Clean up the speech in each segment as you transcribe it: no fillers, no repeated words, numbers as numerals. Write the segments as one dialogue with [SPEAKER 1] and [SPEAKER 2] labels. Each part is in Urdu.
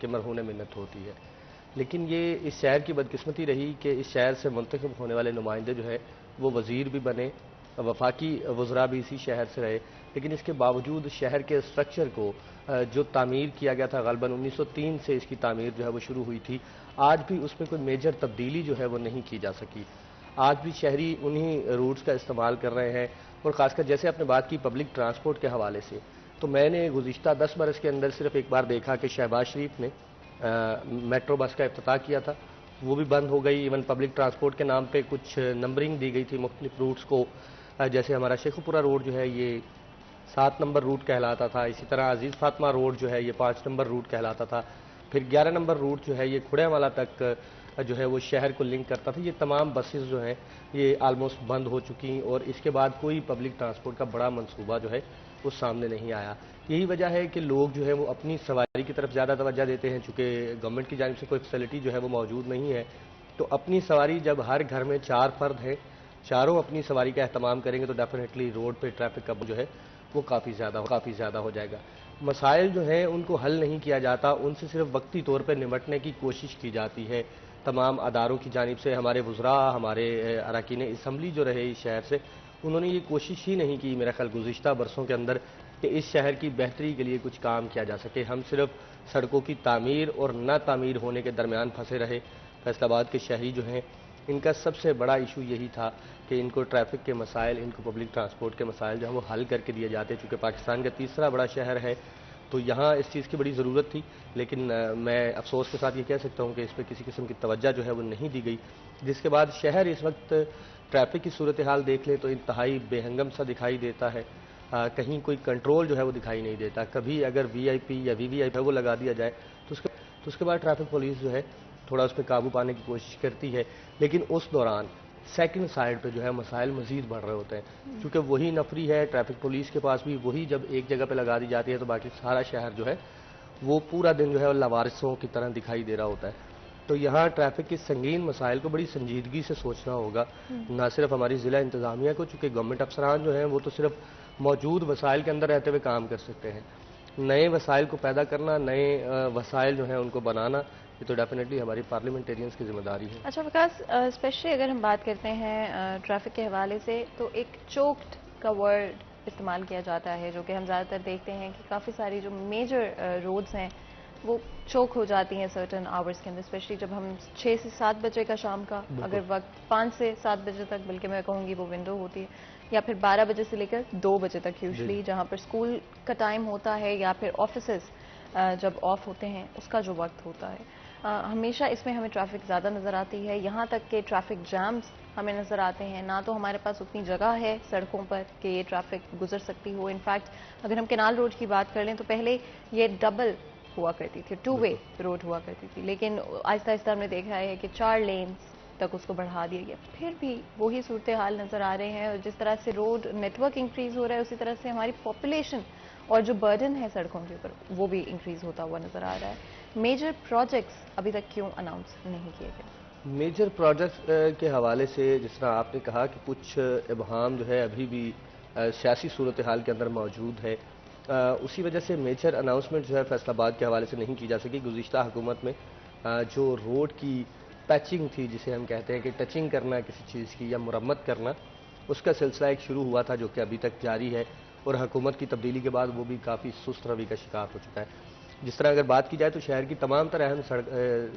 [SPEAKER 1] کہ مرہون منت ہوتی ہے. لیکن یہ اس شہر کی بدقسمتی رہی کہ اس شہر سے منتخب ہونے والے نمائندے جو ہے وہ وزیر بھی بنے, وفاقی وزراء بھی اسی شہر سے رہے, لیکن اس کے باوجود شہر کے اسٹرکچر کو جو تعمیر کیا گیا تھا غالباً 1903 سے اس کی تعمیر جو ہے وہ شروع ہوئی تھی, آج بھی اس میں کوئی میجر تبدیلی جو ہے وہ نہیں کی جا سکی. آج بھی شہری انہی روٹس کا استعمال کر رہے ہیں, اور خاص کر جیسے آپ نے بات کی پبلک ٹرانسپورٹ کے حوالے سے, تو میں نے گزشتہ 10 برس کے اندر صرف ایک بار دیکھا کہ شہباز شریف نے میٹرو بس کا افتتاح کیا تھا, وہ بھی بند ہو گئی. ایون پبلک ٹرانسپورٹ کے نام پہ کچھ نمبرنگ دی گئی تھی مختلف روٹس کو, جیسے ہمارا شیخوپورہ روڈ جو ہے یہ 7 نمبر روٹ کہلاتا تھا, اسی طرح عزیز فاطمہ روڈ جو ہے یہ 5 نمبر روٹ کہلاتا تھا, پھر 11 نمبر روٹ جو ہے یہ کھڑے والا تک جو ہے وہ شہر کو لنک کرتا تھا. یہ تمام بسز جو ہیں یہ آلموسٹ بند ہو چکی, اور اس کے بعد کوئی پبلک ٹرانسپورٹ کا بڑا منصوبہ جو ہے وہ سامنے نہیں آیا. یہی وجہ ہے کہ لوگ جو ہے وہ اپنی سواری کی طرف زیادہ توجہ دیتے ہیں, چونکہ گورنمنٹ کی جانب سے کوئی فیسلٹی جو ہے وہ موجود نہیں ہے. تو اپنی سواری, جب ہر گھر میں 4 فرد ہیں, چاروں اپنی سواری کا اہتمام کریں گے تو ڈیفینیٹلی روڈ پہ ٹریفک کا جو ہے وہ کافی زیادہ ہو جائے گا. مسائل جو ہیں ان کو حل نہیں کیا جاتا, ان سے صرف وقتی طور پہ نمٹنے کی کوشش کی جاتی ہے تمام اداروں کی جانب سے. ہمارے وزراء, ہمارے اراکین اسمبلی جو رہے اس شہر سے, انہوں نے یہ کوشش ہی نہیں کی میرا خیال گزشتہ برسوں کے اندر کہ اس شہر کی بہتری کے لیے کچھ کام کیا جا سکے. ہم صرف سڑکوں کی تعمیر اور نہ تعمیر ہونے کے درمیان پھنسے رہے. فیصل آباد کے شہری جو ہیں ان کا سب سے بڑا ایشو یہی تھا کہ ان کو ٹریفک کے مسائل, ان کو پبلک ٹرانسپورٹ کے مسائل جو ہیں وہ حل کر کے دیے جاتے. چونکہ پاکستان کا تیسرا بڑا شہر ہے تو یہاں اس چیز کی بڑی ضرورت تھی, لیکن میں افسوس کے ساتھ یہ کہہ سکتا ہوں کہ اس پہ کسی قسم کی توجہ جو ہے وہ نہیں دی گئی, جس کے بعد شہر اس وقت ٹریفک کی صورتحال دیکھ لیں تو انتہائی بے ہنگم سا دکھائی دیتا ہے. کہیں کوئی کنٹرول جو ہے وہ دکھائی نہیں دیتا. کبھی اگر وی آئی پی یا وی وی آئی پی وہ لگا دیا جائے تو اس کے بعد ٹریفک پولیس جو ہے تھوڑا اس پہ قابو پانے کی کوشش کرتی ہے, لیکن اس دوران سیکنڈ سائڈ پہ جو ہے مسائل مزید بڑھ رہے ہوتے ہیں. کیونکہ وہی نفری ہے ٹریفک پولیس کے پاس بھی, وہی جب ایک جگہ پہ لگا دی جاتی ہے تو باقی سارا شہر جو ہے وہ پورا دن جو ہے لاوارثوں کی طرح دکھائی دے رہا ہوتا ہے. تو یہاں ٹریفک کے سنگین مسائل کو بڑی سنجیدگی سے سوچنا ہوگا, نہ صرف ہماری ضلع انتظامیہ کو, چونکہ گورنمنٹ افسران جو ہیں وہ تو صرف موجود وسائل کے اندر رہتے ہوئے کام کر سکتے ہیں. نئے وسائل کو پیدا کرنا, نئے وسائل جو ہیں ان کو بنانا, یہ تو ڈیفینیٹلی ہماری پارلیمنٹیرینز کی ذمہ داری ہے.
[SPEAKER 2] اچھا وکاس, اسپیشلی اگر ہم بات کرتے ہیں ٹریفک کے حوالے سے, تو ایک چوکڈ کا ورڈ استعمال کیا جاتا ہے, جو کہ ہم زیادہ تر دیکھتے ہیں کہ کافی ساری جو میجر روڈز ہیں وہ چوک ہو جاتی ہیں سرٹن آورز کے اندر, اسپیشلی جب ہم 6 سے 7 بجے کا شام کا اگر وقت 5 سے 7 بجے تک, بلکہ میں کہوں گی وہ ونڈو ہوتی ہے, یا پھر 12 بجے سے لے کر 2 بجے تک یوزلی, جہاں پر اسکول کا ٹائم ہوتا ہے یا پھر آفیسز جب آف ہوتے ہیں اس کا جو وقت ہوتا ہے, ہمیشہ اس میں ہمیں ٹریفک زیادہ نظر آتی ہے. یہاں تک کہ ٹریفک جیمز ہمیں نظر آتے ہیں, نہ تو ہمارے پاس اتنی جگہ ہے سڑکوں پر کہ یہ ٹریفک گزر سکتی ہو. انفیکٹ اگر ہم کینال روڈ کی بات کر لیں تو پہلے یہ ڈبل ہوا کرتی تھی, 2 وے روڈ ہوا کرتی تھی, لیکن آہستہ آہستہ ہم نے دیکھا ہے کہ 4 لینز تک اس کو بڑھا دیا گیا. پھر بھی وہی صورتحال نظر آ رہے ہیں, اور جس طرح سے روڈ نیٹ ورک انکریز ہو رہا ہے اسی طرح سے ہماری پاپولیشن اور جو برڈن ہے سڑکوں کے اوپر وہ بھی انکریز ہوتا ہوا نظر آ رہا ہے. میجر پروجیکٹس ابھی تک کیوں اناؤنس نہیں کیے گئے؟
[SPEAKER 1] میجر پروجیکٹس کے حوالے سے جس طرح آپ نے کہا کہ کچھ ابہام جو ہے ابھی بھی سیاسی صورتحال کے اندر موجود ہے, اسی وجہ سے میجر اناؤنسمنٹ جو ہے فیصل آباد کے حوالے سے نہیں کی جا سکی. گزشتہ حکومت میں جو روڈ کی پیچنگ تھی, جسے ہم کہتے ہیں کہ ٹچنگ کرنا کسی چیز کی یا مرمت کرنا, اس کا سلسلہ ایک شروع ہوا تھا جو کہ ابھی تک جاری ہے, اور حکومت کی تبدیلی کے بعد وہ بھی کافی سست روی کا شکار ہو چکا ہے. جس طرح اگر بات کی جائے تو شہر کی تمام تر اہم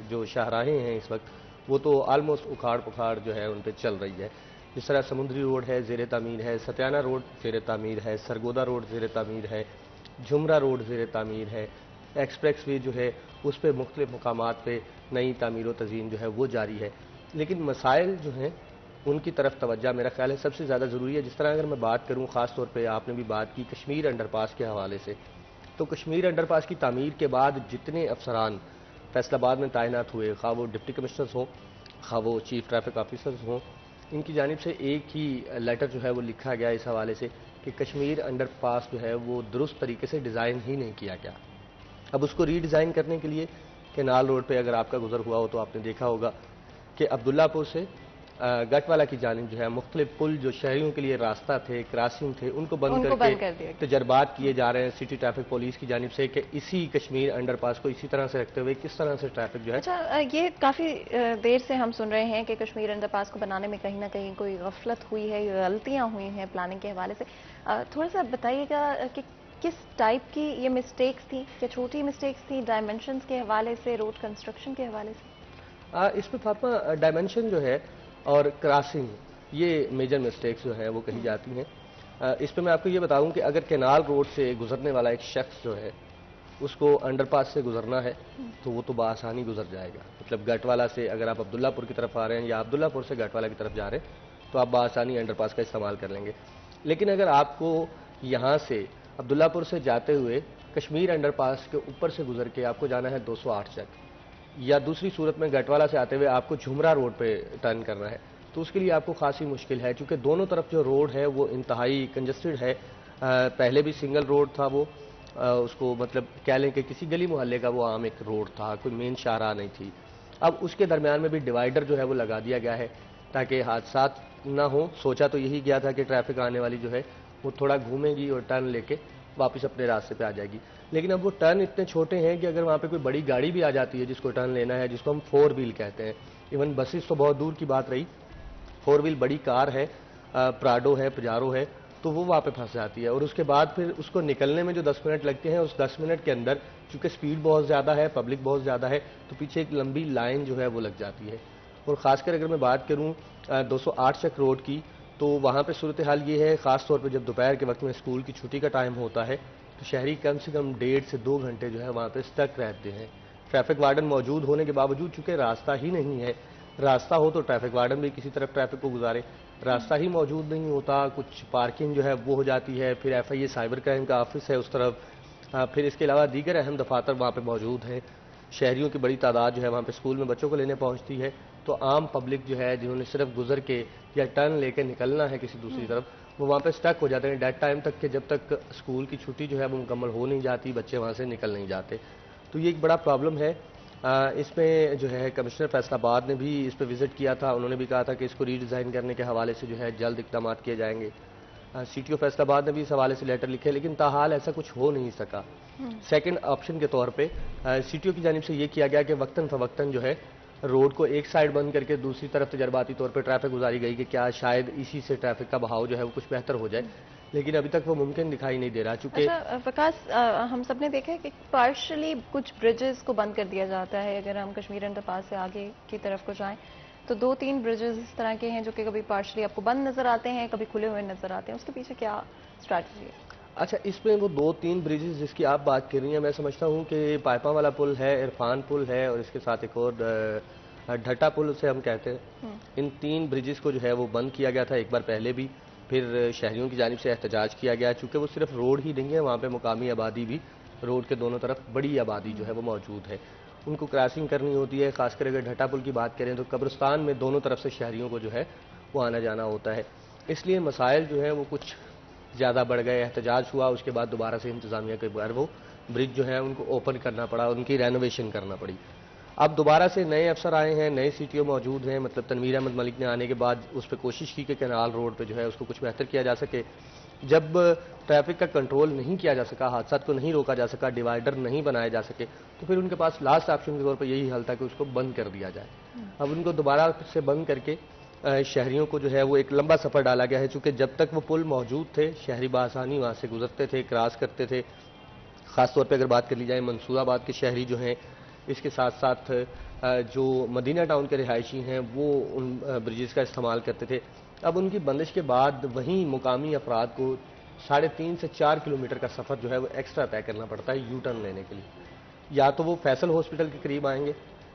[SPEAKER 1] جو شاہراہیں ہیں اس وقت وہ تو آلموسٹ اکھاڑ پکھاڑ جو ہے ان پہ چل رہی ہے. جس طرح سمندری روڈ ہے زیر تعمیر ہے, ستیانہ روڈ زیر تعمیر ہے, سرگودا روڈ زیر تعمیر ہے, جھمرا روڈ زیر تعمیر ہے, ایکسپریس وے جو ہے اس پہ مختلف مقامات پہ نئی تعمیر و تزئین جو ہے وہ جاری ہے. لیکن مسائل جو ہیں ان کی طرف توجہ میرا خیال ہے سب سے زیادہ ضروری ہے. جس طرح اگر میں بات کروں, خاص طور پہ آپ نے بھی بات کی کشمیر انڈر پاس کے حوالے سے, تو کشمیر انڈر پاس کی تعمیر کے بعد جتنے افسران فیصل آباد میں تعینات ہوئے, خواہ وہ ڈپٹی کمشنرز ہوں, خواہ وہ چیف ٹریفک آفیسرز ہوں, ان کی جانب سے ایک ہی لیٹر جو ہے وہ لکھا گیا اس حوالے سے کہ کشمیر انڈر پاس جو ہے وہ درست طریقے سے ڈیزائن ہی نہیں کیا گیا. اب اس کو ری ڈیزائن کرنے کے لیے کینال روڈ پہ اگر آپ کا گزر ہوا ہو تو آپ نے دیکھا ہوگا کہ عبداللہ پور سے گٹ والا کی جانب جو ہے مختلف پل جو شہریوں کے لیے راستہ تھے، کراسنگ تھے، ان کو بند کر کے تجربات کیے جا رہے ہیں سٹی ٹریفک پولیس کی جانب سے کہ اسی کشمیر انڈر پاس کو اسی طرح سے رکھتے ہوئے کس طرح سے ٹریفک جو ہے.
[SPEAKER 2] اچھا، یہ کافی دیر سے ہم سن رہے ہیں کہ کشمیر انڈر پاس کو بنانے میں کہیں نہ کہیں کوئی غفلت ہوئی ہے، غلطیاں ہوئی ہیں پلاننگ کے حوالے سے. تھوڑا سا بتائیے گا کہ کس ٹائپ کی یہ مسٹیکس تھیں؟ کیا چھوٹی مسٹیکس تھیں ڈائمنشنز کے حوالے سے، روڈ کنسٹرکشن کے حوالے سے؟
[SPEAKER 1] اس میں فاطمہ ڈائمنشن جو ہے اور کراسنگ، یہ میجر مسٹیکس جو ہیں وہ کہی جاتی ہیں. اس پہ میں آپ کو یہ بتاؤں کہ اگر کینال روڈ سے گزرنے والا ایک شخص جو ہے اس کو انڈر پاس سے گزرنا ہے تو وہ تو بآسانی گزر جائے گا. مطلب گٹ والا سے اگر آپ عبداللہ پور کی طرف آ رہے ہیں یا عبداللہ پور سے گٹ والا کی طرف جا رہے ہیں تو آپ بآسانی انڈر پاس کا استعمال کر لیں گے. لیکن اگر آپ کو یہاں سے عبداللہ پور سے جاتے ہوئے کشمیر انڈر پاس کے اوپر سے گزر کے آپ کو جانا ہے 208 چک، یا دوسری صورت میں گٹوالا سے آتے ہوئے آپ کو جھمرا روڈ پہ ٹرن کرنا ہے، تو اس کے لیے آپ کو خاصی مشکل ہے کیونکہ دونوں طرف جو روڈ ہے وہ انتہائی کنجسٹڈ ہے. پہلے بھی سنگل روڈ تھا، وہ اس کو مطلب کہہ لیں کہ کسی گلی محلے کا وہ عام ایک روڈ تھا، کوئی مین شاہراہ نہیں تھی. اب اس کے درمیان میں بھی ڈیوائیڈر جو ہے وہ لگا دیا گیا ہے تاکہ حادثات نہ ہوں. سوچا تو یہی گیا تھا کہ ٹریفک آنے والی جو ہے وہ تھوڑا گھومے گی اور ٹرن لے کے واپس اپنے راستے پہ آ جائے گی. لیکن اب وہ ٹرن اتنے چھوٹے ہیں کہ اگر وہاں پہ کوئی بڑی گاڑی بھی آ جاتی ہے جس کو ٹرن لینا ہے، جس کو ہم 4 ویل کہتے ہیں، ایون بسز تو بہت دور کی بات رہی، 4 ویل بڑی کار ہے، پراڈو ہے، پجارو ہے، تو وہ وہاں پہ پھنس جاتی ہے. اور اس کے بعد پھر اس کو نکلنے میں جو 10 منٹ لگتے ہیں، اس 10 منٹ کے اندر چونکہ سپیڈ بہت زیادہ ہے، پبلک بہت زیادہ ہے، تو پیچھے ایک لمبی لائن جو ہے وہ لگ جاتی ہے. اور خاص کر اگر میں بات کروں 208 چک روڈ کی تو وہاں پہ صورتحال یہ ہے، خاص طور پہ جب دوپہر کے وقت میں اسکول کی چھٹی کا ٹائم ہوتا ہے تو شہری کم سے کم 1.5 سے 2 گھنٹے جو ہے وہاں پہ اسٹک رہتے ہیں. ٹریفک وارڈن موجود ہونے کے باوجود چونکہ راستہ ہی نہیں ہے، راستہ ہو تو ٹریفک وارڈن بھی کسی طرف ٹریفک کو گزارے، راستہ ہی موجود نہیں ہوتا. کچھ پارکنگ جو ہے وہ ہو جاتی ہے، پھر FIA سائبر کرائم کا آفس ہے اس طرف، پھر اس کے علاوہ دیگر اہم دفاتر وہاں پہ موجود ہیں. شہریوں کی بڑی تعداد جو ہے وہاں پہ اسکول میں بچوں کو لینے پہنچتی ہے، تو عام پبلک جو ہے جنہوں نے صرف گزر کے یا ٹرن لے کے نکلنا ہے کسی دوسری طرف، وہ وہاں پہ سٹک ہو جاتے ہیں ڈیٹ ٹائم تک کہ جب تک اسکول کی چھٹی جو ہے وہ مکمل ہو نہیں جاتی، بچے وہاں سے نکل نہیں جاتے. تو یہ ایک بڑا پرابلم ہے. اس میں جو ہے کمشنر فیصل آباد نے بھی اس پہ وزٹ کیا تھا، انہوں نے بھی کہا تھا کہ اس کو ری ڈیزائن کرنے کے حوالے سے جو ہے جلد اقدامات کیے جائیں گے. CTO فیصل آباد نے بھی اس حوالے سے لیٹر لکھے، لیکن تاحال ایسا کچھ ہو نہیں سکا. سیکنڈ آپشن کے طور پہ CTO کی جانب سے یہ کیا گیا کہ وقتاً فوقتاً جو ہے روڈ کو ایک سائڈ بند کر کے دوسری طرف تجرباتی طور پہ ٹریفک گزاری گئی کہ کیا شاید اسی سے ٹریفک کا بہاؤ جو ہے وہ کچھ بہتر ہو جائے، لیکن ابھی تک وہ ممکن دکھائی نہیں دے رہا. چونکہ
[SPEAKER 2] وکاس، ہم سب نے دیکھا ہے کہ پارشلی کچھ برجز کو بند کر دیا جاتا ہے. اگر ہم کشمیر انڈر پاس سے آگے کی طرف کو جائیں تو 2-3 برجز اس طرح کے ہیں جو کہ کبھی پارشلی آپ کو بند نظر آتے ہیں، کبھی کھلے ہوئے نظر آتے ہیں. اس کے پیچھے کیا اسٹریٹجی ہے؟
[SPEAKER 1] اچھا، اس میں وہ 2-3 بریجز جس کی آپ بات کر رہی ہیں، میں سمجھتا ہوں کہ پائپاں والا پل ہے، عرفان پل ہے، اور اس کے ساتھ ایک اور ڈھٹا پل اسے ہم کہتے ہیں. ان 3 بریجز کو جو ہے وہ بند کیا گیا تھا ایک بار پہلے بھی، پھر شہریوں کی جانب سے احتجاج کیا گیا چونکہ وہ صرف روڈ ہی نہیں ہے، وہاں پہ مقامی آبادی بھی، روڈ کے دونوں طرف بڑی آبادی جو ہے وہ موجود ہے، ان کو کراسنگ کرنی ہوتی ہے. خاص کر اگر ڈھٹا پل کی بات کریں تو قبرستان میں دونوں طرف سے شہریوں کو جو ہے وہ آنا جانا ہوتا ہے. اس لیے مسائل جو ہیں وہ کچھ زیادہ بڑھ گئے. احتجاج ہوا، اس کے بعد دوبارہ سے انتظامیہ کے بغیر وہ برج جو ہے ان کو اوپن کرنا پڑا، ان کی رینوویشن کرنا پڑی. اب دوبارہ سے نئے افسر آئے ہیں، نئے CTO موجود ہیں. مطلب تنویر احمد ملک نے آنے کے بعد اس پہ کوشش کی کہ کینال روڈ پہ جو ہے اس کو کچھ بہتر کیا جا سکے. جب ٹریفک کا کنٹرول نہیں کیا جا سکا، حادثات کو نہیں روکا جا سکا، ڈیوائیڈر نہیں بنائے جا سکے، تو پھر ان کے پاس لاسٹ آپشن کے طور پہ یہی حل تھا کہ اس کو بند کر دیا جائے. اب ان کو دوبارہ سے بند کر کے شہریوں کو جو ہے وہ ایک لمبا سفر ڈالا گیا ہے. چونکہ جب تک وہ پل موجود تھے شہری بآسانی وہاں سے گزرتے تھے، کراس کرتے تھے. خاص طور پہ اگر بات کر لی جائے منصور آباد کے شہری جو ہیں، اس کے ساتھ ساتھ جو مدینہ ٹاؤن کے رہائشی ہیں وہ ان برجز کا استعمال کرتے تھے. اب ان کی بندش کے بعد وہیں مقامی افراد کو 3.5 سے 4 کلومیٹر کا سفر جو ہے وہ ایکسٹرا طے کرنا پڑتا ہے یو ٹرن لینے کے لیے. یا تو وہ فیصل ہاسپٹل کے قریب آئیں گے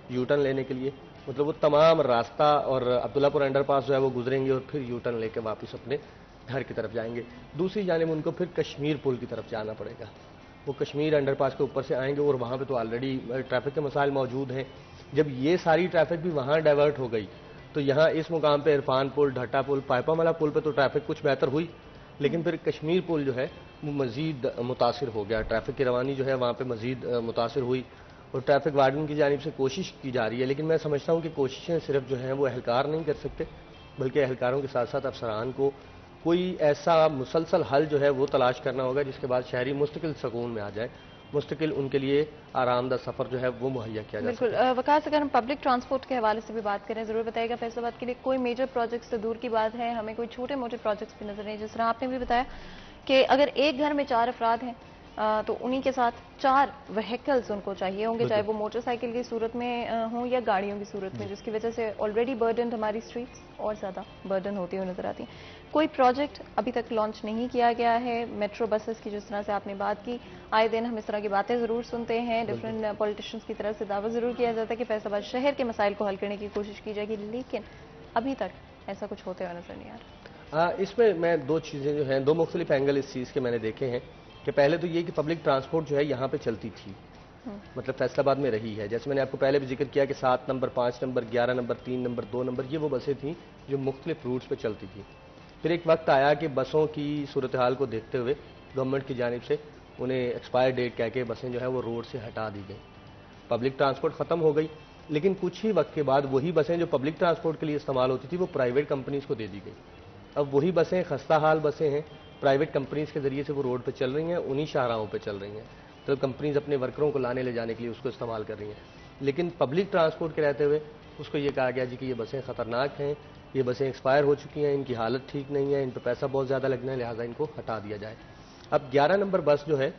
[SPEAKER 1] یو ٹرن لینے کے لیے، مطلب وہ تمام راستہ اور عبداللہ پور انڈر پاس جو ہے وہ گزریں گے اور پھر یو ٹرن لے کے واپس اپنے گھر کی طرف جائیں گے. دوسری جانب ان کو پھر کشمیر پل کی طرف جانا پڑے گا. وہ کشمیر انڈر پاس کے اوپر سے آئیں گے اور وہاں پہ تو آلریڈی ٹریفک کے مسائل موجود ہیں. جب یہ ساری ٹریفک بھی وہاں ڈائیورٹ ہو گئی تو یہاں اس مقام پہ عرفان پل، ڈھٹا پل، پائپاں والا پل پہ تو ٹریفک کچھ بہتر ہوئی، لیکن پھر کشمیر پل جو ہے وہ مزید متاثر ہو گیا. ٹریفک کی روانی جو ہے وہاں پہ مزید متاثر ہوئی اور ٹریفک وارڈن کی جانب سے کوشش کی جا رہی ہے. لیکن میں سمجھتا ہوں کہ کوششیں صرف جو ہیں وہ اہلکار نہیں کر سکتے، بلکہ اہلکاروں کے ساتھ ساتھ افسران کو کوئی ایسا مسلسل حل جو ہے وہ تلاش کرنا ہوگا جس کے بعد شہری مستقل سکون میں آ جائے، مستقل ان کے لیے آرام دہ سفر جو ہے وہ مہیا کیا جا سکے۔
[SPEAKER 2] بالکل وقاص، اگر ہم پبلک ٹرانسپورٹ کے حوالے سے بھی بات کریں، ضرور بتائے گا فیصل آباد کے لیے کوئی میجر پروجیکٹس تو دور کی بات ہے، ہمیں کوئی چھوٹے موٹے پروجیکٹس بھی نظر نہیں، جس طرح آپ نے بھی بتایا کہ اگر ایک گھر میں 4 افراد ہیں تو انہی کے ساتھ 4 وہیکلز ان کو چاہیے ہوں گے، چاہے وہ موٹر سائیکل کی صورت میں ہوں یا گاڑیوں کی صورت میں، جس کی وجہ سے آلریڈی برڈنڈ ہماری اسٹریٹس اور زیادہ برڈن ہوتی ہوئی نظر آتی ہیں۔ کوئی پروجیکٹ ابھی تک لانچ نہیں کیا گیا ہے۔ میٹرو بسز کی جس طرح سے آپ نے بات کی، آئے دن ہم اس طرح کی باتیں ضرور سنتے ہیں، ڈفرینٹ پولیٹیشنز کی طرف سے دعویٰ ضرور کیا جاتا ہے کہ فیصل آباد شہر کے مسائل کو حل کرنے کی کوشش کی جائے گی، لیکن ابھی تک ایسا کچھ ہوتے ہوئے نظر نہیں آ رہا۔
[SPEAKER 1] اس میں 2 چیزیں جو ہیں، 2 مختلف اینگل اس چیز کے میں نے دیکھے ہیں کہ پہلے تو یہ کہ پبلک ٹرانسپورٹ جو ہے یہاں پہ چلتی تھی، مطلب فیصل آباد میں رہی ہے، جیسے میں نے آپ کو پہلے بھی ذکر کیا کہ 7 number, 5 number, 11 number, 3 number, 2 number, یہ وہ بسیں تھیں جو مختلف روٹس پہ چلتی تھیں۔ پھر ایک وقت آیا کہ بسوں کی صورتحال کو دیکھتے ہوئے گورنمنٹ کی جانب سے انہیں ایکسپائر ڈیٹ کہہ کے بسیں جو ہے وہ روڈ سے ہٹا دی گئی، پبلک ٹرانسپورٹ ختم ہو گئی۔ لیکن کچھ ہی وقت کے بعد وہی بسیں جو پبلک ٹرانسپورٹ کے لیے استعمال ہوتی تھی وہ پرائیویٹ کمپنیز کو دے دی گئی۔ اب وہی بسیں خستہ حال بسیں ہیں، پرائیویٹ کمپنیز کے ذریعے سے وہ روڈ پہ چل رہی ہیں، انہی شاہراہوں پہ چل رہی ہیں، تو کمپنیز اپنے ورکروں کو لانے لے جانے کے لیے اس کو استعمال کر رہی ہیں۔ لیکن پبلک ٹرانسپورٹ کے رہتے ہوئے اس کو یہ کہا گیا جی کہ یہ بسیں خطرناک ہیں، یہ بسیں ایکسپائر ہو چکی ہیں، ان کی حالت ٹھیک نہیں ہے، ان پہ پیسہ بہت زیادہ لگنا ہے، لہٰذا ان کو ہٹا دیا جائے۔ اب 11 نمبر بس جو ہے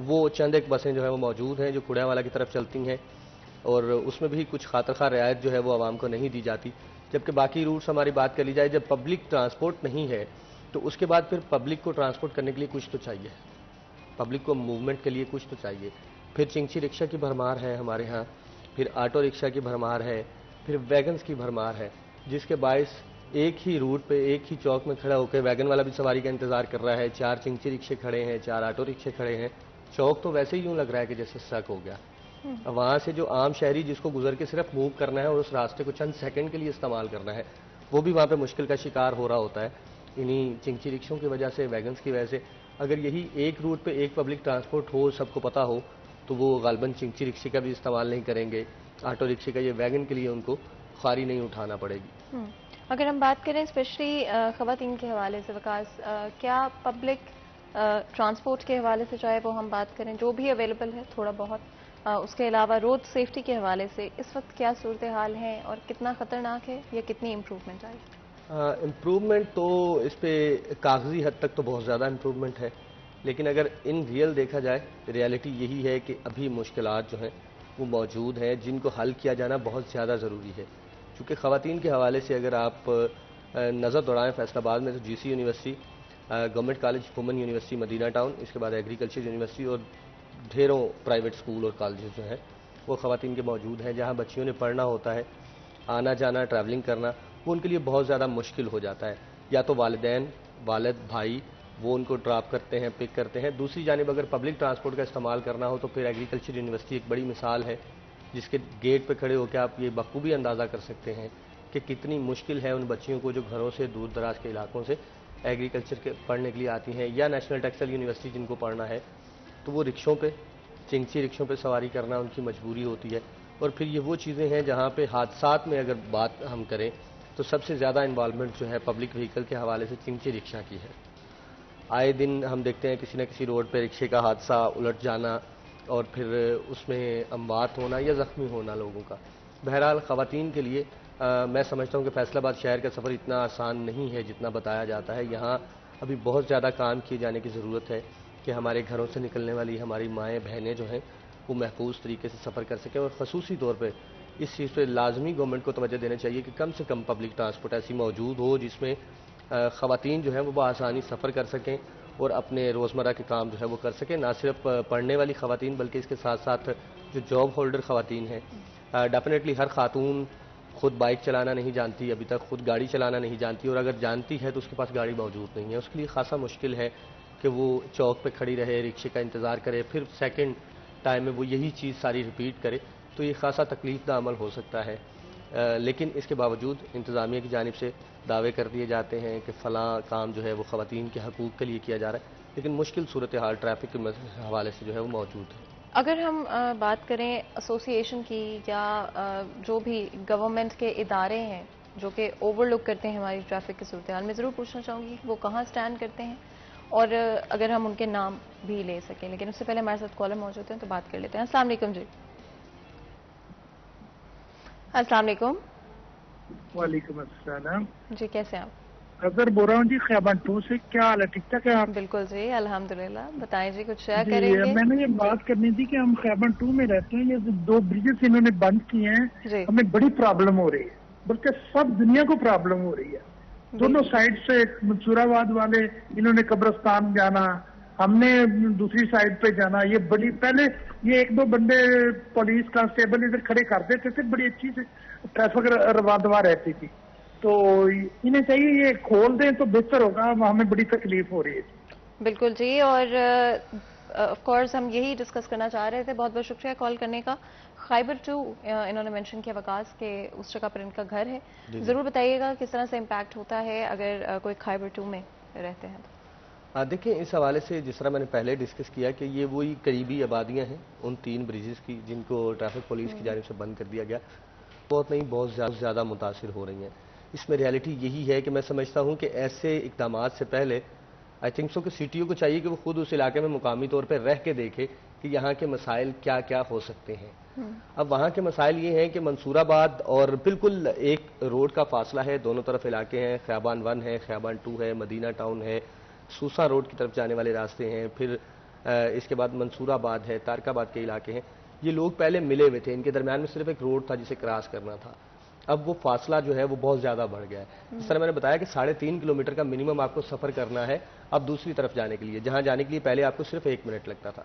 [SPEAKER 1] وہ چند ایک بسیں جو ہے وہ موجود ہیں جو کھڑیاوالا کی طرف چلتی ہیں، اور اس میں بھی کچھ خاطر خواہ رعایت جو ہے وہ عوام کو نہیں دی جاتی، جبکہ باقی روٹس ہماری بات کر لی جائے، جب پبلک ٹرانسپورٹ نہیں ہے تو اس کے بعد پھر پبلک کو ٹرانسپورٹ کرنے کے لیے کچھ تو چاہیے، پبلک کو موومنٹ کے لیے کچھ تو چاہیے۔ پھر چنگچی رکشہ کی بھرمار ہے ہمارے ہاں، پھر آٹو رکشہ کی بھرمار ہے، پھر ویگنز کی بھرمار ہے، جس کے باعث ایک ہی روٹ پہ ایک ہی چوک میں کھڑا ہو کے ویگن والا بھی سواری کا انتظار کر رہا ہے، 4 چنگچی رکشے کھڑے ہیں، 4 آٹو رکشے کھڑے ہیں، چوک تو ویسے ہی یوں لگ رہا ہے کہ جیسے سک ہو گیا۔ وہاں سے جو عام شہری جس کو گزر کے صرف موو کرنا ہے اور اس راستے کو چند سیکنڈ کے لیے استعمال کرنا ہے، وہ بھی وہاں پہ مشکل کا شکار ہو رہا ہوتا ہے انہی چنگچی رکشوں کی وجہ سے، ویگنز کی وجہ سے۔ اگر یہی ایک روٹ پہ ایک پبلک ٹرانسپورٹ ہو، سب کو پتہ ہو، تو وہ غالباً چنگچی رکشے کا بھی استعمال نہیں کریں گے، آٹو رکشے کا، یہ ویگن کے لیے ان کو خواری نہیں اٹھانا پڑے گی۔
[SPEAKER 2] اگر ہم بات کریں اسپیشلی خواتین کے حوالے سے، وقاص، کیا پبلک ٹرانسپورٹ کے حوالے سے، چاہے وہ ہم بات کریں جو بھی اویلیبل ہے تھوڑا بہت، اس کے علاوہ روڈ سیفٹی کے حوالے سے اس وقت کیا صورتحال ہے اور کتنا خطرناک ہے یا کتنی امپروومنٹ آئی؟
[SPEAKER 1] امپروومنٹ تو اس پہ کاغذی حد تک تو بہت زیادہ امپروومنٹ ہے، لیکن اگر ان ریئل دیکھا جائے، ریالٹی یہی ہے کہ ابھی مشکلات جو ہیں وہ موجود ہیں جن کو حل کیا جانا بہت زیادہ ضروری ہے۔ چونکہ خواتین کے حوالے سے اگر آپ نظر دوڑائیں فیصل آباد میں، تو G C university, government college women university Madina town, اس کے بعد ایگریکلچر یونیورسٹی اور ڈھیروں پرائیویٹ اسکول اور کالجز جو ہیں وہ خواتین کے موجود ہیں، جہاں بچیوں نے پڑھنا ہوتا ہے، آنا جانا، ٹریولنگ کرنا، وہ ان کے لیے بہت زیادہ مشکل ہو جاتا ہے۔ یا تو والدین، والد، بھائی وہ ان کو ڈراپ کرتے ہیں، پک کرتے ہیں۔ دوسری جانب اگر پبلک ٹرانسپورٹ کا استعمال کرنا ہو تو پھر ایگریکلچر یونیورسٹی ایک بڑی مثال ہے، جس کے گیٹ پہ کھڑے ہو کے آپ یہ بخوبی اندازہ کر سکتے ہیں کہ کتنی مشکل ہے ان بچیوں کو جو گھروں سے دور دراز کے علاقوں سے ایگریکلچر کے پڑھنے کے لیے آتی ہیں، یا نیشنل ٹیکسٹائل یونیورسٹی جن کو پڑھنا ہے، تو وہ رکشوں پہ، چنگچی رکشوں پہ سواری کرنا ان کی مجبوری ہوتی ہے۔ اور پھر یہ وہ چیزیں ہیں جہاں پہ حادثات میں اگر بات ہم کریں تو سب سے زیادہ انوالومنٹ جو ہے پبلک وہیکل کے حوالے سے چنگچی رکشہ کی ہے۔ آئے دن ہم دیکھتے ہیں کسی نہ کسی روڈ پہ رکشے کا حادثہ، الٹ جانا، اور پھر اس میں اموات ہونا یا زخمی ہونا لوگوں کا۔ بہرحال خواتین کے لیے میں سمجھتا ہوں کہ فیصل آباد شہر کا سفر اتنا آسان نہیں ہے جتنا بتایا جاتا ہے۔ یہاں ابھی بہت زیادہ کام کیے جانے کی ضرورت ہے کہ ہمارے گھروں سے نکلنے والی ہماری مائیں بہنیں جو ہیں وہ محفوظ طریقے سے سفر کر سکیں، اور خصوصی طور پہ اس چیز پہ لازمی گورنمنٹ کو توجہ دینا چاہیے کہ کم سے کم پبلک ٹرانسپورٹ ایسی موجود ہو جس میں خواتین جو ہیں وہ بآسانی سفر کر سکیں اور اپنے روزمرہ کے کام جو ہے وہ کر سکیں۔ نہ صرف پڑھنے والی خواتین بلکہ اس کے ساتھ ساتھ جو جاب ہولڈر خواتین ہیں، ڈیفینیٹلی ہر خاتون خود بائک چلانا نہیں جانتی، ابھی تک خود گاڑی چلانا نہیں جانتی، اور اگر جانتی ہے تو اس کے پاس گاڑی موجود نہیں ہے، اس کے لیے خاصا مشکل ہے کہ وہ چوک پہ کھڑی رہے، رکشے کا انتظار کرے، پھر سیکنڈ ٹائم میں وہ یہی چیز ساری ریپیٹ کرے، تو یہ خاصا تکلیف دہ عمل ہو سکتا ہے۔ لیکن اس کے باوجود انتظامیہ کی جانب سے دعوے کر دیے جاتے ہیں کہ فلاں کام جو ہے وہ خواتین کے حقوق کے لیے کیا جا رہا ہے، لیکن مشکل صورتحال ٹریفک کے حوالے سے جو ہے وہ موجود ہے۔
[SPEAKER 2] اگر ہم بات کریں ایسوسی ایشن کی یا جو بھی گورنمنٹ کے ادارے ہیں جو کہ اوور لک کرتے ہیں ہماری ٹریفک کی صورتحال میں، ضرور پوچھنا چاہوں گی کہ وہ کہاں سٹینڈ کرتے ہیں اور اگر ہم ان کے نام بھی لے سکیں، لیکن اس سے پہلے ہمارے ساتھ کالر موجود ہیں تو بات کر لیتے ہیں۔ السلام علیکم جی۔ السلام علیکم۔
[SPEAKER 3] وعلیکم السلام
[SPEAKER 2] جی کیسے ہیں آپ؟
[SPEAKER 3] اظہر بول رہا ہوں جی، خیابان 2 سے۔ کیا حال ہے؟ ٹھیک ٹھاک ہے آپ؟
[SPEAKER 2] بالکل جی الحمدللہ، بتائیں جی کچھ شیئر
[SPEAKER 3] جی
[SPEAKER 2] کریں گے؟
[SPEAKER 3] میں نے یہ بات کرنی تھی کہ ہم خیابان 2 میں رہتے ہیں، یہ 2 بریجز انہوں نے بند کیے ہیں،
[SPEAKER 2] جی
[SPEAKER 3] ہمیں بڑی پرابلم ہو رہی ہے، بلکہ سب دنیا کو پرابلم ہو رہی ہے۔ دونوں سائڈ سے منصور آباد والے انہوں نے قبرستان جانا، ہم نے دوسری سائڈ پہ جانا، یہ بڑی پہلے یہ 1-2 بندے پولیس کانسٹیبل ادھر کھڑے کر دیتے تھے، بڑی اچھی سے ٹریفک رواں رہتی تھی، تو انہیں چاہیے یہ کھول دیں تو بہتر ہوگا، ہمیں بڑی تکلیف ہو رہی ہے۔
[SPEAKER 2] بالکل جی، اور آف کورس ہم یہی ڈسکس کرنا چاہ رہے تھے۔ بہت بہت شکریہ کال کرنے کا۔ خیبر 2 انہوں نے مینشن کیا وکاس کہ اس جگہ پر ان کا گھر ہے، ضرور بتائیے گا کس طرح سے امپیکٹ ہوتا ہے اگر کوئی خیبر 2 میں رہتے ہیں تو۔
[SPEAKER 1] دیکھیں اس حوالے سے جس طرح میں نے پہلے ڈسکس کیا کہ یہ وہی قریبی آبادیاں ہیں ان 3 بریجز کی جن کو ٹریفک پولیس کی جانب سے بند کر دیا گیا، بہت نہیں بہت زیادہ متاثر ہو رہی ہیں۔ اس میں ریالٹی یہی ہے کہ میں سمجھتا ہوں کہ ایسے اقدامات سے پہلے آئی تھنک سو کہ سی ٹی او کو چاہیے کہ وہ خود اس علاقے میں مقامی طور پہ رہ کے دیکھے کہ یہاں کے مسائل کیا کیا ہو سکتے ہیں۔ اب وہاں کے مسائل یہ ہیں کہ منصور آباد اور بالکل ایک روڈ کا فاصلہ ہے، دونوں طرف علاقے ہیں، خیابان 1 ہے، خیابان 2 ہے، مدینہ ٹاؤن ہے، سوسا روڈ کی طرف جانے والے راستے ہیں، پھر اس کے بعد منصور آباد ہے، تارک آباد کے علاقے ہیں۔ یہ لوگ پہلے ملے ہوئے تھے، ان کے درمیان میں صرف ایک روڈ تھا جسے کراس کرنا تھا، اب وہ فاصلہ جو ہے وہ بہت زیادہ بڑھ گیا ہے۔ جس طرح میں نے بتایا کہ 3.5 کلومیٹر کا منیمم آپ کو سفر کرنا ہے اب دوسری طرف جانے کے لیے، جہاں جانے کے لیے پہلے آپ کو صرف 1 منٹ لگتا تھا۔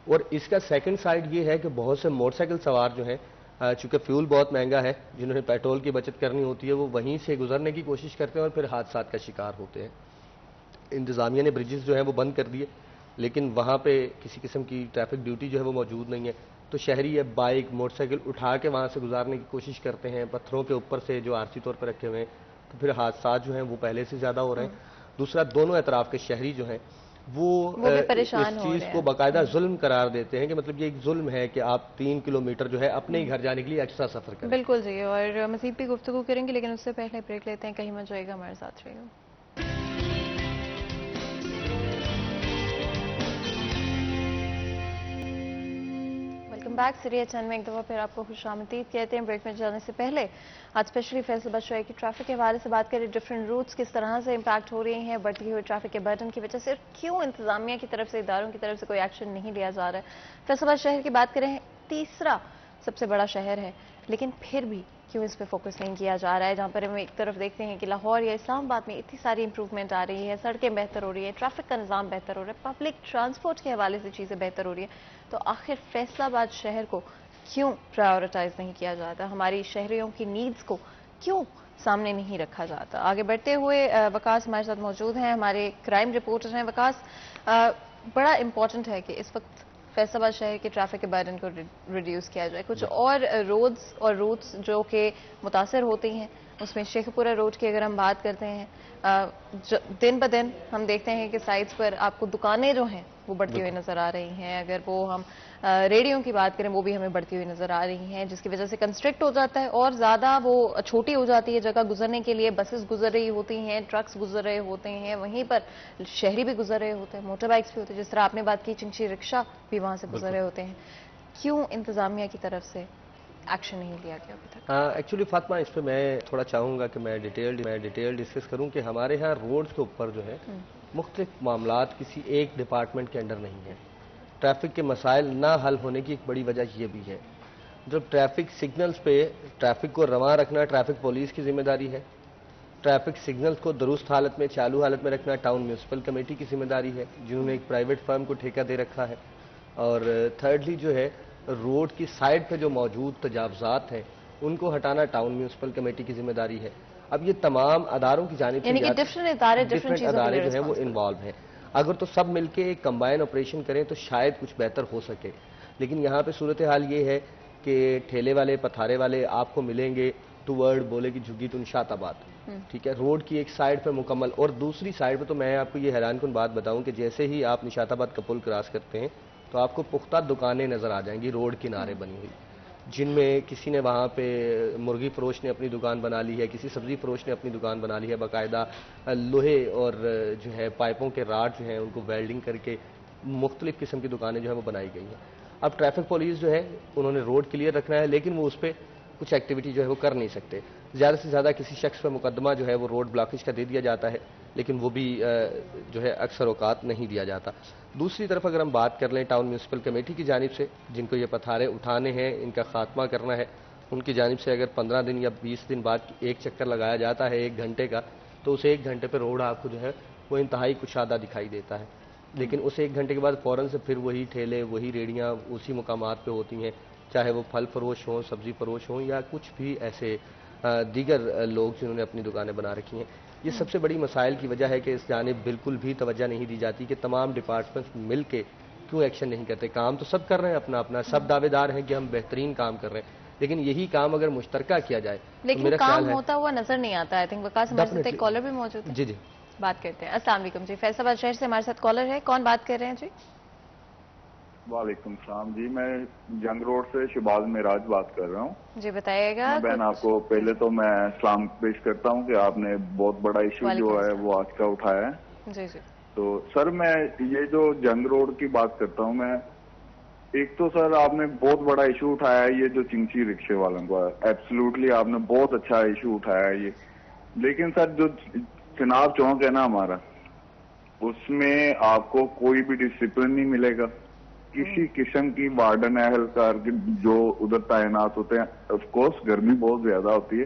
[SPEAKER 1] اور اس کا سیکنڈ سائڈ یہ ہے کہ بہت سے موٹر سائیکل سوار جو ہیں، چونکہ فیول بہت مہنگا ہے، جنہوں نے پیٹرول کی بچت کرنی ہوتی ہے وہ وہیں سے گزرنے کی کوشش کرتے ہیں اور پھر حادثات کا شکار ہوتے ہیں۔ انتظامیہ نے بریجز جو ہیں وہ بند کر دیے، لیکن وہاں پہ کسی قسم کی ٹریفک ڈیوٹی جو ہے وہ موجود نہیں ہے، تو شہری اب بائک موٹر سائیکل اٹھا کے وہاں سے گزارنے کی کوشش کرتے ہیں، پتھروں کے اوپر سے جو عارضی طور پر رکھے ہوئے ہیں، تو پھر حادثات جو ہیں وہ پہلے سے زیادہ ہو رہے ہیں۔ دوسرا، دونوں اطراف کے شہری جو ہیں وہ اس چیز کو باقاعدہ ظلم قرار دیتے ہیں کہ مطلب یہ ایک ظلم ہے کہ آپ 3 کلومیٹر جو ہے اپنے ہی گھر جانے کے لیے ایکسٹرا سفر کریں۔
[SPEAKER 2] بالکل جی، اور مزید بھی گفتگو کریں گے لیکن اس سے پہلے بریک لیتے ہیں، کہیں مت جائے گا، ہمارے ساتھ رہے گا۔ Welcome back. سری ایچ این میں ایک دفعہ پھر آپ کو خوش آمدید کہتے ہیں۔ بریک میں جانے سے پہلے آج اسپیشلی فیصل آباد شہر کی ٹریفک کے حوالے سے بات کریں، ڈفرینٹ روٹس کس طرح سے امپیکٹ ہو رہی ہیں بڑھتی ہوئی ٹریفک کے برڈن کی وجہ سے، اور کیوں انتظامیہ کی طرف سے، اداروں کی طرف سے کوئی ایکشن نہیں لیا جا رہا ہے۔ فیصل آباد شہر کی بات کریں، تیسرا سب سے بڑا شہر ہے، لیکن پھر بھی کیوں اس پہ فوکس نہیں کیا جا رہا ہے، جہاں پر ہم ایک طرف دیکھتے ہیں کہ لاہور یا اسلام آباد میں اتنی ساری امپروومنٹ آ رہی ہے، سڑکیں بہتر ہو رہی ہے، ٹریفک کا نظام بہتر ہو رہا ہے، پبلک ٹرانسپورٹ کے حوالے سے چیزیں بہتر ہو رہی ہیں، تو آخر فیصل آباد شہر کو کیوں پرائیورٹائز نہیں کیا جاتا، ہماری شہریوں کی نیڈز کو کیوں سامنے نہیں رکھا جاتا؟ آگے بڑھتے ہوئے وکاس ہمارے ساتھ موجود ہیں، ہمارے کرائم رپورٹر ہیں۔ وکاس، بڑا امپورٹنٹ ہے کہ اس وقت فیصل آباد شہر کے ٹریفک کے برڈن کو ریڈیوس کیا جائے، کچھ اور روڈز اور روٹس جو کہ متاثر ہوتی ہیں، اس میں شیخ پورہ روڈ کی اگر ہم بات کرتے ہیں، دن بدن ہم دیکھتے ہیں کہ سائٹس پر آپ کو دکانیں جو ہیں وہ بڑھتی ہوئی نظر آ رہی ہیں، اگر وہ ہم ریڈیو کی بات کریں وہ بھی ہمیں بڑھتی ہوئی نظر آ رہی ہیں، جس کی وجہ سے کنسٹرکٹ ہو جاتا ہے اور زیادہ وہ چھوٹی ہو جاتی ہے جگہ گزرنے کے لیے، بسز گزر رہی ہوتی ہیں، ٹرکس گزر رہے ہوتے ہیں، وہیں پر شہری بھی گزر رہے ہوتے ہیں، موٹر بائکس بھی ہوتے ہیں، جس طرح آپ نے بات کی چنگشی رکشہ بھی وہاں سے گزر رہے ہوتے ہیں۔ کیوں انتظامیہ کی طرف سے ایکشن نہیں لیا گیا ابھی تک؟
[SPEAKER 1] ایکچولی فاطمہ، اس پہ میں تھوڑا چاہوں گا کہ میں ڈیٹیل ڈسکس کروں کہ ہمارے ہاں روڈز کے اوپر جو ہے مختلف معاملات کسی ایک ڈپارٹمنٹ کے انڈر نہیں ہیں۔ ٹریفک کے مسائل نہ حل ہونے کی ایک بڑی وجہ یہ بھی ہے، جب ٹریفک سگنلز پہ ٹریفک کو رواں رکھنا ٹریفک پولیس کی ذمہ داری ہے، ٹریفک سگنلز کو درست حالت میں، چالو حالت میں رکھنا ٹاؤن میونسپل کمیٹی کی ذمہ داری ہے، جنہوں نے ایک پرائیویٹ فرم کو ٹھیکہ دے رکھا ہے، اور تھرڈلی جو ہے روڈ کی سائڈ پہ جو موجود تجاوزات ہیں ان کو ہٹانا ٹاؤن میونسپل کمیٹی کی ذمہ داری ہے۔ اب یہ تمام اداروں کی جانب سے
[SPEAKER 2] یعنی کہ ڈفرینٹ
[SPEAKER 1] ادارے جو ہیں وہ انوالو ہیں، اگر تو سب مل کے ایک کمبائن آپریشن کریں تو شاید کچھ بہتر ہو سکے، لیکن یہاں پہ صورتحال یہ ہے کہ ٹھیلے والے پتھارے والے آپ کو ملیں گے ٹوورڈ بولے کی جھگی تو نشاط آباد، ٹھیک ہے، روڈ کی ایک سائڈ پہ مکمل، اور دوسری سائڈ پہ تو میں آپ کو یہ حیران کن بات بتاؤں کہ جیسے ہی آپ نشاط آباد کا پل کراس کرتے ہیں تو آپ کو پختہ دکانیں نظر آ جائیں گی روڈ کنارے بنی ہوئی، جن میں کسی نے وہاں پہ مرغی فروش نے اپنی دکان بنا لی ہے, کسی سبزی فروش نے اپنی دکان بنا لی ہے, باقاعدہ لوہے اور جو ہے پائپوں کے راڈ جو ہیں ان کو ویلڈنگ کر کے مختلف قسم کی دکانیں جو ہیں وہ بنائی گئی ہیں. اب ٹریفک پولیس جو ہے انہوں نے روڈ کلیئر رکھنا ہے, لیکن وہ اس پہ کچھ ایکٹیویٹی جو ہے وہ کر نہیں سکتے. زیادہ سے زیادہ کسی شخص پہ مقدمہ جو ہے وہ روڈ بلاکیج کا دے دیا جاتا ہے, لیکن وہ بھی جو ہے اکثر اوقات نہیں دیا جاتا. دوسری طرف اگر ہم بات کر لیں ٹاؤن میونسپل کمیٹی کی جانب سے, جن کو یہ پتھارے اٹھانے ہیں, ان کا خاتمہ کرنا ہے, ان کی جانب سے اگر 15 دن یا 20 دن بعد ایک چکر لگایا جاتا ہے 1 گھنٹے کا, تو اس 1 گھنٹے پہ روڈ آپ کو جو ہے وہ انتہائی کشادہ دکھائی دیتا ہے. لیکن اس 1 گھنٹے کے بعد فوراً سے پھر وہی ٹھیلے, وہی ریڑیاں اسی مقامات پہ ہوتی ہیں, چاہے وہ پھل فروش ہوں, سبزی فروش ہوں, یا کچھ بھی ایسے دیگر لوگ جنہوں نے اپنی دکانیں بنا رکھی ہیں. یہ سب سے بڑی مسائل کی وجہ ہے کہ اس جانب بالکل بھی توجہ نہیں دی جاتی کہ تمام ڈپارٹمنٹس مل کے کیوں ایکشن نہیں کرتے. کام تو سب کر رہے ہیں اپنا اپنا, سب دعوے دار ہیں کہ ہم بہترین کام کر رہے ہیں, لیکن یہی کام اگر مشترکہ کیا جائے
[SPEAKER 2] لیکن
[SPEAKER 1] میرا
[SPEAKER 2] کام
[SPEAKER 1] خیال ہے
[SPEAKER 2] ہوتا ہوا نظر نہیں آتا. آئی تھنک وقاص ہمارے ساتھ ایک کالر بھی موجود ہے,
[SPEAKER 1] جی جی
[SPEAKER 2] بات کرتے ہیں. السلام علیکم جی, فیصل آباد شہر سے ہمارے ساتھ کالر ہے, کون بات کر رہے ہیں جی؟
[SPEAKER 4] وعلیکم السلام جی, میں جنگ روڈ سے شہباز معراج بات کر رہا ہوں.
[SPEAKER 2] جی بتائیے گا.
[SPEAKER 4] بہن آپ کو پہلے تو میں سلام پیش کرتا ہوں کہ آپ نے بہت بڑا ایشو جو ہے وہ آج کا اٹھایا ہے.
[SPEAKER 2] جی جی.
[SPEAKER 4] تو سر میں یہ جو جنگ روڈ کی بات کرتا ہوں میں, ایک تو سر آپ نے بہت بڑا ایشو اٹھایا ہے یہ جو چنگچی رکشے والوں کا, ایبسلوٹلی آپ نے بہت اچھا ایشو اٹھایا ہے یہ. لیکن سر جو چناب چوک ہے نا ہمارا, اس میں آپ کو کوئی بھی ڈسپلن نہیں ملے گا. کسی قسم کی وارڈن اہلکار جو ادھر تعینات ہوتے ہیں, آف کورس گرمی بہت زیادہ ہوتی ہے,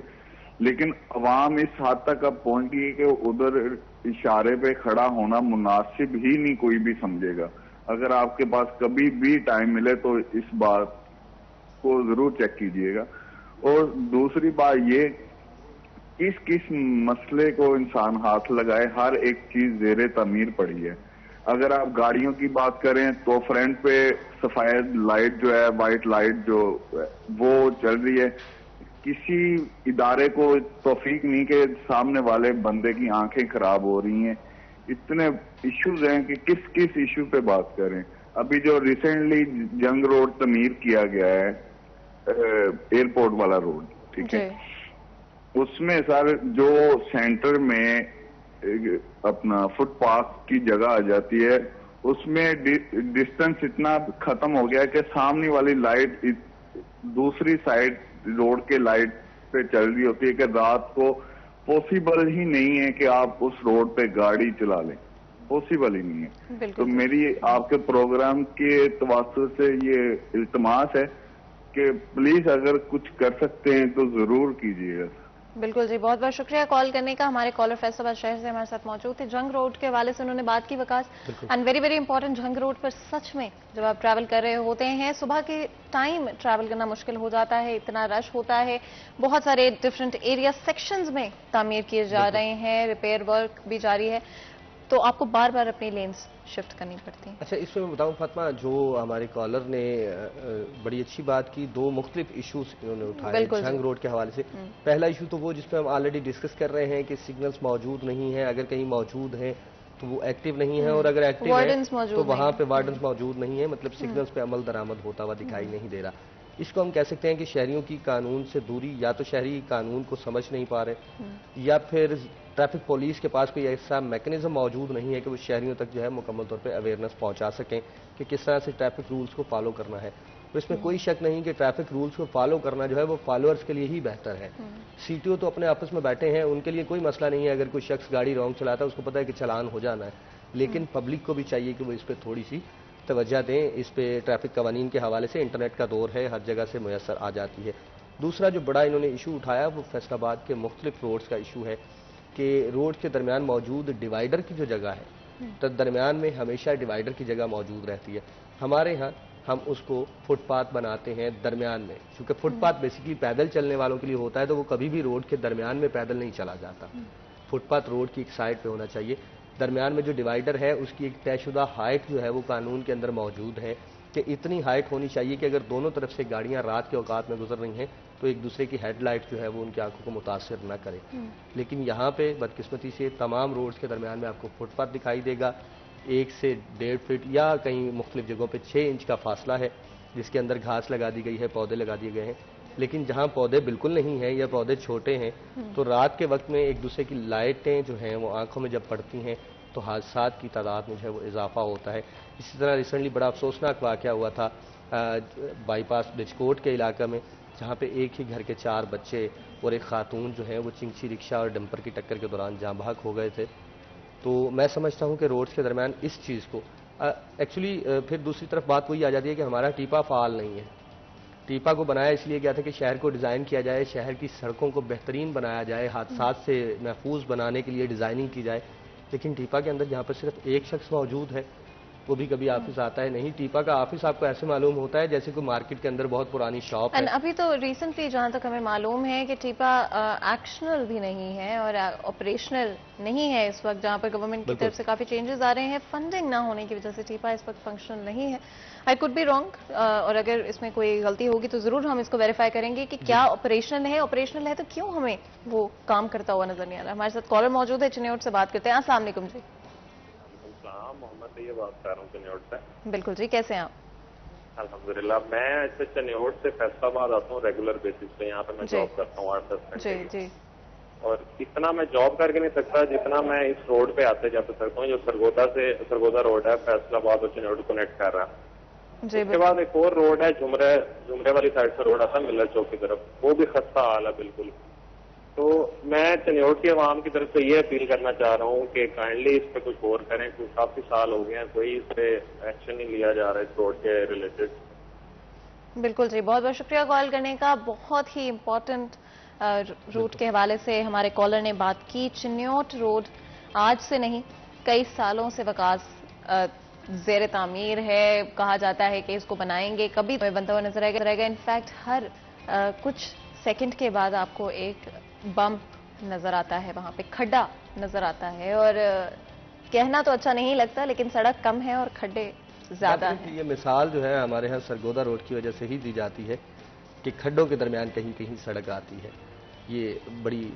[SPEAKER 4] لیکن عوام اس حد تک اب پہنچ گئی کہ ادھر اشارے پہ کھڑا ہونا مناسب ہی نہیں کوئی بھی سمجھے گا. اگر آپ کے پاس کبھی بھی ٹائم ملے تو اس بات کو ضرور چیک کیجئے گا. اور دوسری بات یہ, کس مسئلے کو انسان ہاتھ لگائے, ہر ایک چیز زیر تعمیر پڑی ہے. اگر آپ گاڑیوں کی بات کریں تو فرنٹ پہ سفید لائٹ جو ہے, وائٹ لائٹ جو وہ چل رہی ہے. کسی ادارے کو توفیق نہیں کہ سامنے والے بندے کی آنکھیں خراب ہو رہی ہیں. اتنے ایشوز ہیں کہ کس ایشو پہ بات کریں. ابھی جو ریسنٹلی جنگ روڈ تعمیر کیا گیا ہے, ایئرپورٹ والا روڈ, ٹھیک ہے, اس میں سر جو سینٹر میں اپنا فٹ پاتھ کی جگہ آ جاتی ہے, اس میں ڈسٹنس اتنا ختم ہو گیا کہ سامنے والی لائٹ دوسری سائڈ روڈ کے لائٹ پہ چل رہی ہوتی ہے کہ رات کو پاسبل ہی نہیں ہے کہ آپ اس روڈ پہ گاڑی چلا لیں, پاسبل ہی نہیں ہے. تو میری آپ کے پروگرام کے توسط سے یہ التماس ہے کہ پلیز اگر کچھ کر سکتے ہیں تو ضرور کیجیے گا.
[SPEAKER 2] بالکل جی, بہت بہت شکریہ کال کرنے کا. ہمارے کالر فیصل آباد شہر سے ہمارے ساتھ موجود تھے. جنگ روڈ کے حوالے سے انہوں نے بات کی وقاص, اینڈ ویری ویری امپورٹنٹ. جنگ روڈ پر سچ میں جب آپ ٹریول کر رہے ہوتے ہیں, صبح کے ٹائم ٹریول کرنا مشکل ہو جاتا ہے, اتنا رش ہوتا ہے, بہت سارے ڈفرینٹ ایریا سیکشنز میں تعمیر کیے جا رہے ہیں, ریپیئر ورک بھی جاری ہے, تو آپ کو بار بار اپنی لینز شفٹ کرنی پڑتی ہیں.
[SPEAKER 1] اچھا, اس میں میں بتاؤں فاطمہ, جو ہمارے کالر نے بڑی اچھی بات کی, 2 مختلف ایشوز انہوں نے اٹھائے جنگ روڈ کے حوالے سے. پہلا ایشو تو وہ جس پہ ہم آلریڈی ڈسکس کر رہے ہیں کہ سگنلز موجود نہیں ہیں, اگر کہیں موجود ہیں تو وہ ایکٹیو نہیں ہیں, اور اگر ایکٹیو ہیں تو وہاں پہ وارڈنز موجود نہیں ہیں, مطلب سگنلز پہ عمل درآمد ہوتا ہوا دکھائی نہیں دے رہا. اس کو ہم کہہ سکتے ہیں کہ شہریوں کی قانون سے دوری, یا تو شہری قانون کو سمجھ نہیں پا رہے, یا پھر ٹریفک پولیس کے پاس کوئی ایسا میکنزم موجود نہیں ہے کہ وہ شہریوں تک جو ہے مکمل طور پہ اویئرنیس پہنچا سکیں کہ کس طرح سے ٹریفک رولز کو فالو کرنا ہے. تو اس میں کوئی شک نہیں کہ ٹریفک رولز کو فالو کرنا جو ہے وہ فالوورز کے لیے ہی بہتر ہے. سی ٹی او تو اپنے آپس میں بیٹھے ہیں, ان کے لیے کوئی مسئلہ نہیں ہے اگر کوئی شخص گاڑی رانگ چلاتا ہے, اس کو پتا ہے کہ چلان ہو جانا ہے, لیکن پبلک کو بھی چاہیے کہ وہ اس پہ تھوڑی سی توجہ دیں. اس پہ ٹریفک قوانین کے حوالے سے انٹرنیٹ کا دور ہے, ہر جگہ سے میسر آ جاتی ہے. دوسرا جو بڑا انہوں نے ایشو اٹھایا وہ فیصل آباد کے مختلف روڈز کا ایشو ہے کہ روڈ کے درمیان موجود ڈیوائیڈر کی جو جگہ ہے, تو درمیان میں ہمیشہ ڈیوائیڈر کی جگہ موجود رہتی ہے. ہمارے ہاں ہم اس کو فٹ پاتھ بناتے ہیں درمیان میں, کیونکہ فٹ پاتھ بیسیکلی پیدل چلنے والوں کے لیے ہوتا ہے, تو وہ کبھی بھی روڈ کے درمیان میں پیدل نہیں چلا جاتا. فٹ پاتھ روڈ کی ایک سائڈ پہ ہونا چاہیے. درمیان میں جو ڈیوائیڈر ہے اس کی ایک طے شدہ ہائٹ جو ہے وہ قانون کے اندر موجود ہے کہ اتنی ہائٹ ہونی چاہیے کہ اگر دونوں طرف سے گاڑیاں رات کے اوقات میں گزر رہی ہیں تو ایک دوسرے کی ہیڈ لائٹ جو ہے وہ ان کی آنکھوں کو متاثر نہ کرے. لیکن یہاں پہ بدقسمتی سے تمام روڈز کے درمیان میں آپ کو فٹ پاتھ دکھائی دے گا, 1 سے 1.5 فٹ یا کہیں مختلف جگہوں پہ 6 انچ کا فاصلہ ہے, جس کے اندر گھاس لگا دی گئی ہے، پودے لگا دیے گئے ہیں، لیکن جہاں پودے بالکل نہیں ہیں یا پودے چھوٹے ہیں تو رات کے وقت میں ایک دوسرے کی لائٹیں جو ہیں وہ آنکھوں میں جب پڑتی ہیں تو حادثات کی تعداد میں جو ہے وہ اضافہ ہوتا ہے. اسی طرح ریسنٹلی بڑا افسوسناک واقعہ ہوا تھا بائی پاس بچکوٹ کے علاقہ میں، جہاں پہ ایک ہی گھر کے 4 بچے اور ایک خاتون جو ہیں وہ چنگچی رکشہ اور ڈمپر کی ٹکر کے دوران جاں بحق ہو گئے تھے. تو میں سمجھتا ہوں کہ روڈز کے درمیان اس چیز کو ایکچولی پھر دوسری طرف بات وہی آ جاتی ہے کہ ہمارا ٹیپا فعال نہیں ہے. ٹیپا کو بنایا اس لیے گیا تھا کہ شہر کو ڈیزائن کیا جائے، شہر کی سڑکوں کو بہترین بنایا جائے، حادثات سے محفوظ بنانے کے لیے ڈیزائننگ کی جائے. لیکن ٹیپا کے اندر جہاں پر صرف ایک شخص موجود ہے وہ بھی کبھی آفس آتا ہے نہیں. ٹیپا کا آفس آپ کو ایسے معلوم ہوتا ہے جیسے کوئی مارکیٹ کے اندر بہت پرانی شاپ ہے.
[SPEAKER 2] ابھی تو ریسنٹلی جہاں تک ہمیں معلوم ہے کہ ٹیپا ایکشنل بھی نہیں ہے اور آپریشنل نہیں ہے اس وقت، جہاں پر گورنمنٹ کی طرف سے کافی چینجز آ رہے ہیں. فنڈنگ نہ ہونے کی وجہ سے ٹیپا اس وقت فنکشنل نہیں ہے. آئی کوڈ بی رانگ، اور اگر اس میں کوئی غلطی ہوگی تو ضرور ہم اس کو ویریفائی کریں گے کہ کیا آپریشنل ہے. آپریشنل ہے تو کیوں ہمیں وہ کام کرتا ہوا نظر نہیں آ رہا. ہمارے ساتھ کالر موجود ہے، چنیوٹ سے بات کرتے ہیں. السلام علیکم جی.
[SPEAKER 5] محمد یہ بات کر رہا ہوں چنیوٹ سے.
[SPEAKER 2] بالکل جی، کیسے ہیں آپ؟
[SPEAKER 5] الحمدللہ. میں ایسے چنیوٹ سے فیصلہ آباد آتا ہوں ریگولر بیسس پہ، یہاں پہ میں جاب کرتا ہوں 8-10 گھنٹے.
[SPEAKER 2] جی.
[SPEAKER 5] اور اتنا میں جاب کر کے نہیں سکتا جتنا میں اس روڈ پہ آتے جاتے سکتا ہوں، جو سرگودا روڈ ہے فیصلہ آباد اور چنیوٹ کنیکٹ کر رہا ہے. اس کے بعد ایک اور روڈ ہے جمرے والی سائڈ سے روڈ آتا ہے ملر چوک کی طرف، وہ بھی خستہ حال ہے بالکل. تو میں چنیوٹ کی عوام کی طرف سے یہ اپیل کرنا چاہ رہا ہوں کہ کائنڈلی اس پہ کچھ غور کریں، کچھ کافی سال ہو گئے ہیں کوئی اس پہ ایکشن نہیں لیا جا رہا ہے اس روڈ کے ریلیٹڈ.
[SPEAKER 2] بالکل جی، بہت بہت شکریہ کال کرنے کا. بہت ہی امپورٹنٹ روٹ کے حوالے سے ہمارے کالر نے بات کی. چنیوٹ روڈ آج سے نہیں کئی سالوں سے وکاس زیر تعمیر ہے. کہا جاتا ہے کہ اس کو بنائیں گے کبھی بنتا ہوا نظر آئے گا. انفیکٹ ہر کچھ سیکنڈ کے بعد آپ کو ایک بمپ نظر آتا ہے، وہاں پہ کھڈا نظر آتا ہے. اور کہنا تو اچھا نہیں لگتا لیکن سڑک کم ہے اور کھڈے زیادہ ہیں.
[SPEAKER 1] یہ مثال جو ہے ہمارے ہاں سرگودا روڈ کی وجہ سے ہی دی جاتی ہے کہ کھڈوں کے درمیان کہیں کہیں سڑک آتی ہے. یہ بڑی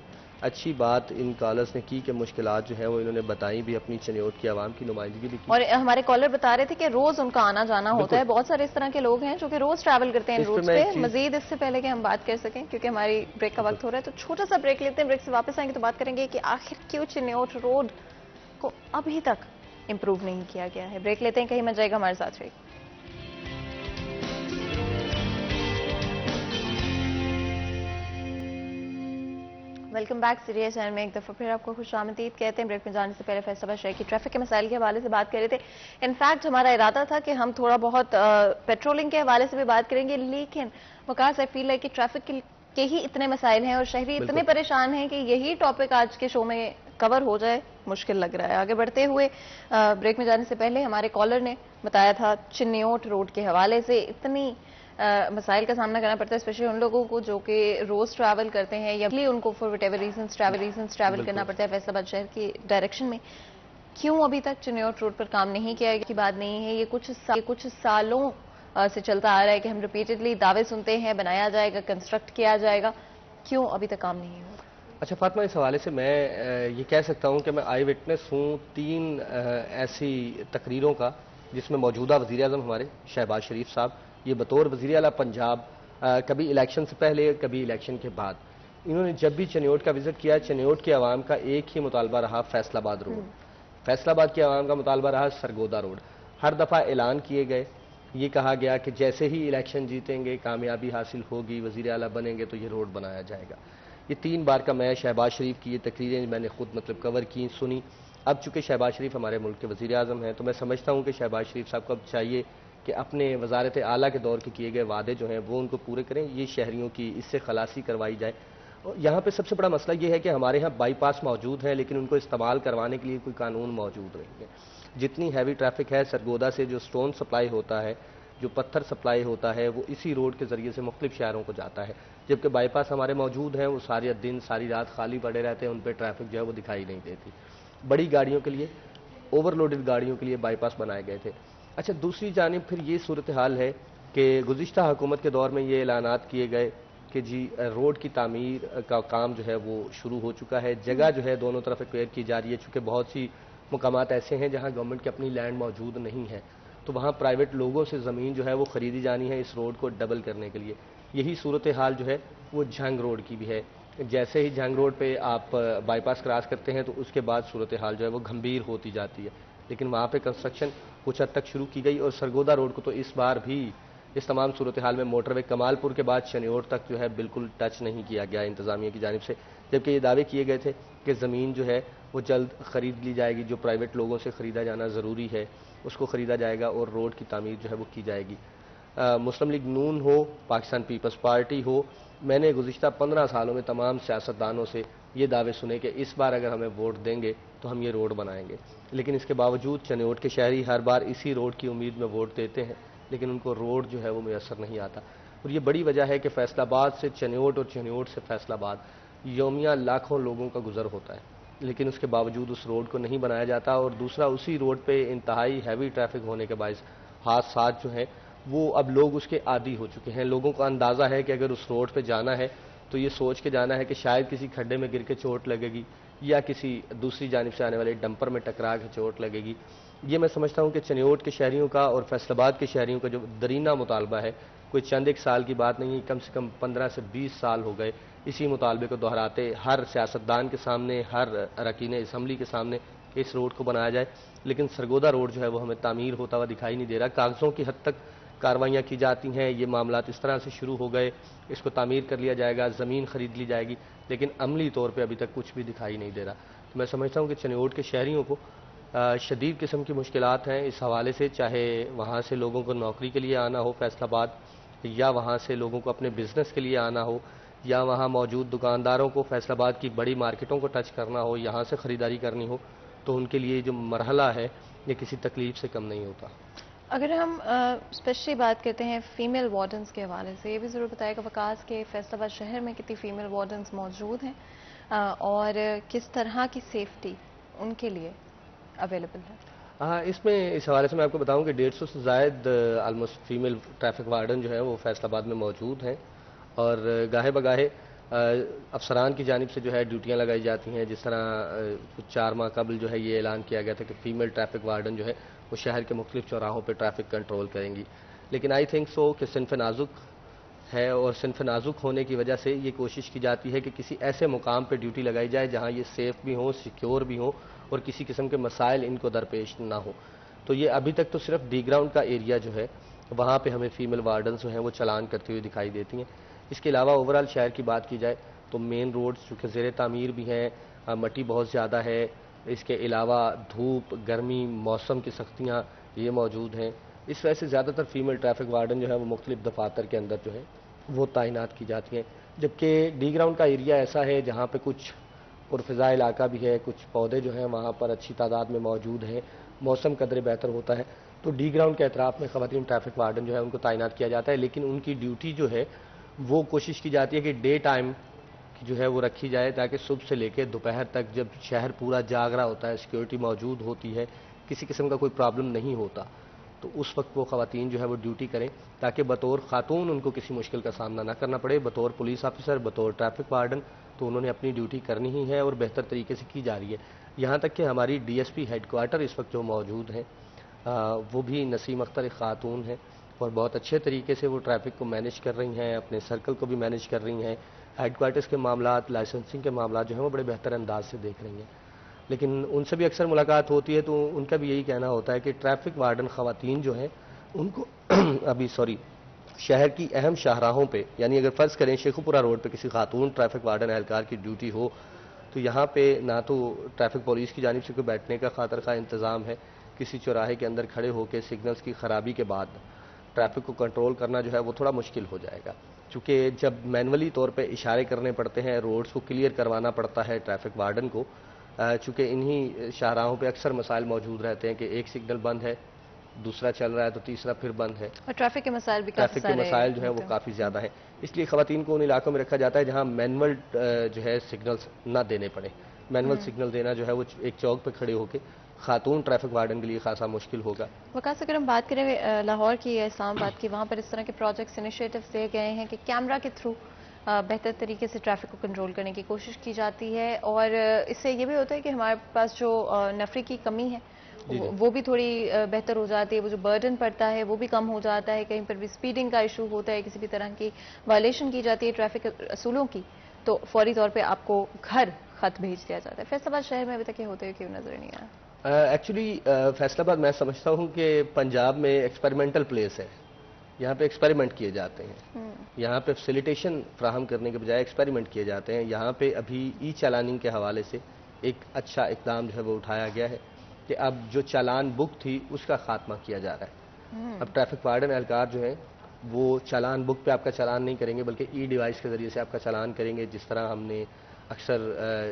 [SPEAKER 1] اچھی بات ان کالرز نے کی کہ مشکلات جو ہیں وہ انہوں نے بتائیں بھی، اپنی چنیوٹ کی عوام کی نمائندگی بھی کی.
[SPEAKER 2] اور ہمارے کالر بتا رہے تھے کہ روز ان کا آنا جانا ہوتا ہے. بہت سارے اس طرح کے لوگ ہیں جو کہ روز ٹریول کرتے ہیں روڈ پہ. مزید اس سے پہلے کہ ہم بات کر سکیں کیونکہ ہماری بریک کا وقت ہو رہا ہے تو چھوٹا سا بریک لیتے ہیں. بریک سے واپس آئیں گے تو بات کریں گے کہ آخر کیوں چنیوٹ روڈ کو ابھی تک امپروو نہیں کیا گیا ہے. بریک لیتے ہیں، کہیں مت جائے گا، ہمارے ساتھ رہیے. Welcome back. سیریس اینڈ میں ایک دفعہ پھر آپ کو خوش آمدید کہتے ہیں. بریک میں جانے سے پہلے فیصلہ آباد شہر کی ٹریفک کے مسائل کے حوالے سے بات کر رہے تھے. انفیکٹ ہمارا ارادہ تھا کہ ہم تھوڑا بہت پیٹرولنگ کے حوالے سے بھی بات کریں گے، لیکن وکاس آئی فیل ہے کہ ٹریفک کے ہی اتنے مسائل ہیں اور شہری اتنے پریشان ہیں کہ یہی ٹاپک آج کے شو میں کور ہو جائے مشکل لگ رہا ہے. آگے بڑھتے ہوئے بریک میں جانے سے پہلے ہمارے کالر نے بتایا تھا چنیوٹ روڈ کے حوالے سے اتنی مسائل کا سامنا کرنا پڑتا ہے اسپیشلی ان لوگوں کو جو کہ روز ٹریول کرتے ہیں یا ان کو for whatever reasons travel کرنا پڑتا ہے فیصلہ آباد شہر کی ڈائریکشن میں. کیوں ابھی تک چنیوٹ روڈ پر کام نہیں کیا گیا کی بات نہیں ہے. یہ کچھ سالوں سے چلتا آ رہا ہے کہ ہم ریپیٹڈلی دعوے سنتے ہیں بنایا جائے گا، کنسٹرکٹ کیا جائے گا. کیوں ابھی تک کام نہیں ہوا؟
[SPEAKER 1] اچھا فاطمہ، اس حوالے سے میں یہ کہہ سکتا ہوں کہ میں آئی وٹنس ہوں 3 ایسی تقریروں کا جس میں موجودہ وزیر اعظم ہمارے شہباز شریف صاحب یہ بطور وزیر اعلیٰ پنجاب کبھی الیکشن سے پہلے کبھی الیکشن کے بعد انہوں نے جب بھی چنیوٹ کا وزٹ کیا، چنیوٹ کی عوام کا ایک ہی مطالبہ رہا فیصلہ آباد روڈ. فیصلہ آباد کی عوام کا مطالبہ رہا سرگودا روڈ. ہر دفعہ اعلان کیے گئے، یہ کہا گیا کہ جیسے ہی الیکشن جیتیں گے، کامیابی حاصل ہوگی، وزیر اعلیٰ بنیں گے تو یہ روڈ بنایا جائے گا. یہ 3 بار کا میں شہباز شریف کی یہ تقریریں میں نے خود کور کی، سنی. اب چونکہ شہباز شریف ہمارے ملک کے وزیر اعظم ہیں تو میں سمجھتا ہوں کہ شہباز شریف صاحب کو اب چاہیے کہ اپنے وزارت اعلیٰ کے دور کے کیے گئے وعدے جو ہیں وہ ان کو پورے کریں. یہ شہریوں کی اس سے خلاصی کروائی جائے. یہاں پہ سب سے بڑا مسئلہ یہ ہے کہ ہمارے ہاں بائی پاس موجود ہے لیکن ان کو استعمال کروانے کے لیے کوئی قانون موجود نہیں ہے. جتنی ہیوی ٹریفک ہے سرگودا سے جو سٹون سپلائی ہوتا ہے، جو پتھر سپلائی ہوتا ہے، وہ اسی روڈ کے ذریعے سے مختلف شہروں کو جاتا ہے. جبکہ بائی پاس ہمارے موجود ہیں، وہ سارے دن ساری رات خالی پڑے رہتے ہیں، ان پہ ٹریفک جو ہے وہ دکھائی نہیں دیتی. بڑی گاڑیوں کے لیے، اوور لوڈڈ گاڑیوں کے لیے بائی پاس بنائے گئے تھے. اچھا دوسری جانب پھر یہ صورتحال ہے کہ گزشتہ حکومت کے دور میں یہ اعلانات کیے گئے کہ جی روڈ کی تعمیر کا کام جو ہے وہ شروع ہو چکا ہے، جگہ جو ہے دونوں طرف ایکوائر کی جا رہی ہے. چونکہ بہت سی مقامات ایسے ہیں جہاں گورنمنٹ کی اپنی لینڈ موجود نہیں ہے تو وہاں پرائیویٹ لوگوں سے زمین جو ہے وہ خریدی جانی ہے اس روڈ کو ڈبل کرنے کے لیے. یہی صورتحال جو ہے وہ جھنگ روڈ کی بھی ہے. جیسے ہی جھنگ روڈ پہ آپ بائی پاس کراس کرتے ہیں تو اس کے بعد صورتحال جو ہے وہ گھمبیر ہوتی جاتی ہے. لیکن وہاں پہ کنسٹرکشن کچھ حد تک شروع کی گئی, اور سرگودا روڈ کو تو اس بار بھی اس تمام صورتحال میں موٹر وے کمال پور کے بعد چنیوٹ تک جو ہے بالکل ٹچ نہیں کیا گیا انتظامیہ کی جانب سے, جبکہ یہ دعوے کیے گئے تھے کہ زمین جو ہے وہ جلد خرید لی جائے گی, جو پرائیویٹ لوگوں سے خریدا جانا ضروری ہے اس کو خریدا جائے گا اور روڈ کی تعمیر جو ہے وہ کی جائے گی. مسلم لیگ نون ہو, پاکستان پیپلز پارٹی ہو, میں نے گزشتہ 15 سالوں میں تمام سیاستدانوں سے یہ دعوے سنے کہ اس بار اگر ہمیں ووٹ دیں گے تو ہم یہ روڈ بنائیں گے. لیکن اس کے باوجود چنیوٹ کے شہری ہر بار اسی روڈ کی امید میں ووٹ دیتے ہیں, لیکن ان کو روڈ جو ہے وہ میسر نہیں آتا. اور یہ بڑی وجہ ہے کہ فیصل آباد سے چنیوٹ اور چنیوٹ سے فیصل آباد یومیہ لاکھوں لوگوں کا گزر ہوتا ہے, لیکن اس کے باوجود اس روڈ کو نہیں بنایا جاتا. اور دوسرا, اسی روڈ پہ انتہائی ہیوی ٹریفک ہونے کے باعث حادثات جو ہیں وہ اب لوگ اس کے عادی ہو چکے ہیں. لوگوں کو اندازہ ہے کہ اگر اس روڈ پہ جانا ہے تو یہ سوچ کے جانا ہے کہ شاید کسی کھڈے میں گر کے چوٹ لگے گی یا کسی دوسری جانب سے آنے والے ڈمپر میں ٹکرا کے چوٹ لگے گی. یہ میں سمجھتا ہوں کہ چنیوٹ کے شہریوں کا اور فیصل آباد کے شہریوں کا جو درینہ مطالبہ ہے, کوئی چند ایک سال کی بات نہیں, کم سے کم 15 سے 20 سال ہو گئے اسی مطالبے کو دہراتے ہر سیاستدان کے سامنے, ہر اراکین اسمبلی کے سامنے کہ اس روڈ کو بنایا جائے. لیکن سرگودا روڈ جو ہے وہ ہمیں تعمیر ہوتا ہوا دکھائی نہیں دے رہا. کاغذوں کی حد تک کاروائیاں کی جاتی ہیں, یہ معاملات اس طرح سے شروع ہو گئے, اس کو تعمیر کر لیا جائے گا, زمین خرید لی جائے گی, لیکن عملی طور پہ ابھی تک کچھ بھی دکھائی نہیں دے رہا. تو میں سمجھتا ہوں کہ چنیوٹ کے شہریوں کو شدید قسم کی مشکلات ہیں اس حوالے سے, چاہے وہاں سے لوگوں کو نوکری کے لیے آنا ہو فیصل آباد, یا وہاں سے لوگوں کو اپنے بزنس کے لیے آنا ہو, یا وہاں موجود دکانداروں کو فیصل آباد کی بڑی مارکیٹوں کو ٹچ کرنا ہو, یہاں سے خریداری کرنی ہو, تو ان کے لیے جو مرحلہ ہے یہ کسی تکلیف سے کم نہیں ہوتا.
[SPEAKER 2] اگر ہم اسپیشلی بات کرتے ہیں فیمیل وارڈنز کے حوالے سے, یہ بھی ضرور بتائے گا وکاس کے فیصل آباد شہر میں کتنی فیمیل وارڈنز موجود ہیں اور کس طرح کی سیفٹی ان کے لیے اویلیبل ہے؟
[SPEAKER 1] ہاں, اس حوالے سے میں آپ کو بتاؤں کہ 150 سے زائد آلموسٹ فیمیل ٹریفک وارڈن جو ہے وہ فیصل آباد میں موجود ہیں, اور گاہے بگاہے افسران کی جانب سے جو ہے ڈیوٹیاں لگائی جاتی ہیں. جس طرح کچھ 4 ماہ قبل جو ہے یہ اعلان کیا گیا تھا کہ فیمیل ٹریفک وارڈن جو ہے وہ شہر کے مختلف چوراہوں پہ ٹریفک کنٹرول کریں گی. لیکن آئی تھنک سو کہ صنف نازک ہے, اور صنف نازک ہونے کی وجہ سے یہ کوشش کی جاتی ہے کہ کسی ایسے مقام پہ ڈیوٹی لگائی جائے جہاں یہ سیف بھی ہوں, سیکیور بھی ہوں, اور کسی قسم کے مسائل ان کو درپیش نہ ہو. تو یہ ابھی تک تو صرف ڈی گراؤنڈ کا ایریا جو ہے وہاں پہ ہمیں فیمیل وارڈنز جو ہیں وہ چلان کرتی ہوئی دکھائی دیتی ہیں. اس کے علاوہ اوورال شہر کی بات کی جائے تو مین روڈز چونکہ زیر تعمیر بھی ہیں, مٹی بہت زیادہ ہے, اس کے علاوہ دھوپ, گرمی, موسم کی سختیاں یہ موجود ہیں. اس وجہ سے زیادہ تر فیمیل ٹریفک وارڈن جو ہے وہ مختلف دفاتر کے اندر جو ہے وہ تعینات کی جاتی ہیں. جبکہ ڈی گراؤنڈ کا ایریا ایسا ہے جہاں پہ کچھ پرفضا علاقہ بھی ہے, کچھ پودے جو ہیں وہاں پر اچھی تعداد میں موجود ہیں, موسم قدرے بہتر ہوتا ہے, تو ڈی گراؤنڈ کے اطراف میں خواتین ٹریفک وارڈن جو ہے ان کو تعینات کیا جاتا ہے. لیکن ان کی ڈیوٹی جو ہے وہ کوشش کی جاتی ہے کہ ڈے ٹائم جو ہے وہ رکھی جائے, تاکہ صبح سے لے کے دوپہر تک جب شہر پورا جاگ رہا ہوتا ہے, سیکیورٹی موجود ہوتی ہے, کسی قسم کا کوئی پرابلم نہیں ہوتا, تو اس وقت وہ خواتین جو ہے وہ ڈیوٹی کریں تاکہ بطور خاتون ان کو کسی مشکل کا سامنا نہ کرنا پڑے. بطور پولیس آفیسر, بطور ٹریفک وارڈن تو انہوں نے اپنی ڈیوٹی کرنی ہی ہے, اور بہتر طریقے سے کی جا رہی ہے. یہاں تک کہ ہماری D S P headquarter اس وقت جو موجود ہیں وہ بھی نسیم اختر ایک خاتون ہیں, اور بہت اچھے طریقے سے وہ ٹریفک کو مینیج کر رہی ہیں, اپنے سرکل کو بھی مینیج کر رہی ہیں. ہیڈ کوارٹرز کے معاملات, لائسنسنگ کے معاملات جو ہیں وہ بڑے بہتر انداز سے دیکھ رہی ہیں. لیکن ان سے بھی اکثر ملاقات ہوتی ہے تو ان کا بھی یہی کہنا ہوتا ہے کہ ٹریفک وارڈن خواتین جو ہیں ان کو شہر کی اہم شاہراہوں پہ, یعنی اگر فرض کریں شیخوپورہ روڈ پہ کسی خاتون ٹریفک وارڈن اہلکار کی ڈیوٹی ہو تو یہاں پہ نہ تو ٹریفک پولیس کی جانب سے کوئی بیٹھنے کا خاطر خواہ انتظام ہے, کسی چوراہے کے اندر کھڑے ہو کے سگنلز کی خرابی کے بعد ٹریفک کو کنٹرول کرنا جو ہے وہ تھوڑا مشکل ہو جائے گا, چونکہ جب مینولی طور پہ اشارے کرنے پڑتے ہیں, روڈز کو کلیئر کروانا پڑتا ہے ٹریفک وارڈن کو, چونکہ انہی شاہراہوں پہ اکثر مسائل موجود رہتے ہیں کہ ایک سگنل بند ہے, دوسرا چل رہا ہے تو تیسرا پھر بند ہے,
[SPEAKER 2] اور ٹریفک کے مسائل بھی
[SPEAKER 1] ٹریفک کے مسائل جو ہیں وہ کافی زیادہ ہیں. اس لیے خواتین کو ان علاقوں میں رکھا جاتا ہے جہاں مینول جو ہے سگنلز نہ دینے پڑے. مینول سگنل دینا جو ہے وہ ایک چوک پہ کھڑے ہو کے خاتون ٹریفک وارڈن کے لیے خاصا مشکل ہوگا.
[SPEAKER 2] وکاس, اگر ہم بات کریں لاہور کی یا اسلام آباد کی, وہاں پر اس طرح کے پروجیکٹس انیشیٹوز لے گئے ہیں کہ کیمرہ کے تھرو بہتر طریقے سے ٹریفک کو کنٹرول کرنے کی کوشش کی جاتی ہے, اور اس سے یہ بھی ہوتا ہے کہ ہمارے پاس جو نفری کی کمی ہے وہ بھی تھوڑی بہتر ہو جاتی ہے, وہ جو برڈن پڑتا ہے وہ بھی کم ہو جاتا ہے, کہیں پر بھی اسپیڈنگ کا ایشو ہوتا ہے, کسی بھی طرح کی وائلیشن کی جاتی ہے ٹریفک اصولوں کی, تو فوری طور پہ آپ کو گھر خط بھیج دیا جاتا ہے. فیصل آباد شہر میں ابھی تک یہ ہوتے ہوئے کیوں نظر نہیں آیا؟
[SPEAKER 1] ایکچولی فیصل آباد میں سمجھتا ہوں کہ پنجاب میں ایکسپیریمنٹل پلیس ہے, یہاں پہ ایکسپیریمنٹ کیے جاتے ہیں, یہاں پہ فیسیلیٹیشن فراہم کرنے کے بجائے ایکسپیریمنٹ کیے جاتے ہیں. یہاں پہ ابھی ای چالاننگ کے حوالے سے ایک اچھا اقدام جو ہے وہ اٹھایا گیا ہے کہ اب جو چالان بک تھی اس کا خاتمہ کیا جا رہا ہے. اب ٹریفک وارڈن اہلکار جو ہیں وہ چالان بک پہ آپ کا چالان نہیں کریں گے بلکہ ای ڈیوائس کے ذریعے سے آپ کا چالان کریں گے, جس طرح ہم نے اکثر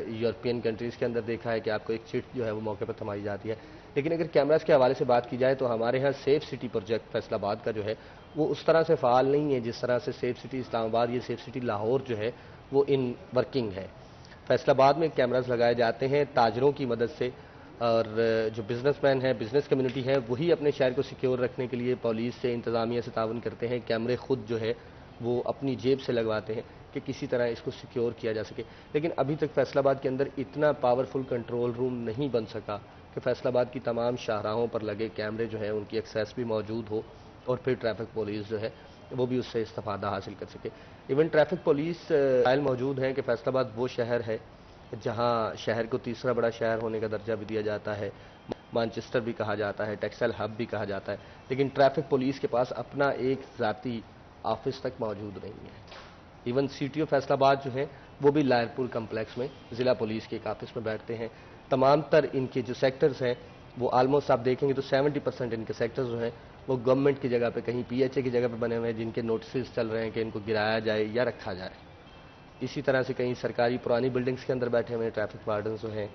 [SPEAKER 1] یورپین کنٹریز کے اندر دیکھا ہے کہ آپ کو ایک چٹ جو ہے وہ موقع پر تھمائی جاتی ہے. لیکن اگر کیمراز کے حوالے سے بات کی جائے تو ہمارے ہاں سیف سٹی پروجیکٹ فیصل آباد کا جو ہے وہ اس طرح سے فعال نہیں ہے جس طرح سے سیف سٹی اسلام آباد یا سیف سٹی لاہور جو ہے وہ ان ورکنگ ہے. فیصل آباد میں کیمراز لگائے جاتے ہیں تاجروں کی مدد سے, اور جو بزنس مین ہیں, بزنس کمیونٹی ہے, وہی اپنے شہر کو سیکیور رکھنے کے لیے پولیس سے, انتظامیہ سے تعاون کرتے ہیں. کیمرے خود جو ہے وہ اپنی جیب سے لگواتے ہیں کہ کسی طرح اس کو سیکیور کیا جا سکے. لیکن ابھی تک فیصل آباد کے اندر اتنا پاورفل کنٹرول روم نہیں بن سکا کہ فیصل آباد کی تمام شاہراہوں پر لگے کیمرے جو ہیں ان کی ایکسیس بھی موجود ہو اور پھر ٹریفک پولیس جو ہے وہ بھی اس سے استفادہ حاصل کر سکے. ایون ٹریفک پولیس قائل موجود ہیں کہ فیصل آباد وہ شہر ہے جہاں شہر کو تیسرا بڑا شہر ہونے کا درجہ بھی دیا جاتا ہے, مانچسٹر بھی کہا جاتا ہے, ٹیکسٹائل ہب بھی کہا جاتا ہے, لیکن ٹریفک پولیس کے پاس اپنا ایک ذاتی آفس تک موجود نہیں ہے. Even C T O Faisalabad جو ہیں وہ بھی لائر پور کمپلیکس میں ضلع پولیس کے ایک آفس میں بیٹھتے ہیں. تمام تر ان کے جو سیکٹرز ہیں وہ آلموسٹ آپ دیکھیں گے تو 70% ان کے سیکٹرز جو ہیں وہ گورنمنٹ کی جگہ پہ, کہیں پی ایچ اے کی جگہ پہ بنے ہوئے ہیں جن کے نوٹسز چل رہے ہیں کہ ان کو گرایا جائے یا رکھا جائے. اسی طرح سے کہیں سرکاری پرانی بلڈنگز کے اندر بیٹھے ہوئے ہیں ٹریفک وارڈنز جو ہیں,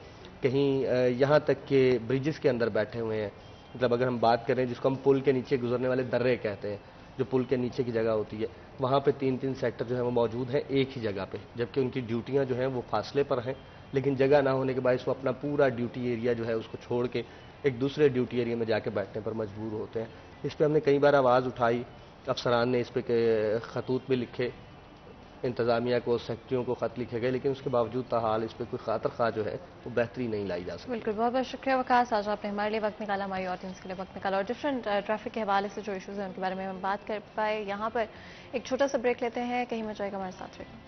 [SPEAKER 1] کہیں یہاں تک کہ بریجز کے اندر بیٹھے ہوئے ہیں. مطلب اگر ہم بات کریں جس کو ہم پل کے نیچے گزرنے والے درے کہتے ہیں, جو پل کے نیچے کی جگہ ہوتی ہے, وہاں پہ 3 سیکٹر جو ہیں وہ موجود ہیں ایک ہی جگہ پہ, جبکہ ان کی ڈیوٹیاں جو ہیں وہ فاصلے پر ہیں, لیکن جگہ نہ ہونے کے باعث وہ اپنا پورا ڈیوٹی ایریا جو ہے اس کو چھوڑ کے ایک دوسرے ڈیوٹی ایریا میں جا کے بیٹھنے پر مجبور ہوتے ہیں. اس پہ ہم نے کئی بار آواز اٹھائی, افسران نے اس پہ خطوط بھی لکھے, انتظامیہ کو, سیکٹریوں کو خط لکھے گئے, لیکن اس کے باوجود تاحال اس پہ کوئی خاطر خواہ جو ہے وہ بہتری نہیں لائی جا سکتی.
[SPEAKER 2] بالکل, بہت بہت شکریہ وقاص, آج آپ نے ہمارے لیے وقت نکالا, ہماری آڈینس کے لیے وقت نکالا, اور ڈفرینٹ ٹریفک کے حوالے سے جو ایشوز ہیں ان کے بارے میں ہم بات کر پائے. یہاں پر ایک چھوٹا سا بریک لیتے ہیں, کہیں میں جائے گا ہمارے ساتھ رہے.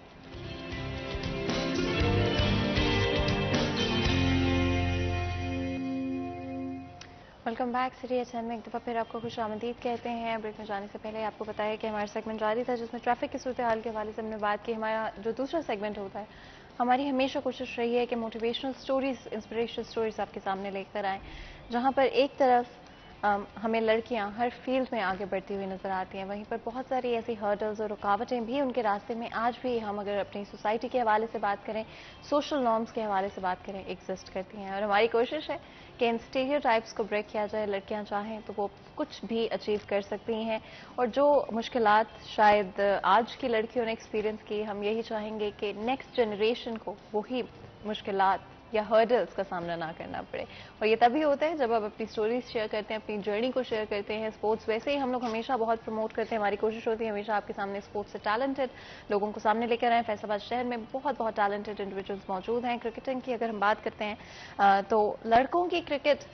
[SPEAKER 2] Welcome back. City H N میں ایک دفعہ پھر آپ کو خوش آمدید کہتے ہیں. بریک میں جانے سے پہلے آپ کو بتایا کہ ہمارا سیگمنٹ جاری تھا جس میں ٹریفک کی صورتحال کے حوالے سے ہم نے بات کی. ہمارا جو دوسرا سیگمنٹ ہوتا ہے, ہماری ہمیشہ کوشش رہی ہے کہ موٹیویشنل سٹوریز, انسپریشنل سٹوریز آپ کے سامنے لے کر آئیں, جہاں پر ایک طرف ہمیں لڑکیاں ہر فیلڈ میں آگے بڑھتی ہوئی نظر آتی ہیں, وہیں پر بہت ساری ایسی ہرڈلز اور رکاوٹیں بھی ان کے راستے میں آج بھی, ہم اگر اپنی سوسائٹی کے حوالے سے بات کریں, سوشل نارمز کے حوالے سے بات کریں, ایگزسٹ کرتی ہیں. اور ہماری کوشش ہے کہ ان اسٹیریوٹائپس کو بریک کیا جائے. لڑکیاں چاہیں تو وہ کچھ بھی اچیو کر سکتی ہیں, اور جو مشکلات شاید آج کی لڑکیوں نے ایکسپیرینس کی, ہم یہی چاہیں گے کہ نیکسٹ جنریشن کو وہی مشکلات یا ہرڈلز کا سامنا نہ کرنا پڑے. اور یہ تبھی ہوتا ہے جب آپ اپنی سٹوریز شیئر کرتے ہیں, اپنی جرنی کو شیئر کرتے ہیں. اسپورٹس ویسے ہی ہم لوگ ہمیشہ بہت پروموٹ کرتے ہیں, ہماری کوشش ہوتی ہے ہمیشہ آپ کے سامنے اسپورٹس سے ٹیلنٹڈ لوگوں کو سامنے لے کر آئیں. فیصل آباد شہر میں بہت بہت ٹیلنٹڈ انڈیویجولز موجود ہیں. کرکٹنگ کی اگر ہم بات کرتے ہیں تو لڑکوں کی کرکٹ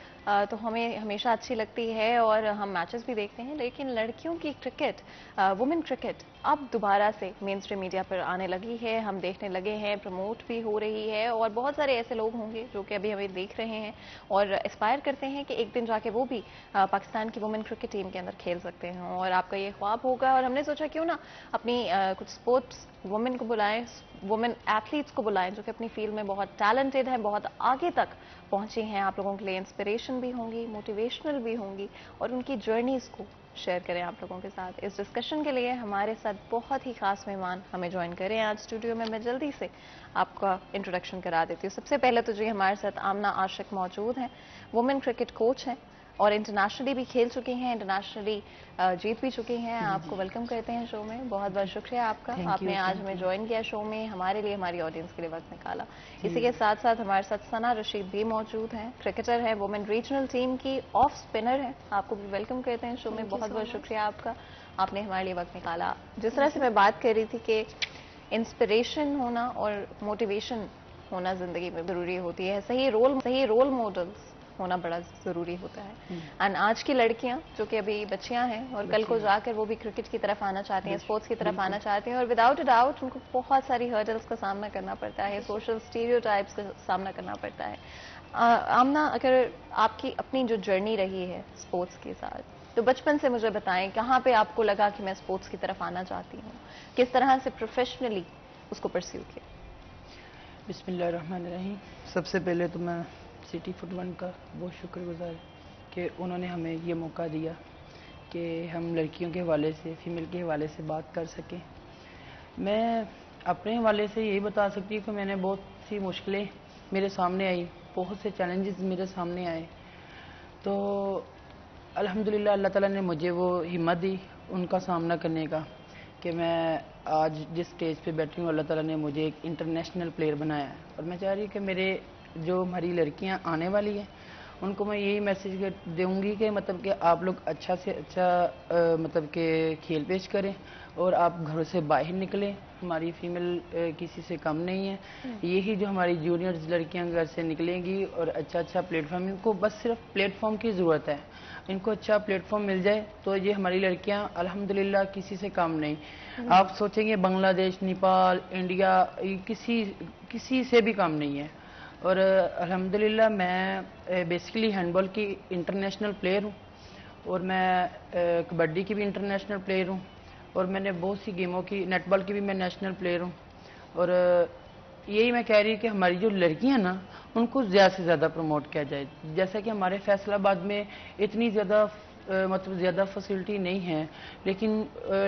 [SPEAKER 2] تو ہمیں ہمیشہ اچھی لگتی ہے اور ہم میچز بھی دیکھتے ہیں, لیکن لڑکیوں کی کرکٹ, وومن کرکٹ اب دوبارہ سے مین اسٹریم میڈیا پر آنے لگی ہے, ہم دیکھنے لگے ہیں, پروموٹ بھی ہو رہی ہے, اور بہت سارے ایسے لوگ ہوں گے جو کہ ابھی ہمیں دیکھ رہے ہیں اور اسپائر کرتے ہیں کہ ایک دن جا کے وہ بھی پاکستان کی وومن کرکٹ ٹیم کے اندر کھیل سکتے ہیں. اور آپ کا یہ خواب ہوگا, اور ہم نے سوچا کیوں نہ اپنی کچھ اسپورٹس وومن کو بلائیں, وومن ایتھلیٹس کو بلائیں جو کہ اپنی فیلڈ میں بہت ٹیلنٹڈ ہیں, بہت آگے تک پہنچی ہیں. آپ لوگوں کے لیے انسپریشن بھی ہوں گی, موٹیویشنل بھی ہوں گی, اور ان کی جرنیز کو شیئر کریں آپ لوگوں کے ساتھ. اس ڈسکشن کے لیے ہمارے ساتھ بہت ہی خاص مہمان ہمیں جوائن کریں آج اسٹوڈیو میں. میں جلدی سے آپ کا انٹروڈکشن کرا دیتی ہوں. سب سے پہلے تو جی ہمارے ساتھ آمنہ عاشق موجود ہیں, وومن کرکٹ کوچ ہیں اور انٹرنیشنلی بھی کھیل چکی ہیں, انٹرنیشنلی جیت بھی چکی ہیں. آپ کو ویلکم کرتے ہیں شو میں, بہت بہت شکریہ آپ کا, آپ نے آج ہمیں جوائن کیا شو میں, ہمارے لیے ہماری آڈینس کے لیے وقت نکالا. اسی کے ساتھ ساتھ ہمارے ساتھ ثنا رشید بھی موجود ہیں, کرکٹر ہیں, وومن ریجنل ٹیم کی آف اسپنر ہیں. آپ کو بھی ویلکم کرتے ہیں شو میں, بہت بہت شکریہ آپ کا, آپ نے ہمارے لیے وقت نکالا. جس طرح سے میں بات کر رہی تھی کہ انسپریشن ہونا اور موٹیویشن ہونا زندگی میں ضروری ہوتی ہے, صحیح رول ماڈلز ہونا بڑا ضروری ہوتا ہے. اینڈ آج کی لڑکیاں جو کہ ابھی بچیاں ہیں اور کل کو جا کر وہ بھی کرکٹ کی طرف آنا چاہتی ہیں, اسپورٹس کی طرف آنا چاہتی ہیں, اور وداؤٹ اے ڈاؤٹ ان کو بہت ساری ہرڈلس کا سامنا کرنا پڑتا ہے, سوشل اسٹیریوٹائپس کا سامنا کرنا پڑتا ہے. آمنہ, اگر آپ کی اپنی جو جرنی رہی ہے اسپورٹس کے ساتھ, تو بچپن سے مجھے بتائیں کہاں پہ آپ کو لگا کہ میں اسپورٹس کی طرف آنا چاہتی ہوں, کس طرح سے پروفیشنلی اس کو پرسیو کیا؟
[SPEAKER 6] بسم اللہ الرحمن الرحیم. سب سے پہلے تو میں سٹی فٹ ون کا بہت شکر گزار کہ انہوں نے ہمیں یہ موقع دیا کہ ہم لڑکیوں کے حوالے سے, فیمیل کے حوالے سے بات کر سکیں. میں اپنے حوالے سے یہی بتا سکتی ہوں کہ میں نے بہت سی مشکلیں میرے سامنے آئی, بہت سے چیلنجز میرے سامنے آئے, تو الحمدللہ اللہ تعالیٰ نے مجھے وہ ہمت دی ان کا سامنا کرنے کا کہ میں آج جس سٹیج پہ بیٹھی ہوں اللہ تعالیٰ نے مجھے ایک انٹرنیشنل پلیئر بنایا ہے. اور میں چاہ رہی ہوں کہ میرے جو ہماری لڑکیاں آنے والی ہیں ان کو میں یہی میسج دوں گی کہ مطلب کہ آپ لوگ اچھا سے اچھا مطلب کہ کھیل پیش کریں اور آپ گھروں سے باہر نکلیں. ہماری فیمیل کسی سے کم نہیں ہے. یہی جو ہماری جونیئرز لڑکیاں گھر سے نکلیں گی اور اچھا پلیٹ فارم, ان کو بس صرف پلیٹ فارم کی ضرورت ہے, ان کو اچھا پلیٹ فارم مل جائے تو یہ ہماری لڑکیاں الحمدللہ کسی سے کم نہیں. آپ سوچیں گے بنگلہ دیش, نیپال, انڈیا, کسی سے بھی کم نہیں ہے. اور الحمدللہ میں بیسیکلی ہینڈ بال کی انٹرنیشنل پلیئر ہوں اور میں کبڈی کی بھی انٹرنیشنل پلیئر ہوں, اور میں نے بہت سی گیموں کی, نیٹ بال کی بھی میں نیشنل پلیئر ہوں. اور یہی میں کہہ رہی ہوں کہ ہماری جو لڑکیاں نا ان کو زیادہ سے زیادہ پروموٹ کیا جائے. جیسا کہ ہمارے فیصل آباد میں اتنی زیادہ مطلب زیادہ فیسلٹی نہیں ہے, لیکن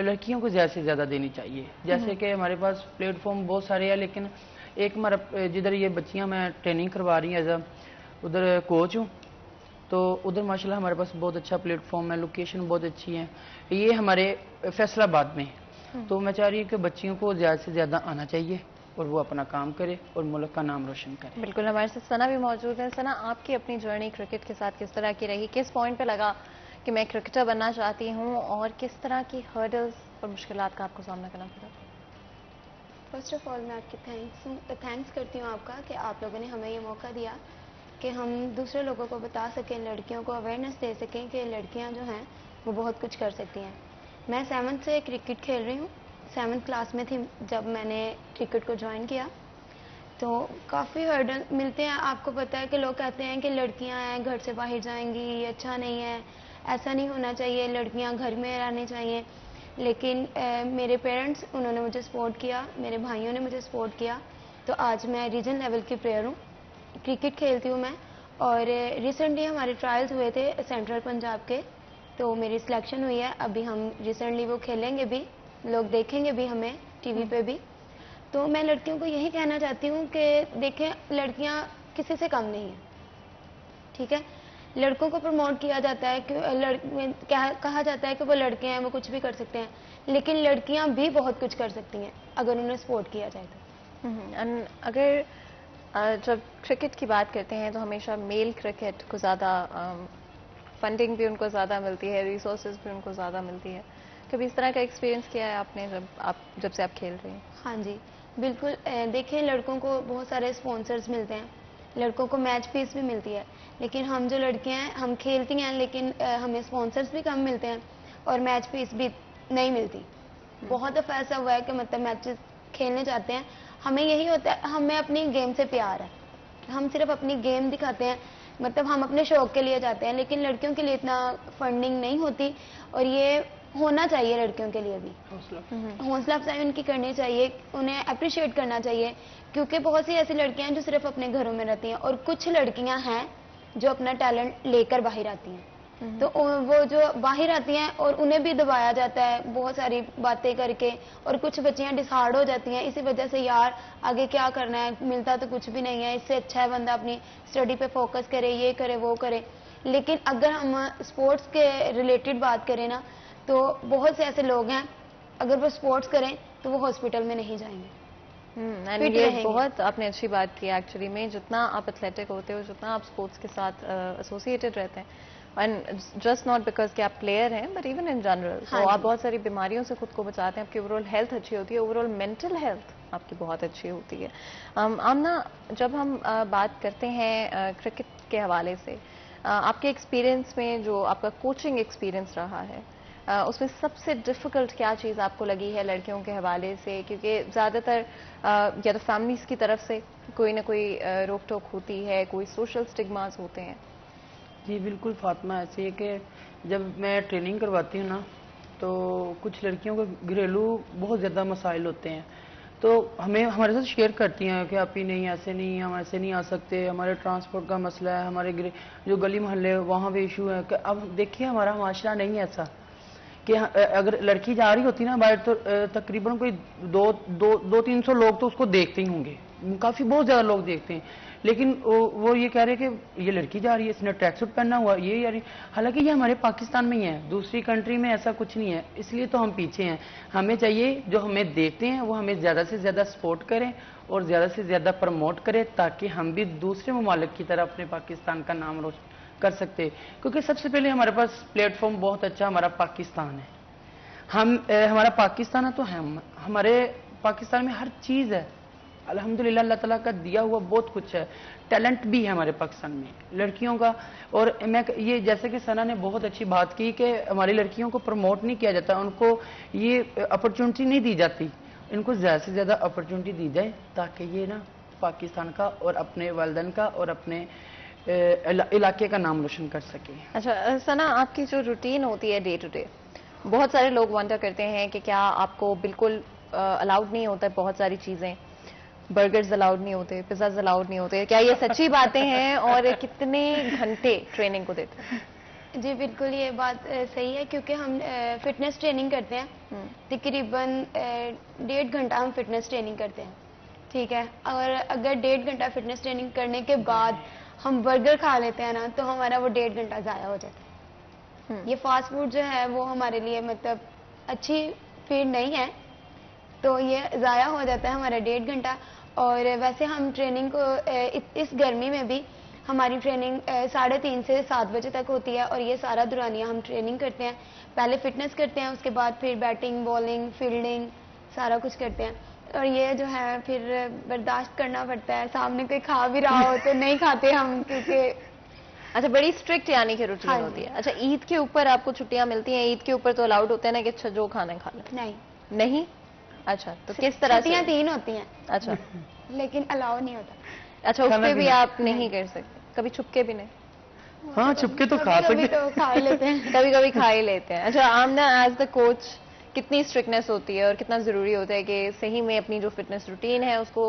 [SPEAKER 6] لڑکیوں کو زیادہ سے زیادہ دینی چاہیے. جیسے کہ ہمارے پاس پلیٹ فارم بہت سارے ہیں, لیکن ایک جدھر یہ بچیاں میں ٹریننگ کروا رہی ہیں ادھر کوچ ہوں, تو ادھر ماشاءاللہ ہمارے پاس بہت اچھا پلیٹ فارم ہے, لوکیشن بہت اچھی ہے. یہ ہمارے فیصل آباد میں, تو میں چاہ رہی ہوں کہ بچیوں کو زیادہ سے زیادہ آنا چاہیے اور وہ اپنا کام کرے اور ملک کا نام روشن کرے.
[SPEAKER 2] بالکل, ہمارے ساتھ ثنا بھی موجود ہے. ثنا, آپ کی اپنی جرنی کرکٹ کے ساتھ کس طرح کی رہی, کس پوائنٹ پہ لگا کہ میں کرکٹر بننا چاہتی ہوں, اور کس طرح کی ہرڈلز اور مشکلات کا آپ کو سامنا کرنا پڑا؟
[SPEAKER 7] فرسٹ آف آل میں آپ کی تھینکس کرتی ہوں آپ کا کہ آپ لوگوں نے ہمیں یہ موقع دیا کہ ہم دوسرے لوگوں کو بتا سکیں, لڑکیوں کو اویئرنیس دے سکیں کہ لڑکیاں جو ہیں وہ بہت کچھ کر سکتی ہیں. میں 7th سے کرکٹ کھیل رہی ہوں, 7th کلاس میں تھی جب میں نے کرکٹ کو جوائن کیا. تو کافی ہرڈل ملتے ہیں. آپ کو پتہ ہے کہ لوگ کہتے ہیں کہ لڑکیاں ہیں گھر سے باہر جائیں گی, یہ اچھا نہیں ہے, ایسا نہیں ہونا چاہیے, لڑکیاں گھر میں رہنی چاہیے. لیکن میرے پیرنٹس انہوں نے مجھے سپورٹ کیا, میرے بھائیوں نے مجھے سپورٹ کیا, تو آج میں ریجن لیول کی پلیئر ہوں, کرکٹ کھیلتی ہوں میں. اور ریسنٹلی ہمارے ٹرائلز ہوئے تھے سینٹرل پنجاب کے, تو میری سلیکشن ہوئی ہے. ابھی ہم ریسنٹلی وہ کھیلیں گے بھی, لوگ دیکھیں گے بھی ہمیں ٹی وی پہ بھی. تو میں لڑکیوں کو یہی کہنا چاہتی ہوں کہ دیکھیں لڑکیاں کسی سے کم نہیں ہیں, ٹھیک ہے. لڑکوں کو پروموٹ کیا جاتا ہے کہ کہا جاتا ہے کہ وہ لڑکے ہیں وہ کچھ بھی کر سکتے ہیں, لیکن لڑکیاں بھی بہت کچھ کر سکتی ہیں اگر انہیں سپورٹ کیا جائے تو.
[SPEAKER 2] اگر جب کرکٹ کی بات کرتے ہیں تو ہمیشہ میل کرکٹ کو زیادہ فنڈنگ بھی ان کو زیادہ ملتی ہے, ریسورسز بھی ان کو زیادہ ملتی ہے. کبھی اس طرح کا ایکسپیرینس کیا ہے آپ نے جب سے آپ کھیل رہے ہیں؟
[SPEAKER 7] ہاں جی بالکل. دیکھیں لڑکوں کو بہت سارے اسپانسرز ملتے ہیں, لڑکوں کو میچ فیس بھی ملتی ہے, لیکن ہم جو لڑکیاں ہیں ہم کھیلتی ہیں لیکن ہمیں اسپانسرز بھی کم ملتے ہیں اور میچ فیس بھی نہیں ملتی. بہت دفعہ ایسا ہوا ہے کہ مطلب میچز کھیلنے جاتے ہیں, ہمیں یہی ہوتا ہے ہمیں اپنی گیم سے پیار ہے, ہم صرف اپنی گیم دکھاتے ہیں, مطلب ہم اپنے شوق کے لیے جاتے ہیں, لیکن لڑکیوں کے لیے اتنا فنڈنگ نہیں ہوتی. اور یہ ہونا چاہیے لڑکیوں کے لیے بھی, حوصلہ افزائی ان کی کرنی چاہیے, انہیں اپریشیٹ کرنا چاہیے, کیونکہ بہت سی ایسی لڑکیاں ہیں جو صرف اپنے گھروں میں رہتی ہیں اور کچھ لڑکیاں ہیں جو اپنا ٹیلنٹ لے کر باہر آتی ہیں. تو وہ جو باہر آتی ہیں اور انہیں بھی دبایا جاتا ہے بہت ساری باتیں کر کے, اور کچھ بچیاں ڈسہارڈ ہو جاتی ہیں اسی وجہ سے, یار آگے کیا کرنا ہے, ملتا تو کچھ بھی نہیں ہے, اس سے اچھا ہے بندہ اپنی اسٹڈی پہ فوکس کرے, یہ کرے وہ کرے. لیکن اگر ہم اسپورٹس کے ریلیٹڈ بات کریں نا تو بہت سے ایسے لوگ ہیں اگر وہ اسپورٹس کریں تو وہ ہاسپٹل میں نہیں جائیں گے.
[SPEAKER 2] یہ بہت آپ نے اچھی بات کی ایکچولی میں, جتنا آپ ایتھلیٹک ہوتے ہو, جتنا آپ اسپورٹس کے ساتھ ایسوسیٹڈ رہتے ہیں, اینڈ جسٹ ناٹ بیکاز کہ آپ پلیئر ہیں بٹ ایون ان جنرل, تو آپ بہت ساری بیماریوں سے خود کو بچاتے ہیں, آپ کی اوور آل ہیلتھ اچھی ہوتی ہے, اوور آل مینٹل ہیلتھ آپ کی بہت اچھی ہوتی ہے. آمنہ, جب ہم بات کرتے ہیں کرکٹ کے حوالے سے آپ کے ایکسپیرینس میں جو آپ کا کوچنگ ایکسپیرینس رہا ہے اس میں سب سے ڈیفیکلٹ کیا چیز آپ کو لگی ہے لڑکیوں کے حوالے سے؟ کیونکہ زیادہ تر یا تو فیملیز کی طرف سے کوئی نہ کوئی روک ٹوک ہوتی ہے، کوئی سوشل سٹگماز ہوتے ہیں.
[SPEAKER 6] جی بالکل فاطمہ، ایسے ہے کہ جب میں ٹریننگ کرواتی ہوں نا تو کچھ لڑکیوں کے گھریلو بہت زیادہ مسائل ہوتے ہیں، تو ہمارے ساتھ شیئر کرتی ہیں کہ آپ ہی نہیں، ایسے نہیں، ہم ایسے نہیں آ سکتے، ہمارے ٹرانسپورٹ کا مسئلہ ہے، ہمارے جو گلی محلے وہاں بھی ایشو ہے. کہ اب دیکھیے ہمارا معاشرہ نہیں ہے ایسا کہ اگر لڑکی جا رہی ہوتی نا باہر تو تقریباً کوئی 200-300 لوگ تو اس کو دیکھتے ہی ہوں گے، کافی بہت زیادہ لوگ دیکھتے ہیں، لیکن وہ یہ کہہ رہے کہ یہ لڑکی جا رہی ہے، اس نے ٹریک سوٹ پہنا ہوا، یہ جا رہی. حالانکہ یہ ہمارے پاکستان میں ہی ہے، دوسری کنٹری میں ایسا کچھ نہیں ہے، اس لیے تو ہم پیچھے ہیں. ہمیں چاہیے جو ہمیں دیکھتے ہیں وہ ہمیں زیادہ سے زیادہ سپورٹ کریں اور زیادہ سے زیادہ پروموٹ کریں، تاکہ ہم بھی دوسرے ممالک کی طرح اپنے پاکستان کا نام روشن کر سکتے. کیونکہ سب سے پہلے ہمارے پاس پلیٹ فارم بہت اچھا ہمارا پاکستان ہے. ہمارا پاکستان ہے تو ہمارے پاکستان میں ہر چیز ہے الحمدللہ، اللہ تعالیٰ کا دیا ہوا بہت کچھ ہے. ٹیلنٹ بھی ہے ہمارے پاکستان میں لڑکیوں کا. اور میں یہ جیسے کہ ثنا نے بہت اچھی بات کی کہ ہماری لڑکیوں کو پروموٹ نہیں کیا جاتا، ان کو یہ اپرچونٹی نہیں دی جاتی. ان کو زیادہ سے زیادہ اپرچونٹی دی جائے تاکہ یہ نا پاکستان کا اور اپنے والدین کا اور اپنے علاقے کا نام روشن کر سکے.
[SPEAKER 2] اچھا ثنا، آپ کی جو روٹین ہوتی ہے ڈے ٹو ڈے، بہت سارے لوگ وانڈر کرتے ہیں کہ کیا آپ کو بالکل الاؤڈ نہیں ہوتا ہے بہت ساری چیزیں، برگرز الاؤڈ نہیں ہوتے، پیزاز الاؤڈ نہیں ہوتے، کیا یہ سچی باتیں ہیں اور کتنے گھنٹے ٹریننگ کو دیتے ہیں؟
[SPEAKER 7] جی بالکل یہ بات صحیح ہے، کیونکہ ہم فٹنس ٹریننگ کرتے ہیں، تقریباً 1.5 گھنٹہ ہم فٹنس ٹریننگ کرتے ہیں، ٹھیک ہے. اور اگر 1.5 گھنٹہ فٹنس ٹریننگ کرنے کے بعد ہم برگر کھا لیتے ہیں نا تو ہمارا وہ 1.5 گھنٹہ ضائع ہو جاتا ہے. یہ فاسٹ فوڈ جو ہے وہ ہمارے لیے مطلب اچھی فیڈ نہیں ہے، تو یہ ضائع ہو جاتا ہے ہمارا 1.5 گھنٹہ. اور ویسے ہم ٹریننگ کو اس گرمی میں بھی ہماری ٹریننگ 3:30 سے 7 بجے تک ہوتی ہے، اور یہ سارا دورانیہ ہم ٹریننگ کرتے ہیں. پہلے فٹنس کرتے ہیں، اس کے بعد پھر بیٹنگ، بالنگ، فیلڈنگ سارا کچھ کرتے ہیں. اور یہ جو ہے پھر برداشت کرنا پڑتا ہے، سامنے کوئی کھا بھی رہا ہو تو نہیں کھاتے ہم، کیونکہ
[SPEAKER 2] اچھا بڑی اسٹرکٹ یعنی کہ روٹین ہوتی ہے. اچھا عید کے اوپر آپ کو چھٹیاں ملتی ہیں؟ عید کے اوپر تو الاؤڈ ہوتا ہے نا کہ اچھا جو کھانا ہے کھا لیں؟ نہیں. اچھا تو کس طرح سے؟
[SPEAKER 7] چھٹیاں 3 ہوتی ہیں.
[SPEAKER 2] اچھا
[SPEAKER 7] لیکن الاؤ نہیں ہوتا.
[SPEAKER 2] اچھا اس پہ بھی آپ نہیں کر سکتے؟ کبھی چھپکے بھی نہیں؟
[SPEAKER 6] ہاں چھپکے تو کھا سکتے،
[SPEAKER 7] تو کھا لیتے ہیں،
[SPEAKER 2] کبھی کبھی کھا ہی لیتے ہیں. اچھا آمنہ ایز دا کوچ کتنی اسٹرکٹنیس ہوتی ہے اور کتنا ضروری ہوتا ہے کہ صحیح میں اپنی جو فٹنس روٹین ہے اس کو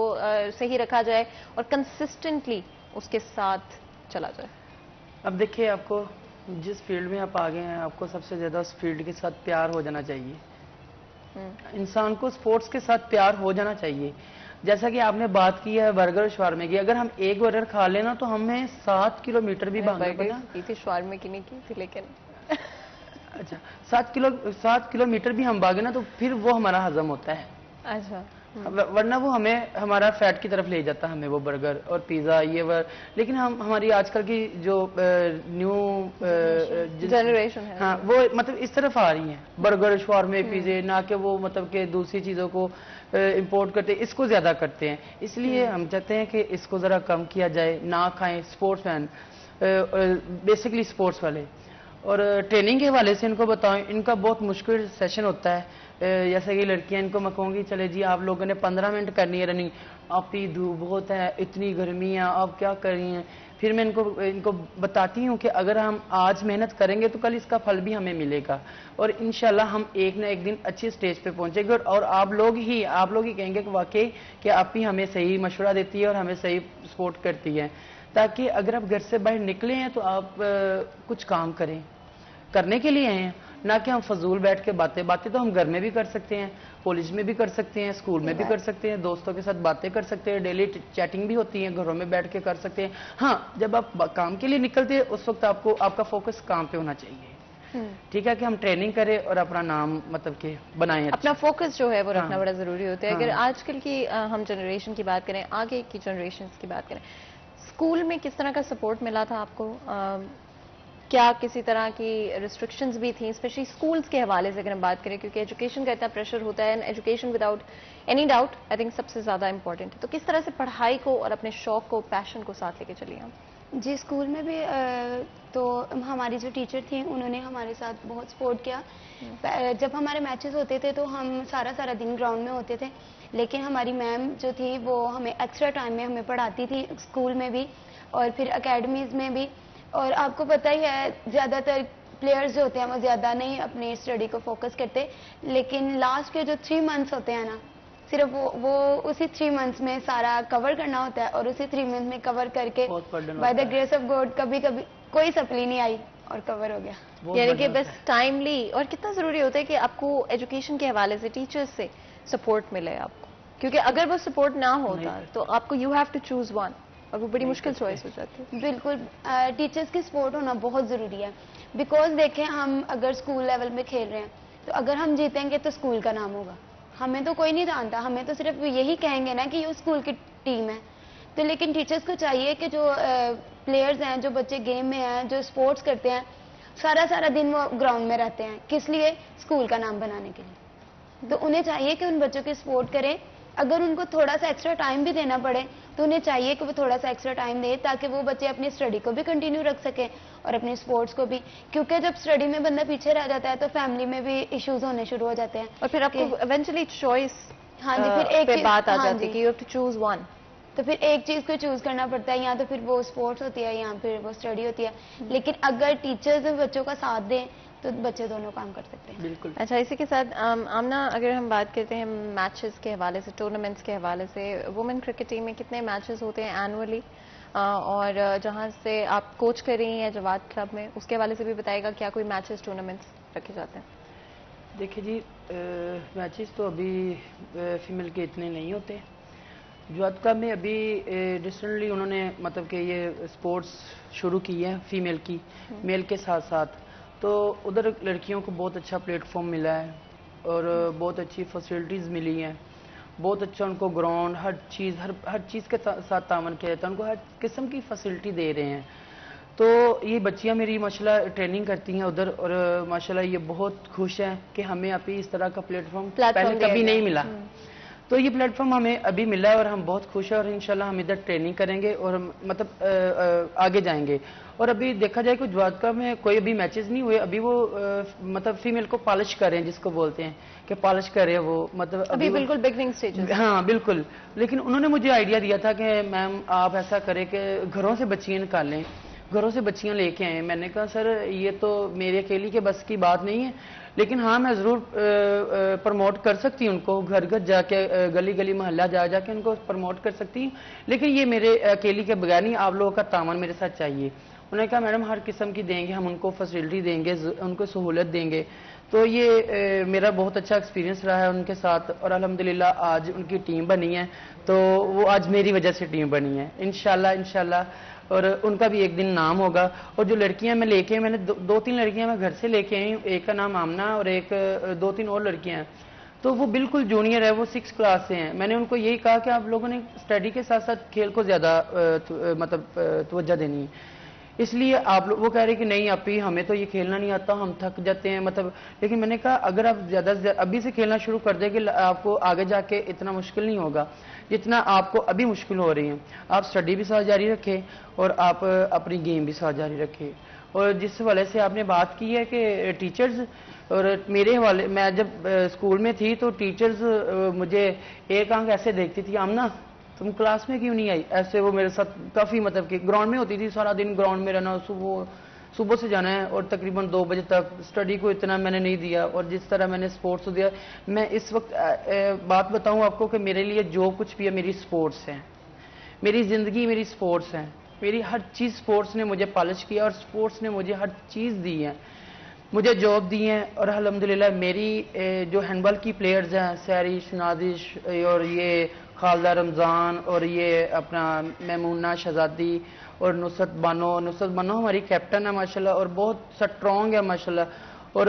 [SPEAKER 2] صحیح رکھا جائے اور کنسسٹنٹلی اس کے ساتھ چلا جائے؟
[SPEAKER 6] اب دیکھیے آپ کو جس فیلڈ میں آپ آگے ہیں آپ کو سب سے زیادہ اس فیلڈ کے ساتھ پیار ہو جانا چاہیے. انسان کو سپورٹس کے ساتھ پیار ہو جانا چاہیے. جیسا کہ آپ نے بات کی ہے برگر شوارمے کی، اگر ہم ایک برگر کھا لینا تو ہمیں 7 کلومیٹر بھی بھاگنا پڑا.
[SPEAKER 2] کی تھی شوارمے کی نہیں کی تھی لیکن
[SPEAKER 6] اچھا 7 کلومیٹر بھی ہم بھاگے نا تو پھر وہ ہمارا ہضم ہوتا ہے.
[SPEAKER 2] اچھا
[SPEAKER 6] ورنہ وہ ہمارا فیٹ کی طرف لے جاتا ہے ہمیں وہ برگر اور پیزا یہ لیکن ہماری آج کل کی جو نیو
[SPEAKER 2] جنریشن ہے
[SPEAKER 6] ہاں وہ مطلب اس طرف آ رہی ہیں برگر شوارمے پیزے، نہ کہ وہ مطلب کہ دوسری چیزوں کو امپورٹ کرتے اس کو زیادہ کرتے ہیں. اس لیے ہم چاہتے ہیں کہ اس کو ذرا کم کیا جائے، نہ کھائیں. اسپورٹس مین بیسکلی اسپورٹس والے. اور ٹریننگ کے حوالے سے ان کو بتاؤں، ان کا بہت مشکل سیشن ہوتا ہے. جیسے کہ لڑکیاں ان کو میں کہوں گی چلے جی آپ لوگوں نے 15 منٹ کرنی ہے رننگ، آپ ہی دھوپ بہت ہے، اتنی گرمی ہے، آپ کیا کر رہی ہیں. پھر میں ان کو بتاتی ہوں کہ اگر ہم آج محنت کریں گے تو کل اس کا پھل بھی ہمیں ملے گا، اور انشاءاللہ ہم ایک نہ ایک دن اچھی سٹیج پہ پہنچیں گے. اور آپ لوگ ہی کہیں گے کہ واقعی کہ آپ ہی ہمیں صحیح مشورہ دیتی ہے اور ہمیں صحیح سپورٹ کرتی ہے، تاکہ اگر آپ گھر سے باہر نکلے ہیں تو آپ کچھ کام کرنے کے لیے ہیں، نہ کہ ہم فضول بیٹھ کے باتیں تو ہم گھر میں بھی کر سکتے ہیں، کالج میں بھی کر سکتے ہیں، اسکول میں بھی کر سکتے ہیں، دوستوں کے ساتھ باتیں کر سکتے ہیں، ڈیلی چیٹنگ بھی ہوتی ہے، گھروں میں بیٹھ کے کر سکتے ہیں. ہاں جب آپ کام کے لیے نکلتے ہیں اس وقت آپ کا فوکس کام پہ ہونا چاہیے. ٹھیک ہے کہ ہم ٹریننگ کریں اور اپنا نام مطلب کہ بنائیں،
[SPEAKER 2] اپنا فوکس جو ہے وہ رکھنا بڑا ضروری ہوتا ہے. اگر آج کل کی ہم جنریشن کی بات کریں، آگے کی جنریشنز کی بات کریں، اسکول میں کس طرح کا سپورٹ ملا تھا آپ کو؟ کیا کسی طرح کی ریسٹرکشنز بھی تھیں اسپیشلی اسکولز کے حوالے سے اگر ہم بات کریں، کیونکہ ایجوکیشن کا اتنا پریشر ہوتا ہے، education without any doubt I think سب سے زیادہ امپورٹنٹ ہے. تو کس طرح سے پڑھائی کو اور اپنے شوق کو، پیشن کو ساتھ لے کے چلیے ہم؟
[SPEAKER 7] جی اسکول میں بھی تو ہماری جو ٹیچر تھیں انہوں نے ہمارے ساتھ بہت سپورٹ کیا. جب ہمارے میچز ہوتے تھے تو ہم سارا دن گراؤنڈ میں ہوتے تھے, لیکن ہماری میم جو تھی وہ ہمیں ایکسٹرا ٹائم میں ہمیں پڑھاتی تھی, اسکول میں بھی اور پھر اکیڈمیز میں بھی. اور آپ کو پتہ ہی ہے زیادہ تر پلیئرز جو ہوتے ہیں وہ زیادہ نہیں اپنی اسٹڈی کو فوکس کرتے, لیکن لاسٹ کے جو 3 منتھس ہوتے ہیں نا, صرف وہ اسی 3 منتھس میں سارا کور کرنا ہوتا ہے, اور اسی 3 منتھ میں کور کر کے by the grace of God کبھی کوئی سپلی نہیں آئی اور کور ہو گیا.
[SPEAKER 2] یعنی کہ بس ٹائملی. اور کتنا ضروری ہوتا ہے کہ آپ کو ایجوکیشن کے حوالے سے ٹیچرز سے سپورٹ ملے آپ کو, کیونکہ اگر وہ سپورٹ نہ ہوتا تو آپ کو you have to choose one, اور وہ بڑی مشکل چوائس ہو جاتی ہے.
[SPEAKER 7] بالکل ٹیچرز کی سپورٹ ہونا بہت ضروری ہے, بیکاز دیکھیں ہم اگر اسکول لیول میں کھیل رہے ہیں تو اگر ہم جیتیں گے تو اسکول کا نام ہوگا, ہمیں تو کوئی نہیں جانتا, ہمیں تو صرف یہی کہیں گے نا کہ یہ اسکول کی ٹیم ہے. تو لیکن ٹیچرز کو چاہیے کہ جو پلیئرز ہیں, جو بچے گیم میں ہیں, جو اسپورٹس کرتے ہیں, سارا دن وہ گراؤنڈ میں رہتے ہیں, کس لیے؟ اسکول کا نام بنانے کے لیے. تو انہیں چاہیے کہ ان بچوں کی سپورٹ کریں. اگر ان کو تھوڑا سا ایکسٹرا ٹائم بھی دینا پڑے تو انہیں چاہیے کہ وہ تھوڑا سا ایکسٹرا ٹائم دے, تاکہ وہ بچے اپنی اسٹڈی کو بھی کنٹینیو رکھ سکیں اور اپنے اسپورٹس کو بھی, کیونکہ جب اسٹڈی میں بندہ پیچھے رہ جاتا ہے تو فیملی میں بھی ایشوز ہونے شروع ہو جاتے ہیں,
[SPEAKER 2] اور پھر آپ کو ایونچولی چوائس
[SPEAKER 7] ہاں جی پھر ایک
[SPEAKER 2] بات آ جاتی ہے کہ you have to choose one.
[SPEAKER 7] تو پھر ایک چیز کو چوز کرنا پڑتا ہے, یا تو پھر وہ اسپورٹس ہوتی ہے یا پھر وہ اسٹڈی ہوتی ہے. لیکن اگر ٹیچرز بچوں کا ساتھ دیں تو بچے دونوں کام کر سکتے ہیں.
[SPEAKER 6] بالکل.
[SPEAKER 2] اچھا, اسی کے ساتھ آمنہ, اگر ہم بات کرتے ہیں میچز کے حوالے سے, ٹورنامنٹس کے حوالے سے, وومن کرکٹ ٹیم میں کتنے میچز ہوتے ہیں اینولی, اور جہاں سے آپ کوچ کر رہی ہیں جواد کلب میں, اس کے حوالے سے بھی بتائے گا کیا کوئی میچز ٹورنامنٹس رکھے جاتے ہیں؟
[SPEAKER 6] دیکھیے جی, میچز تو ابھی فیمیل کے اتنے نہیں ہوتے. جواد کلب میں ابھی ریسنٹلی انہوں نے مطلب کہ یہ اسپورٹس شروع کی ہے فیمیل کی, میل کے ساتھ ساتھ, تو ادھر لڑکیوں کو بہت اچھا پلیٹ فارم ملا ہے اور بہت اچھی فیسلٹیز ملی ہیں, بہت اچھا ان کو گراؤنڈ ہر چیز کے ساتھ تعاون کیا جاتا ہے, ان کو ہر قسم کی فیسلٹی دے رہے ہیں. تو یہ بچیاں میری ماشاءاللہ ٹریننگ کرتی ہیں ادھر, اور ماشاءاللہ یہ بہت خوش ہیں کہ ہمیں ابھی اس طرح کا پلیٹ فارم پہلے کبھی نہیں ملا. تو یہ پلیٹ فارم ہمیں ابھی ملا ہے اور ہم بہت خوش ہیں, اور انشاءاللہ ہم ادھر ٹریننگ کریں گے اور مطلب آگے جائیں گے. اور ابھی دیکھا جائے کہ جواد کلب میں کوئی ابھی میچز نہیں ہوئے, ابھی وہ مطلب فیمیل کو پالش کر رہے ہیں, جس کو بولتے ہیں کہ پالش کر رہے ہیں وہ, مطلب
[SPEAKER 2] ابھی بالکل بگننگ سٹیج.
[SPEAKER 6] ہاں بالکل. لیکن انہوں نے مجھے آئیڈیا دیا تھا کہ میم آپ ایسا کریں کہ گھروں سے بچیاں نکالیں, گھروں سے بچیاں لے کے آئیں. میں نے کہا سر یہ تو میرے اکیلی کے بس کی بات نہیں ہے, لیکن ہاں میں ضرور پروموٹ کر سکتی ہوں ان کو, گھر گھر جا کے گلی محلہ جا کے ان کو پروموٹ کر سکتی ہوں, لیکن یہ میرے اکیلی کے بغیر نہیں, آپ لوگوں کا تعاون میرے ساتھ چاہیے. انہوں نے کہا میڈم ہر قسم کی دیں گے, ہم ان کو فیسلٹی دیں گے, ان کو سہولت دیں گے. تو یہ میرا بہت اچھا ایکسپیرینس رہا ہے ان کے ساتھ, اور الحمدللہ آج ان کی ٹیم بنی ہے, تو وہ آج میری وجہ سے ٹیم بنی ہے انشاءاللہ, اور ان کا بھی ایک دن نام ہوگا. اور جو لڑکیاں میں لے کے, میں نے 2-3 لڑکیاں میں گھر سے لے کے آئی ہوں, ایک کا نام آمنہ اور ایک 2-3 اور لڑکیاں ہیں, تو وہ بالکل جونیئر ہے, وہ 6 کلاس سے ہیں. میں نے ان کو یہی کہا کہ آپ لوگوں نے اسٹڈی کے ساتھ ساتھ کھیل کو زیادہ مطلب توجہ دینی ہے. اس لیے آپ لوگ وہ کہہ رہے کہ نہیں اپی ہمیں تو یہ کھیلنا نہیں آتا, ہم تھک جاتے ہیں مطلب, لیکن میں نے کہا اگر آپ زیادہ سے زیادہ ابھی سے کھیلنا شروع کر دیں کہ آپ کو آگے جا کے اتنا مشکل نہیں ہوگا جتنا آپ کو ابھی مشکل ہو رہی ہیں. آپ اسٹڈی بھی ساتھ جاری رکھیں اور آپ اپنی گیم بھی ساتھ جاری رکھیں. اور جس حوالے سے آپ نے بات کی ہے کہ ٹیچرز, اور میرے حوالے, میں جب اسکول میں تھی تو ٹیچرز مجھے ایک آنکھ ایسے دیکھتی تھی, آمنہ تم کلاس میں کیوں نہیں آئی, ایسے وہ میرے ساتھ کافی مطلب کہ گراؤنڈ میں ہوتی تھی, سارا دن گراؤنڈ میں رہنا, صبح سے جانا ہے اور تقریباً 2 بجے تک. اسٹڈی کو اتنا میں نے نہیں دیا, اور جس طرح میں نے اسپورٹس کو دیا, میں اس وقت بات بتاؤں آپ کو کہ میرے لیے جو کچھ بھی ہے میری اسپورٹس ہیں, میری زندگی میری اسپورٹس ہیں, میری ہر چیز اسپورٹس نے مجھے پالش کیا, اور اسپورٹس نے مجھے ہر چیز دی ہے, مجھے جاب دی ہیں. اور الحمدللہ میری جو ہینڈ بال کی پلیئرز ہیں, سیرش, نازش, اور یہ خالدہ رمضان, اور یہ اپنا میمونہ شہزادی, اور نصرت بانو ہماری کیپٹن ہے ماشاءاللہ, اور بہت سٹرونگ ہے ماشاءاللہ. اور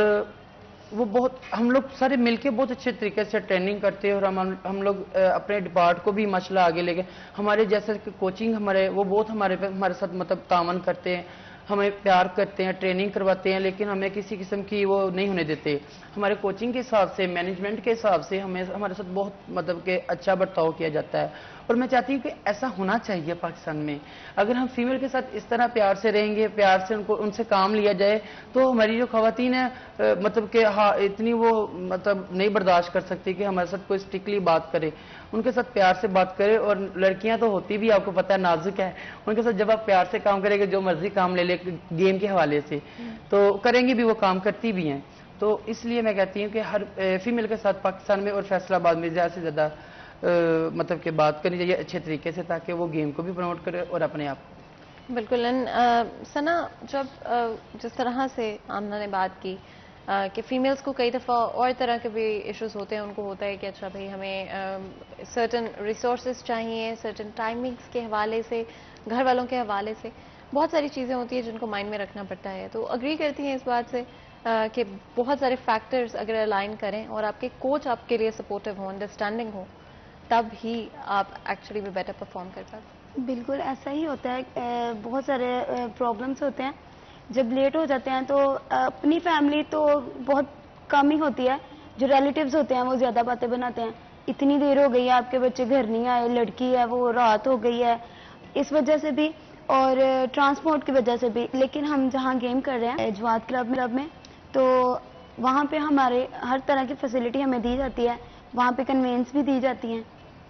[SPEAKER 6] وہ بہت, ہم لوگ سارے مل کے بہت اچھے طریقے سے ٹریننگ کرتے ہیں, اور ہم لوگ اپنے ڈپارٹ کو بھی ماشاءاللہ آگے لے گئے. ہمارے جیسے کوچنگ ہمارے وہ بہت ہمارے ساتھ مطلب تعاون کرتے ہیں, ہمیں پیار کرتے ہیں, ٹریننگ کرواتے ہیں, لیکن ہمیں کسی قسم کی وہ نہیں ہونے دیتے. ہمارے کوچنگ کے حساب سے, مینجمنٹ کے حساب سے ہمارے ساتھ بہت مطلب کہ اچھا برتاؤ کیا جاتا ہے. اور میں چاہتی ہوں کہ ایسا ہونا چاہیے پاکستان میں. اگر ہم فیمیل کے ساتھ اس طرح پیار سے رہیں گے, پیار سے ان سے کام لیا جائے, تو ہماری جو خواتین ہیں مطلب کہ اتنی وہ مطلب نہیں برداشت کر سکتی کہ ہمارے ساتھ کوئی اسٹرکٹلی بات کرے. ان کے ساتھ پیار سے بات کرے. اور لڑکیاں تو ہوتی بھی آپ کو پتہ ہے نازک ہے, ان کے ساتھ جب آپ پیار سے کام کریں گے, جو مرضی کام لے لے گیم کے حوالے سے تو کریں گے بھی, وہ کام کرتی بھی ہیں. تو اس لیے میں کہتی ہوں کہ ہر فیمیل کے ساتھ پاکستان میں اور فیصل آباد میں زیادہ سے زیادہ مطلب کہ بات کرنی چاہیے اچھے طریقے سے, تاکہ وہ گیم کو بھی پروموٹ کرے اور اپنے آپ کو.
[SPEAKER 2] بالکل. ثنا, جب جس طرح سے آمنہ نے بات کی کہ فیمیلز کو کئی دفعہ اور طرح کے بھی ایشوز ہوتے ہیں, ان کو ہوتا ہے کہ اچھا بھائی ہمیں سرٹن ریسورسز چاہیے, سرٹن ٹائمنگز کے حوالے سے, گھر والوں کے حوالے سے بہت ساری چیزیں ہوتی ہیں جن کو مائنڈ میں رکھنا پڑتا ہے. تو اگری کرتی ہیں اس بات سے کہ بہت سارے فیکٹرز اگر الائن کریں اور آپ کے کوچ آپ کے لیے سپورٹیو ہوں, انڈرسٹینڈنگ ہو, تب ہی آپ ایکچولی بھی بیٹر پرفارم کر پاتے ہیں.
[SPEAKER 7] بالکل ایسا ہی ہوتا ہے. بہت سارے پرابلمس ہوتے ہیں جب لیٹ ہو جاتے ہیں. تو اپنی فیملی تو بہت کم ہی ہوتی ہے, جو ریلیٹیوز ہوتے ہیں وہ زیادہ باتیں بناتے ہیں. اتنی دیر ہو گئی ہے, آپ کے بچے گھر نہیں آئے, لڑکی ہے وہ رات ہو گئی ہے, اس وجہ سے بھی اور ٹرانسپورٹ کی وجہ سے بھی. لیکن ہم جہاں گیم کر رہے ہیں جواد کلب میں, تو وہاں پہ ہمارے ہر طرح کی فیسلٹی ہمیں دی جاتی ہے. وہاں پہ کنوینس بھی دی جاتی ہیں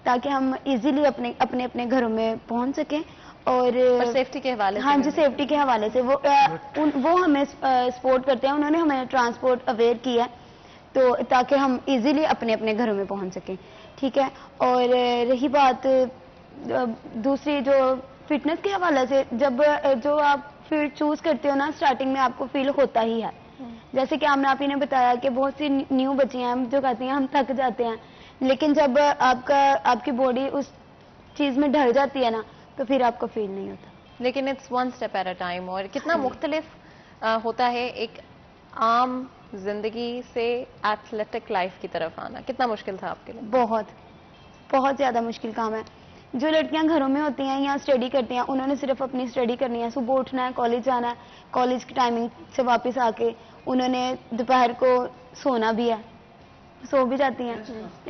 [SPEAKER 7] تاکہ ہم ایزیلی اپنے اپنے گھروں میں پہنچ سکیں. اور
[SPEAKER 2] سیفٹی کے حوالے سے,
[SPEAKER 7] ہاں جی, سیفٹی کے حوالے سے وہ ہمیں سپورٹ کرتے ہیں. انہوں نے ہمیں ٹرانسپورٹ اویئر کیا ہے تو تاکہ ہم ایزیلی اپنے گھروں میں پہنچ سکیں. ٹھیک ہے. اور رہی بات دوسری جو فٹنس کے حوالے سے, جب جو آپ فیلڈ چوز کرتے ہو نا, اسٹارٹنگ میں آپ کو فیل ہوتا ہی ہے. جیسے کہ آپ ہی نے بتایا کہ بہت سی نیو بچی ہیں جو کہتی ہیں ہم تھک جاتے ہیں, لیکن جب آپ کی باڈی اس چیز میں ڈھل جاتی ہے نا, تو پھر آپ کو فیل نہیں ہوتا.
[SPEAKER 2] لیکن it's one step at a time. اور کتنا مختلف ہوتا ہے ایک عام زندگی سے ایتھلیٹک لائف کی طرف آنا. کتنا مشکل تھا آپ کے لیے؟
[SPEAKER 7] بہت بہت زیادہ مشکل کام ہے. جو لڑکیاں گھروں میں ہوتی ہیں یا اسٹڈی کرتی ہیں, انہوں نے صرف اپنی اسٹڈی کرنی ہے, صبح اٹھنا ہے, کالج جانا ہے, کالج کی ٹائمنگ سے واپس آ کے انہوں نے دوپہر کو سونا بھی ہے, سو بھی جاتی ہیں,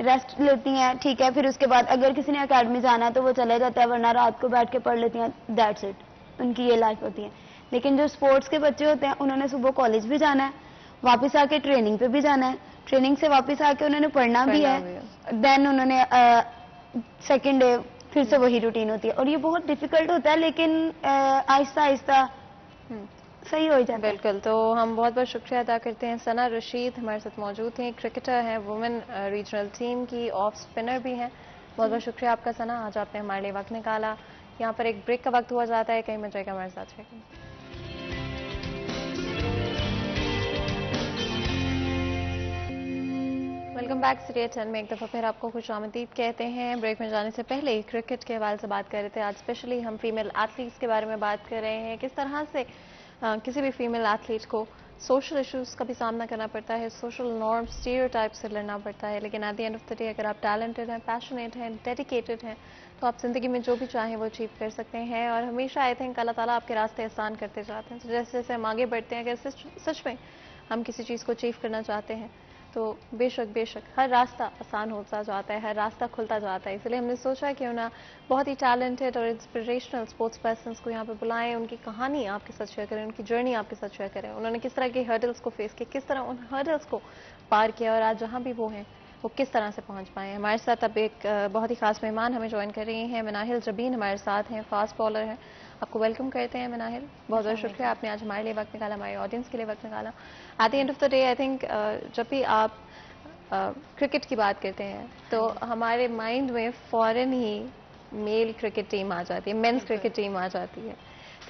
[SPEAKER 7] ریسٹ لیتی ہیں. ٹھیک ہے. پھر اس کے بعد اگر کسی نے اکیڈمی جانا ہے تو وہ چلے جاتا ہے, ورنہ رات کو بیٹھ کے پڑھ لیتی ہیں. That's it. ان کی یہ لائف ہوتی ہے. لیکن جو اسپورٹس کے بچے ہوتے ہیں, انہوں نے صبح کالج بھی جانا ہے, واپس آ کے ٹریننگ پہ بھی جانا ہے, ٹریننگ سے واپس آ کے انہوں نے پڑھنا بھی ہے, دین انہوں نے سیکنڈ ڈے پھر سے وہی روٹین ہوتی ہے. اور یہ بہت ڈیفیکلٹ ہوتا ہے, لیکن آہستہ آہستہ صحیح ہو جاتا ہے.
[SPEAKER 2] بالکل. تو ہم بہت بہت شکریہ ادا کرتے ہیں. ثنا رشید ہمارے ساتھ موجود ہیں, کرکٹر ہیں, وومن ریجنل ٹیم کی آف اسپنر بھی ہیں. بہت بہت شکریہ آپ کا ثنا, آج آپ نے ہمارے لیے وقت نکالا. یہاں پر ایک بریک کا وقت ہوا جاتا ہے, کہیں مجھے ہمارے ساتھ رہیں. Welcome back. سیریز 10 میں ایک دفعہ پھر آپ کو خوش آمدید کہتے ہیں. بریک میں جانے سے پہلے کرکٹ کے حوالے سے بات کر رہے تھے. آج اسپیشلی ہم فیمیل ایتھلیٹس کے بارے میں بات کر رہے ہیں, کس طرح سے کسی بھی فیمیل ایتھلیٹ کو سوشل ایشوز کا بھی سامنا کرنا پڑتا ہے, سوشل نارم اسٹیریوٹائپ سے لڑنا پڑتا ہے. لیکن at the end of the day اگر آپ ٹیلنٹڈ ہیں, پیشنیٹ ہیں, ڈیڈیکیٹڈ ہیں, تو آپ زندگی میں جو بھی چاہیں وہ اچیو کر سکتے ہیں. اور ہمیشہ آئی تھنک اللہ تعالیٰ آپ کے راستے آسان کرتے جاتے ہیں. جیسے جیسے ہم آگے بڑھتے ہیں, اگر سچ میں ہم کسی چیز کو اچیو کرنا چاہتے ہیں, تو بے شک ہر راستہ آسان ہوتا جاتا ہے, ہر راستہ کھلتا جاتا ہے. اس لیے ہم نے سوچا کہ انہیں بہت ہی ٹیلنٹڈ اور انسپریشنل اسپورٹس پرسنس کو یہاں پہ بلائیں, ان کی کہانی آپ کے ساتھ شیئر کریں, ان کی جرنی آپ کے ساتھ شیئر کریں, انہوں نے کس طرح کے ہرڈلس کو فیس کیا, کس طرح ان ہرڈلس کو پار کیا, اور آج جہاں بھی وہ ہیں وہ کس طرح سے پہنچ پائے ہیں. ہمارے ساتھ اب ایک بہت ہی خاص مہمان ہمیں جوائن کر رہی ہیں. مناہل جبین ہمارے ساتھ ہیں, فاسٹ بالر ہیں. آپ کو ویلکم کرتے ہیں مناہل. بہت بہت شکریہ, آپ نے آج ہمارے لیے وقت نکالا, ہمارے آڈینس کے لیے وقت نکالا. At the end of the day I think جب بھی آپ کرکٹ کی بات کرتے ہیں تو ہمارے مائنڈ میں فوراً ہی میل کرکٹ ٹیم آ جاتی ہے, مینس کرکٹ ٹیم آ جاتی ہے.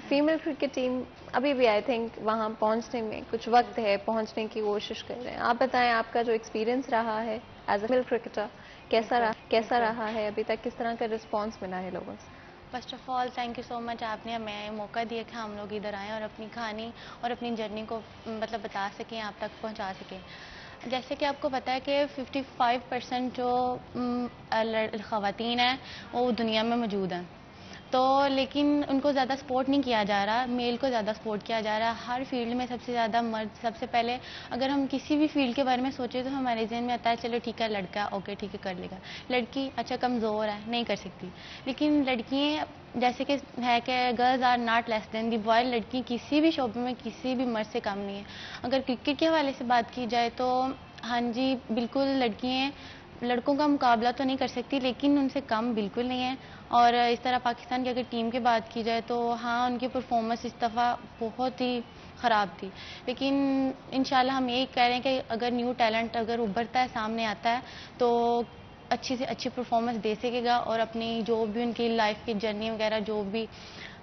[SPEAKER 2] فیمیل کرکٹ ٹیم ابھی بھی آئی تھنک وہاں پہنچنے میں کچھ وقت ہے, پہنچنے کی کوشش کر رہے ہیں. آپ بتائیں آپ کا جو ایکسپیرینس رہا ہے ایز اے فیمیل کرکٹر, کیسا رہا ہے ابھی تک, کس طرح کا رسپانس ملا ہے لوگوں سے؟
[SPEAKER 8] First of all thank you so much, آپ نے ہمیں موقع دیا کہ ہم لوگ ادھر آئیں اور اپنی کہانی اور اپنی جرنی کو مطلب بتا سکیں, آپ تک پہنچا سکیں. جیسے کہ آپ کو پتہ ہے کہ 55% جو خواتین ہیں وہ دنیا میں موجود ہیں, تو لیکن ان کو زیادہ سپورٹ نہیں کیا جا رہا, میل کو زیادہ سپورٹ کیا جا رہا ہے. ہر فیلڈ میں سب سے زیادہ مرد. سب سے پہلے اگر ہم کسی بھی فیلڈ کے بارے میں سوچیں تو ہمارے ذہن میں آتا ہے چلو ٹھیک ہے لڑکا اوکے ٹھیک ہے کر لے گا, لڑکی اچھا کمزور ہے نہیں کر سکتی. لیکن لڑکیاں جیسے کہ ہے کہ girls are not less than the boy, لڑکی کسی بھی شعبے میں کسی بھی مرد سے کم نہیں ہے. اگر کرکٹ کے حوالے سے بات کی جائے تو ہاں جی بالکل لڑکیاں لڑکوں کا مقابلہ تو نہیں کر سکتی لیکن ان سے کم بالکل نہیں ہے. اور اس طرح پاکستان کی اگر ٹیم کی بات کی جائے تو ہاں ان کی پرفارمنس اس دفعہ بہت ہی خراب تھی. لیکن انشاءاللہ ہم یہی کہہ رہے ہیں کہ اگر نیو ٹیلنٹ اگر ابھرتا ہے سامنے آتا ہے تو اچھی سے اچھی پرفارمنس دے سکے گا اور اپنی جو بھی ان کی لائف کی جرنی وغیرہ جو بھی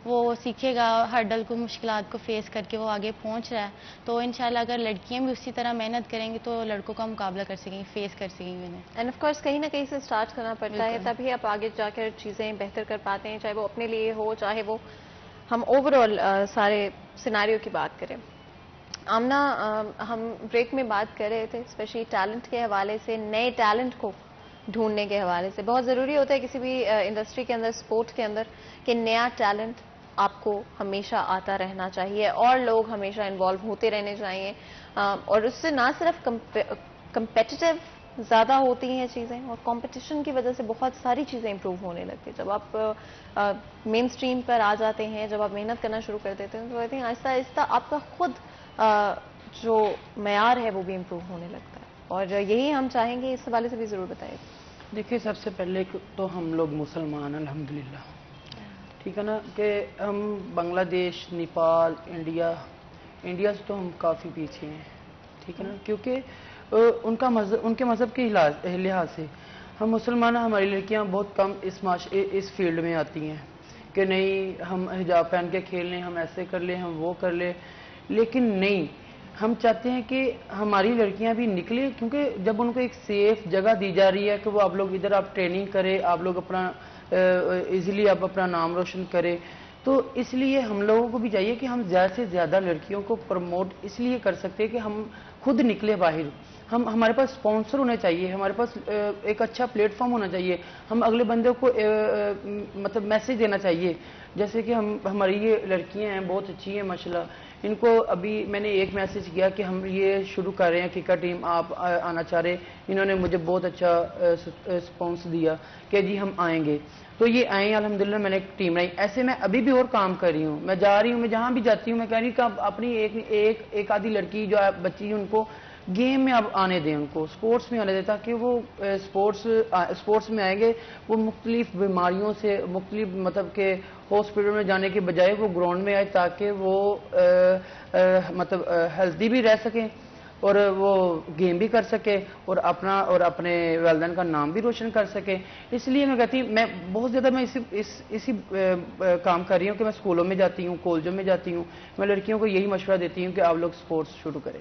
[SPEAKER 8] وہ سیکھے گا, ہرڈل کو مشکلات کو فیس کر کے وہ آگے پہنچ رہا ہے. تو انشاءاللہ اگر لڑکیاں بھی اسی طرح محنت کریں گی تو لڑکوں کا مقابلہ کر سکیں گی, فیس کر سکیں گی انہیں.
[SPEAKER 2] اینڈ آف کورس کہیں نہ کہیں سے اسٹارٹ کرنا پڑتا ہے تبھی آپ آگے جا کر چیزیں بہتر کر پاتے ہیں, چاہے وہ اپنے لیے ہو چاہے وہ ہم اوور آل سارے سیناریو کی بات کریں. آمنہ, ہم بریک میں بات کر رہے تھے اسپیشلی ٹیلنٹ کے حوالے سے, نئے ٹیلنٹ کو ڈھونڈنے کے حوالے سے. بہت ضروری ہوتا ہے کسی بھی انڈسٹری کے اندر, اسپورٹ کے اندر, کہ نیا ٹیلنٹ آپ کو ہمیشہ آتا رہنا چاہیے اور لوگ ہمیشہ انوالو ہوتے رہنے چاہیے. اور اس سے نہ صرف کمپیٹیٹیو زیادہ ہوتی ہیں چیزیں, اور کمپٹیشن کی وجہ سے بہت ساری چیزیں امپروو ہونے لگتی ہیں. جب آپ مین اسٹریم پر آ جاتے ہیں, جب آپ محنت کرنا شروع کر دیتے ہیں تو کہتے ہیں آہستہ آہستہ آپ کا خود جو معیار ہے وہ بھی امپروو ہونے لگتا ہے. اور یہی ہم چاہیں گے, اس حوالے سے بھی ضرور بتائیے.
[SPEAKER 6] دیکھیے سب سے پہلے تو ہم لوگ مسلمان الحمدللہ, ٹھیک ہے نا, کہ ہم بنگلہ دیش, نیپال, انڈیا سے تو ہم کافی پیچھے ہیں, ٹھیک ہے نا, کیونکہ ان کے مذہب کے لحاظ سے ہم مسلمان, ہماری لڑکیاں بہت کم اس فیلڈ میں آتی ہیں کہ نہیں ہم حجاب پہن کے کھیل لیں, ہم ایسے کر لیں, ہم وہ کر لیں. لیکن نہیں, ہم چاہتے ہیں کہ ہماری لڑکیاں بھی نکلیں, کیونکہ جب ان کو ایک سیف جگہ دی جا رہی ہے کہ وہ آپ لوگ ادھر آپ ٹریننگ کریں, آپ لوگ اپنا ایزیلی آپ اپنا نام روشن کریں, تو اس لیے ہم لوگوں کو بھی چاہیے کہ ہم زیادہ سے زیادہ لڑکیوں کو پروموٹ اس لیے کر سکتے ہیں کہ ہم خود نکلے باہر. ہمارے پاس اسپانسر ہونے چاہیے, ہمارے پاس ایک اچھا پلیٹ فارم ہونا چاہیے, ہم اگلے بندے کو مطلب میسج دینا چاہیے. جیسے کہ ہماری یہ لڑکیاں ہیں بہت اچھی ہیں ماشاءاللہ, ان کو ابھی میں نے ایک میسج کیا کہ ہم یہ شروع کر رہے ہیں کرکٹ ٹیم, آپ آنا چاہ رہے, انہوں نے مجھے بہت اچھا رسپانس دیا کہ جی ہم آئیں گے. تو یہ آئیں الحمدللہ, میں نے ایک ٹیم بنائی. ایسے میں ابھی بھی اور کام کر رہی ہوں, میں جا رہی ہوں, میں جہاں بھی جاتی ہوں میں کہہ رہی ہوں کہ اپنی ایک آدھی لڑکی جو بچی ان کو گیم میں اب آنے دیں, ان کو سپورٹس میں آنے دیں, تاکہ وہ سپورٹس میں آئیں گے, وہ مختلف بیماریوں سے مختلف مطلب کہ ہاسپٹل میں جانے کے بجائے وہ گراؤنڈ میں آئے تاکہ وہ مطلب ہیلتھی بھی رہ سکیں اور وہ گیم بھی کر سکے اور اپنے والدین کا نام بھی روشن کر سکے. اس لیے میں کہتی ہوں, میں بہت زیادہ میں اسی کام کر رہی ہوں کہ میں اسکولوں میں جاتی ہوں, کالجوں میں جاتی ہوں, میں لڑکیوں کو یہی مشورہ دیتی ہوں کہ آپ لوگ سپورٹس شروع کریں,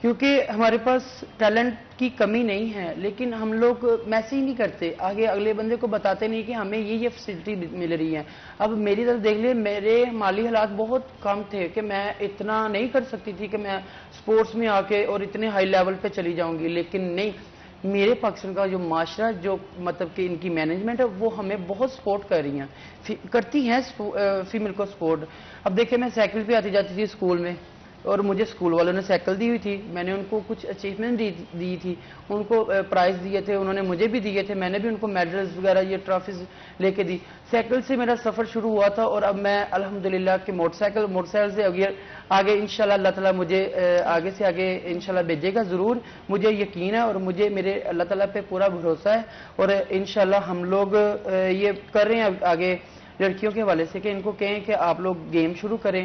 [SPEAKER 6] کیونکہ ہمارے پاس ٹیلنٹ کی کمی نہیں ہے, لیکن ہم لوگ میسج نہیں کرتے, آگے اگلے بندے کو بتاتے نہیں کہ ہمیں یہ فیسلٹی مل رہی ہے. اب میری طرف دیکھ لیں, میرے مالی حالات بہت کم تھے کہ میں اتنا نہیں کر سکتی تھی کہ میں سپورٹس میں آ کے اور اتنے ہائی لیول پہ چلی جاؤں گی. لیکن نہیں, میرے پاکستان کا جو معاشرہ جو مطلب کہ ان کی مینجمنٹ ہے وہ ہمیں بہت سپورٹ کر رہی ہیں, کرتی ہیں فیمیل کو سپورٹ. اب دیکھیں میں سائیکل پہ آتی جاتی تھی اسکول میں, اور مجھے اسکول والوں نے سائیکل دی ہوئی تھی, میں نے ان کو کچھ اچیومنٹ دی تھی, ان کو پرائز دیے تھے, انہوں نے مجھے بھی دیے تھے, میں نے بھی ان کو میڈلز وغیرہ یہ ٹرافیز لے کے دی. سائیکل سے میرا سفر شروع ہوا تھا, اور اب میں الحمدللہ کہ موٹر سائیکل سے آگے انشاءاللہ اللہ تعالیٰ مجھے آگے سے آگے انشاءاللہ بھیجے گا ضرور, مجھے یقین ہے اور مجھے میرے اللہ تعالیٰ پہ پورا بھروسہ ہے. اور انشاءاللہ ہم لوگ یہ کر رہے ہیں آگے لڑکیوں کے حوالے سے کہ ان کو کہیں کہ آپ لوگ گیم شروع کریں.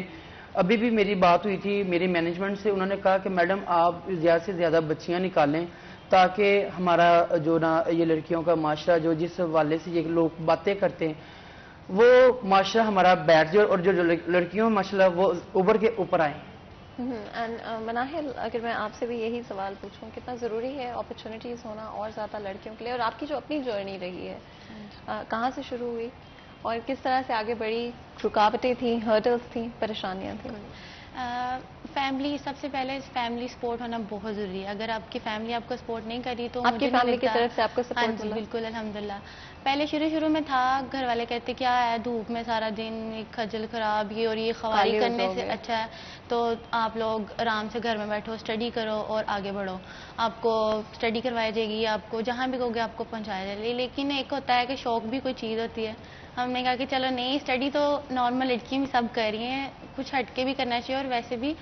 [SPEAKER 6] ابھی بھی میری بات ہوئی تھی میری مینجمنٹ سے, انہوں نے کہا کہ میڈم آپ زیادہ سے زیادہ بچیاں نکالیں تاکہ ہمارا جو نا یہ لڑکیوں کا معاشرہ جو جس حوالے سے یہ لوگ باتیں کرتے ہیں وہ معاشرہ ہمارا بیٹھ جائے, اور جو لڑکیوں ماشاءاللہ وہ ابھر کے اوپر آئیں.
[SPEAKER 2] مناہل, اگر میں آپ سے بھی یہی سوال پوچھوں, کتنا ضروری ہے اپرچونیٹیز ہونا اور زیادہ لڑکیوں کے لیے, اور آپ کی جو اپنی جرنی رہی ہے کہاں سے شروع ہوئی اور کس طرح سے آگے بڑھی, رکاوٹیں تھیں, ہرڈلز تھیں, پریشانیاں تھیں؟
[SPEAKER 8] فیملی, سب سے پہلے فیملی سپورٹ ہونا بہت ضروری ہے. اگر آپ کی فیملی آپ کو سپورٹ نہیں کری تو
[SPEAKER 2] آپ کی فیملی کی طرف سے آپ کو سپورٹ؟
[SPEAKER 8] بالکل الحمدللہ. پہلے شروع میں تھا، گھر والے کہتے کیا ہے دھوپ میں سارا دن خجل خراب یہ اور یہ خواری کرنے سے اچھا ہے تو آپ لوگ آرام سے گھر میں بیٹھو، اسٹڈی کرو اور آگے بڑھو، آپ کو اسٹڈی کروائی جائے گی، آپ کو جہاں بھی کہو گے آپ کو پہنچایا جائے گا. لیکن ایک ہوتا ہے کہ شوق بھی کوئی چیز ہوتی ہے. ہم نے کہا کہ چلو نہیں، اسٹڈی تو نارمل لڑکیاں بھی سب کر رہی ہیں، کچھ ہٹ کے بھی کرنا چاہیے. اور ویسے بھی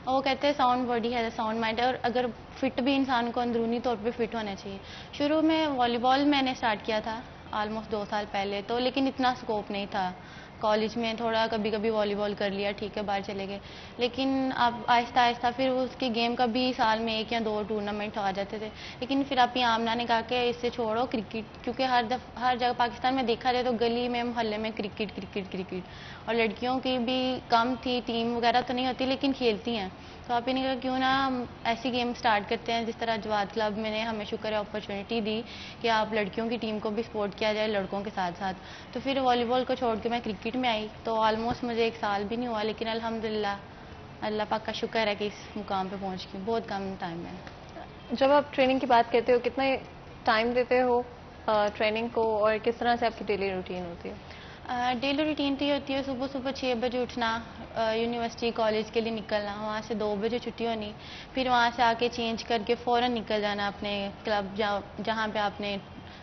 [SPEAKER 8] وہ کہتے ہیں ساؤنڈ باڈی ہے ساؤنڈ مائنڈ ہے، اور اگر فٹ بھی انسان کو اندرونی طور پہ فٹ ہونا چاہیے. شروع میں والی بال میں نے اسٹارٹ کیا تھا آلموسٹ 2 سال پہلے تو، لیکن اتنا اسکوپ نہیں تھا. کالج میں تھوڑا کبھی کبھی والی بال کر لیا، ٹھیک ہے باہر چلے گئے. لیکن اب آہستہ آہستہ پھر اس کے گیم کا بھی سال میں 1 یا 2 ٹورنامنٹ آ جاتے تھے. لیکن پھر آپ آمنہ نے کہا کہ اس سے چھوڑو کرکٹ، کیونکہ ہر جگہ پاکستان میں دیکھا جائے تو گلی میں محلے میں کرکٹ کرکٹ کرکٹ، اور لڑکیوں کی بھی کم تھی، ٹیم وغیرہ تو نہیں ہوتی لیکن کھیلتی ہیں. تو آپ نے کہا کیوں نہ ایسی گیم سٹارٹ کرتے ہیں، جس طرح جواد کلب میں نے ہمیں شکر ہے اپرچونٹی دی کہ آپ لڑکیوں کی ٹیم کو بھی سپورٹ کیا جائے لڑکوں کے ساتھ ساتھ. تو پھر والی بال کو چھوڑ کے میں کرکٹ میں آئی. تو آلموسٹ مجھے 1 سال بھی نہیں ہوا، لیکن الحمدللہ اللہ پاک کا شکر ہے کہ اس مقام پہ پہنچ گئی. بہت کم ٹائم ہے.
[SPEAKER 2] جب آپ ٹریننگ کی بات کرتے ہو کتنا ٹائم دیتے ہو ٹریننگ کو، اور کس طرح سے آپ کی ڈیلی روٹین ہوتی ہے؟
[SPEAKER 8] ڈیلی روٹین تو یہ ہوتی ہے صبح 6 بجے اٹھنا، یونیورسٹی کالج کے لیے نکلنا، وہاں سے 2 بجے چھٹی ہونی، پھر وہاں سے آ کے چینج کر کے فوراً نکل جانا اپنے کلب جہاں پہ آپ نے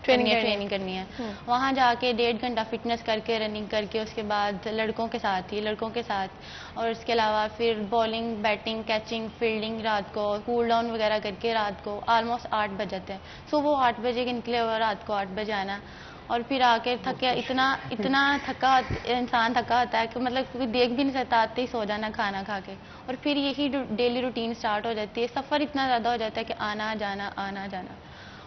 [SPEAKER 8] ٹریننگ کرنی ہے. وہاں جا کے 1.5 گھنٹہ فٹنس کر کے رننگ کر کے اس کے بعد لڑکوں کے ساتھ اور اس کے علاوہ پھر بالنگ بیٹنگ کیچنگ فیلڈنگ رات کو کول ڈاؤن وغیرہ کر کے رات کو آلموسٹ 8 بج جاتے ہیں. صبح 8 بجے کے نکلے اور رات کو 8 بجے آنا، اور پھر آ کے اتنا تھکا انسان تھکا ہوتا ہے کہ مطلب کوئی دیکھ بھی نہیں سکتا، آتے ہی سو جانا کھانا کھا کے. اور پھر یہی ڈیلی روٹین سٹارٹ ہو جاتی ہے. سفر اتنا زیادہ ہو جاتا ہے کہ آنا جانا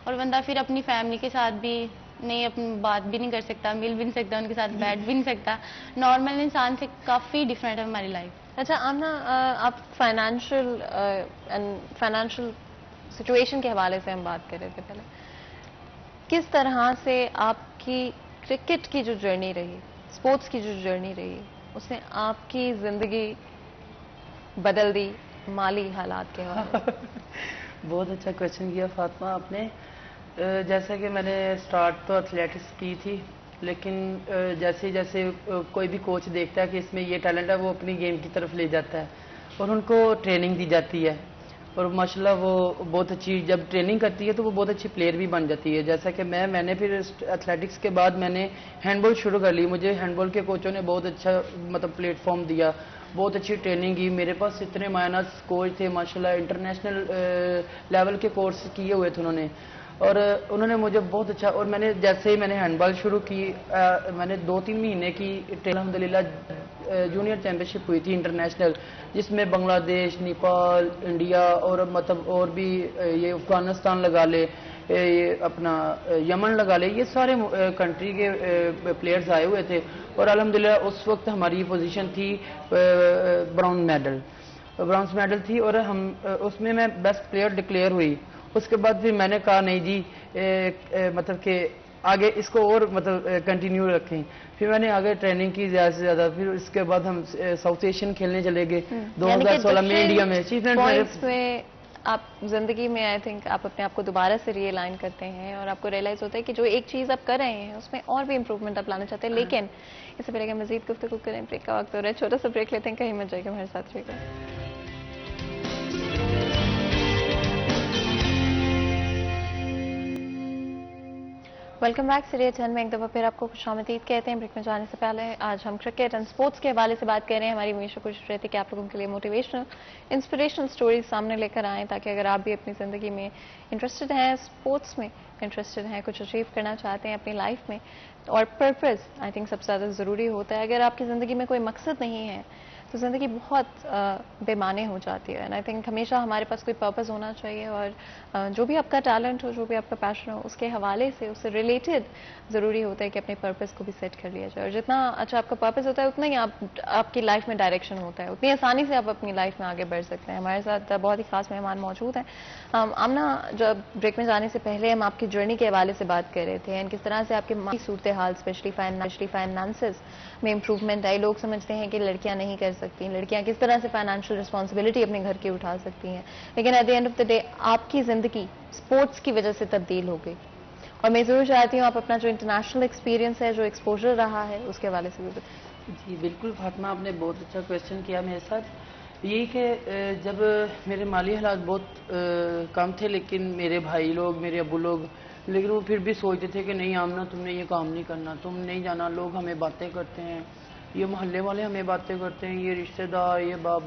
[SPEAKER 8] اور بندہ پھر اپنی فیملی کے ساتھ بھی نہیں اپنی بات بھی نہیں کر سکتا، مل بھی نہیں سکتا، ان کے ساتھ بیٹھ بھی نہیں سکتا. نارمل انسان سے کافی ڈفرینٹ ہے ہماری لائف.
[SPEAKER 2] اچھا آمنہ، آپ فائنینشیل سچویشن کے حوالے سے ہم بات کر رہے تھے پہلے، کس طرح سے آپ کی کرکٹ کی جو جرنی رہی، اسپورٹس کی جو جرنی رہی، اس نے آپ کی زندگی بدل دی مالی حالات کے حوالے سے؟
[SPEAKER 6] بہت اچھا کوشچن کیا فاطمہ آپ نے. جیسا کہ میں نے سٹارٹ تو ایتھلیٹکس کی تھی، لیکن جیسے جیسے کوئی بھی کوچ دیکھتا ہے کہ اس میں یہ ٹیلنٹ ہے، وہ اپنی گیم کی طرف لے جاتا ہے اور ان کو ٹریننگ دی جاتی ہے. اور ماشاءاللہ وہ بہت اچھی جب ٹریننگ کرتی ہے تو وہ بہت اچھی پلیئر بھی بن جاتی ہے. جیسا کہ میں نے پھر ایتھلیٹکس کے بعد میں نے ہینڈ بال شروع کر لی. مجھے ہینڈ بال کے کوچوں نے بہت اچھا مطلب پلیٹ فارم دیا، بہت اچھی ٹریننگ کی. میرے پاس اتنے مائنس کوچ تھے ماشاءاللہ، انٹرنیشنل لیول کے کورس کیے ہوئے تھے انہوں نے، اور انہوں نے مجھے بہت اچھا. اور میں نے جیسے ہی میں نے ہینڈ بال شروع کی، میں نے 2-3 مہینے کی الحمدللہ جونیئر چیمپئن شپ ہوئی تھی انٹرنیشنل، جس میں بنگلہ دیش، نیپال، انڈیا اور مطلب اور بھی یہ افغانستان لگا لے، یہ اپنا یمن لگا لے، یہ سارے کنٹری کے پلیئرز آئے ہوئے تھے. اور الحمدللہ اس وقت ہماری پوزیشن تھی برونز میڈل تھی، اور ہم اس میں بیسٹ پلیئر ڈکلیئر ہوئی. اس کے بعد پھر میں نے کہا نہیں جی مطلب کہ آگے اس کو اور مطلب کنٹینیو رکھیں. پھر میں نے آگے ٹریننگ کی زیادہ سے زیادہ. پھر اس کے بعد ہم ساؤتھ ایشین کھیلنے چلے گئے 2016 میں انڈیا میں.
[SPEAKER 2] آپ زندگی میں آئی تھنک آپ اپنے آپ کو دوبارہ سے ری الائن کرتے ہیں اور آپ کو ریئلائز ہوتا ہے کہ جو ایک چیز آپ کر رہے ہیں اس میں اور بھی امپروومنٹ آپ لانا چاہتے ہیں. لیکن اس سے پہلے کہ مزید گفتگو کریں، بریک کا وقت ہو رہا ہے. چھوٹا سا بریک لیتے ہیں، کہیں مت جائے گا، ہمارے ساتھ رہے گا. Welcome back. سیریز 10 میں ایک دفعہ پھر آپ کو خوش آمدید کہتے ہیں. بریک میں جانے سے پہلے آج ہم کرکٹ اینڈ اسپورٹس کے حوالے سے بات کر رہے ہیں. ہماری ہمیشہ کوشش رہتی ہے کہ آپ لوگوں کے لیے موٹیویشنل انسپریشنل سٹوریز سامنے لے کر آئیں، تاکہ اگر آپ بھی اپنی زندگی میں انٹرسٹڈ ہیں، اسپورٹس میں انٹرسٹڈ ہیں، کچھ اچیو کرنا چاہتے ہیں اپنی لائف میں، اور پرپز آئی تھنک سب سے زیادہ ضروری ہوتا ہے. اگر آپ کی زندگی میں کوئی مقصد نہیں ہے تو زندگی بہت بے معنی ہو جاتی ہے. اینڈ آئی تھنک ہمیشہ ہمارے پاس کوئی پرپز ہونا چاہیے، اور جو بھی آپ کا ٹیلنٹ ہو، جو بھی آپ کا پیشن ہو، اس کے حوالے سے اس سے ریلیٹڈ ضروری ہوتا ہے کہ اپنے پرپز کو بھی سیٹ کر لیا جائے. اور جتنا اچھا آپ کا پرپز ہوتا ہے اتنا ہی آپ کی لائف میں ڈائریکشن ہوتا ہے، اتنی آسانی سے آپ اپنی لائف میں آگے بڑھ سکتے ہیں. ہمارے ساتھ بہت ہی خاص مہمان موجود ہیں. آمنہ، جب بریک میں جانے سے پہلے ہم آپ کی جرنی کے حوالے سے بات کر رہے تھے، کس طرح سے آپ کی مالی صورتحال اسپیشلی فائنانسز میں امپروومنٹ آئی. لوگ سمجھتے ہیں کہ لڑکیاں نہیں کر سکتی، لڑکیاں کس طرح سے فائنینشیل رسپانسبلٹی اپنے گھر کی اٹھا سکتی ہیں. لیکن at the end of the day آپ کی زندگی اسپورٹس کی وجہ سے تبدیل ہو گئی، اور میں ضرور چاہتی ہوں آپ اپنا جو انٹرنیشنل ایکسپیرینس ہے, جو ایکسپوجر رہا ہے, اس کے حوالے سے بھی بتائیں.
[SPEAKER 6] جی بالکل فاطمہ, آپ نے بہت اچھا کویشچن کیا میرے ساتھ. یہ کہ جب میرے مالی حالات بہت کم تھے, لیکن میرے بھائی لوگ, میرے ابو لوگ, لیکن وہ پھر بھی سوچتے تھے کہ نہیں آمنہ تم نے یہ کام نہیں کرنا, تم نہیں جانا, لوگ ہمیں باتیں کرتے ہیں, یہ محلے والے ہمیں باتیں کرتے ہیں, یہ رشتہ دار, یہ باپ.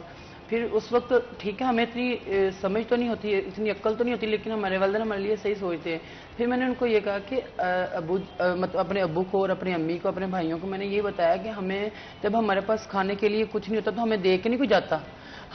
[SPEAKER 6] پھر اس وقت ٹھیک ہے ہمیں اتنی سمجھ تو نہیں ہوتی, اتنی عقل تو نہیں ہوتی, لیکن ہمارے والدین ہمارے لیے صحیح سوچتے ہیں. پھر میں نے ان کو یہ کہا کہ مطلب اپنے ابو کو اور اپنی امی کو, اپنے بھائیوں کو میں نے یہ بتایا کہ ہمیں جب ہمارے پاس کھانے کے لیے کچھ نہیں ہوتا تو ہمیں دے کے نہیں کوئی جاتا,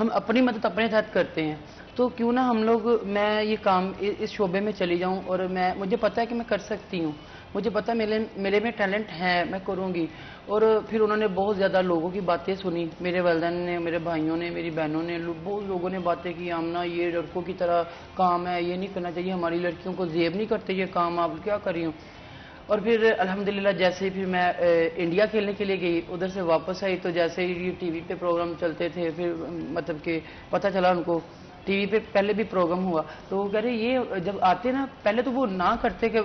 [SPEAKER 6] ہم اپنی مدد اپنے تحت کرتے ہیں. تو کیوں نہ ہم لوگ, میں یہ کام اس شعبے میں چلی جاؤں, اور مجھے پتا ہے کہ میں کر سکتی ہوں, مجھے پتا ہے میرے میں ٹیلنٹ ہے, میں کروں گی. اور پھر انہوں نے بہت زیادہ لوگوں کی باتیں سنی, میرے والدین نے, میرے بھائیوں نے, میری بہنوں نے, بہت لوگوں نے باتیں کی, آمنہ یہ لڑکوں کی طرح کام ہے, یہ نہیں کرنا چاہیے, ہماری لڑکیوں کو زیب نہیں کرتے یہ کام, آپ کیا کر رہی ہوں. اور پھر الحمدللہ جیسے ہی پھر میں انڈیا کھیلنے کے لیے گئی, ادھر سے واپس آئی, تو جیسے ہی ٹی وی پہ پروگرام چلتے تھے, پھر مطلب کہ پتہ چلا ان کو, ٹی وی پہ پہلے بھی پروگرام ہوا, تو وہ کہہ رہے یہ جب آتے نا, پہلے تو وہ نہ کرتے کہ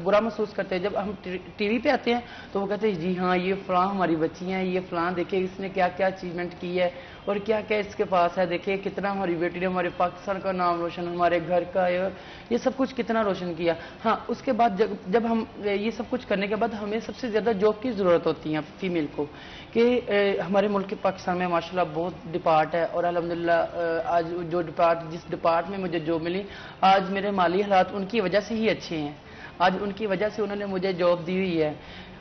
[SPEAKER 6] برا محسوس کرتے, جب ہم ٹی وی پہ آتے ہیں تو وہ کہتے ہیں جی ہاں یہ فلاں ہماری بچی ہیں, یہ فلاں دیکھیں اس نے کیا کیا اچیومنٹ کی ہے اور کیا کیا اس کے پاس ہے, دیکھیں کتنا ہماری بیٹی نے ہمارے پاکستان کا نام روشن, ہمارے گھر کا یہ سب کچھ کتنا روشن کیا. ہاں اس کے بعد جب ہم یہ سب کچھ کرنے کے بعد ہمیں سب سے زیادہ جاب کی ضرورت ہوتی ہے فیمیل کو, کہ ہمارے ملک پاکستان میں ماشاءاللہ بہت ڈپارٹ ہے, اور الحمدللہ آج جو جس ڈپارٹ میں مجھے جاب ملی, آج میرے مالی حالات ان کی وجہ سے ہی اچھے ہیں, آج ان کی وجہ سے انہوں نے مجھے جاب دی ہوئی ہے.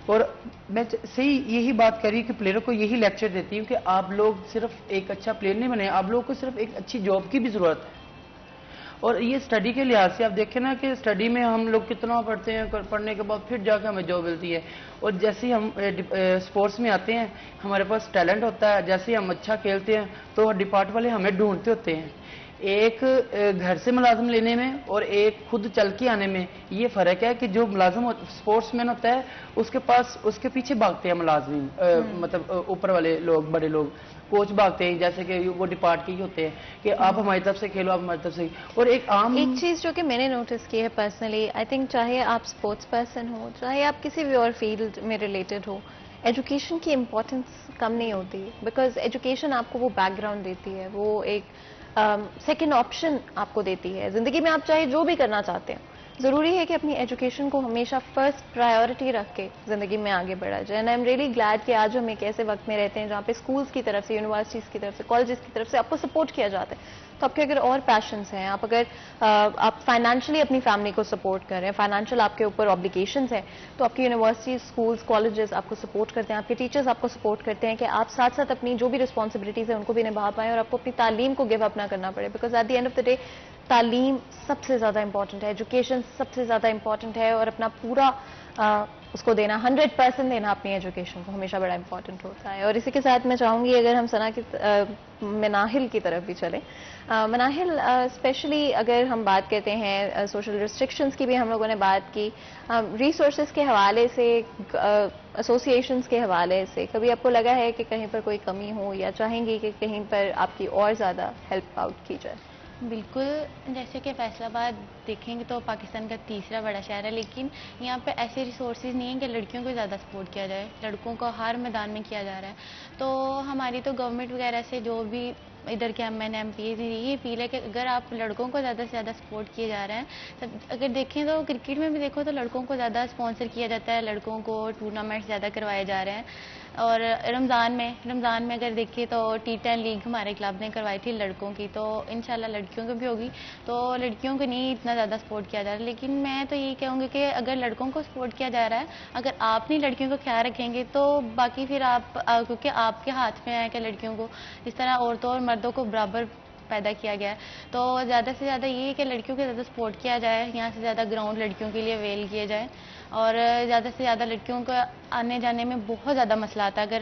[SPEAKER 6] اور میں صحیح یہی بات کر رہی ہوں کہ پلیئروں کو یہی لیکچر دیتی ہوں کہ آپ لوگ صرف ایک اچھا پلیئر نہیں بنے, آپ لوگوں کو صرف ایک اچھی جاب کی بھی ضرورت ہے. اور یہ سٹڈی کے لحاظ سے آپ دیکھیں نا کہ سٹڈی میں ہم لوگ کتنا پڑھتے ہیں, پڑھنے کے بعد پھر جا کے ہمیں جاب ملتی ہے. اور جیسے ہی ہم اسپورٹس میں آتے ہیں, ہمارے پاس ٹیلنٹ ہوتا ہے, جیسے ہی ہم اچھا کھیلتے ہیں تو ڈپارٹ والے ہمیں ڈھونڈتے ہوتے ہیں. ایک گھر سے ملازم لینے میں اور ایک خود چل کے آنے میں یہ فرق ہے کہ جو ملازم اسپورٹس مین ہوتا ہے اس کے پاس, اس کے پیچھے بھاگتے ہیں ملازمین, مطلب اوپر والے لوگ, بڑے لوگ, کوچ بھاگتے ہیں, جیسے کہ وہ ڈپارٹ کے ہی ہوتے ہیں کہ آپ ہماری طرف سے کھیلو, آپ ہماری طرف سے. اور ایک
[SPEAKER 2] چیز جو کہ میں نے نوٹس کی ہے پرسنلی, آئی تھنک چاہے آپ اسپورٹس پرسن ہو, چاہے آپ کسی بھی اور فیلڈ میں ریلیٹڈ ہو, ایجوکیشن کی امپورٹنس کم نہیں ہوتی, بیکاز ایجوکیشن آپ کو وہ بیک گراؤنڈ دیتی ہے, وہ ایک سیکنڈ آپشن آپ کو دیتی ہے زندگی میں. آپ چاہے جو بھی کرنا چاہتے ہیں, ضروری ہے کہ اپنی ایجوکیشن کو ہمیشہ فرسٹ پرائیورٹی رکھ کے زندگی میں آگے بڑھا جائے. And I am really glad کہ آج ہم ایک ایسے وقت میں رہتے ہیں جہاں پہ اسکولس کی طرف سے, یونیورسٹیز کی طرف سے, کالجز کی طرف سے آپ کو سپورٹ کیا جاتا ہے. تو آپ کے اگر اور پیشنس ہیں, آپ فائنینشلی اپنی فیملی کو سپورٹ کر رہے ہیں, فائنینشیل آپ کے اوپر آبلیگیشنز ہیں, تو آپ کی یونیورسٹیز, اسکولس, کالجز آپ کو سپورٹ کرتے ہیں, آپ کے ٹیچرز آپ کو سپورٹ کرتے ہیں کہ آپ ساتھ ساتھ اپنی جو بھی رسپانسبلٹیز ہیں ان کو بھی نبھا پائیں, اور آپ کو اپنی تعلیم کو گیو اپ نہ کرنا پڑے. Because at the end of the day تعلیم سب سے زیادہ امپورٹنٹ ہے, ایجوکیشن سب سے زیادہ امپورٹنٹ ہے, اور اپنا پورا اس کو دینا 100% دینا اپنی ایجوکیشن کو ہمیشہ بڑا امپورٹنٹ ہوتا ہے. اور اسی کے ساتھ میں چاہوں گی اگر ہم ثنا کی مناہل کی طرف بھی چلیں, مناہل اسپیشلی اگر ہم بات کرتے ہیں سوشل ریسٹرکشنز کی بھی ہم لوگوں نے بات کی, ریسورسز کے حوالے سے, ایسوسی ایشنز کے حوالے سے, کبھی آپ کو لگا ہے کہ کہیں پر کوئی کمی ہو, یا چاہیں گی کہ کہیں پر آپ کی اور زیادہ ہیلپ آؤٹ کی جائے؟
[SPEAKER 8] بالکل, جیسے کہ فیصل آباد دیکھیں گے تو پاکستان کا تیسرا بڑا شہر ہے, لیکن یہاں پہ ایسے ریسورسز نہیں ہیں کہ لڑکیوں کو زیادہ سپورٹ کیا جائے, لڑکوں کو ہر میدان میں کیا جا رہا ہے. تو ہماری تو گورنمنٹ وغیرہ سے جو بھی ادھر کے ایم پیز یہ فیل ہے کہ اگر آپ لڑکوں کو زیادہ سے زیادہ سپورٹ کیے جا رہے ہیں, اگر دیکھیں تو کرکٹ میں بھی دیکھو تو لڑکوں کو زیادہ اسپانسر کیا جاتا ہے, لڑکوں کو ٹورنامنٹ زیادہ کروائے جا رہے ہیں. اور رمضان میں اگر دیکھیں تو T10 لیگ ہمارے کلب نے کروائی تھی لڑکوں کی, تو انشاءاللہ لڑکیوں کو بھی ہوگی. تو لڑکیوں کو نہیں اتنا زیادہ سپورٹ کیا جا رہا ہے, لیکن میں تو یہی کہوں گی کہ اگر لڑکوں کو سپورٹ کیا جا رہا ہے, اگر آپ نہیں لڑکیوں کو خیال رکھیں گے تو باقی پھر آپ, کیونکہ آپ کے ہاتھ میں ہے کہ لڑکیوں کو جس طرح عورتوں اور مردوں کو برابر پیدا کیا گیا ہے, تو زیادہ سے زیادہ یہ ہے کہ لڑکیوں کو زیادہ سپورٹ کیا جائے, یہاں سے زیادہ گراؤنڈ لڑکیوں کے لیے اویل کیے جائیں. اور زیادہ سے زیادہ لڑکیوں کو آنے جانے میں بہت زیادہ مسئلہ آتا ہے.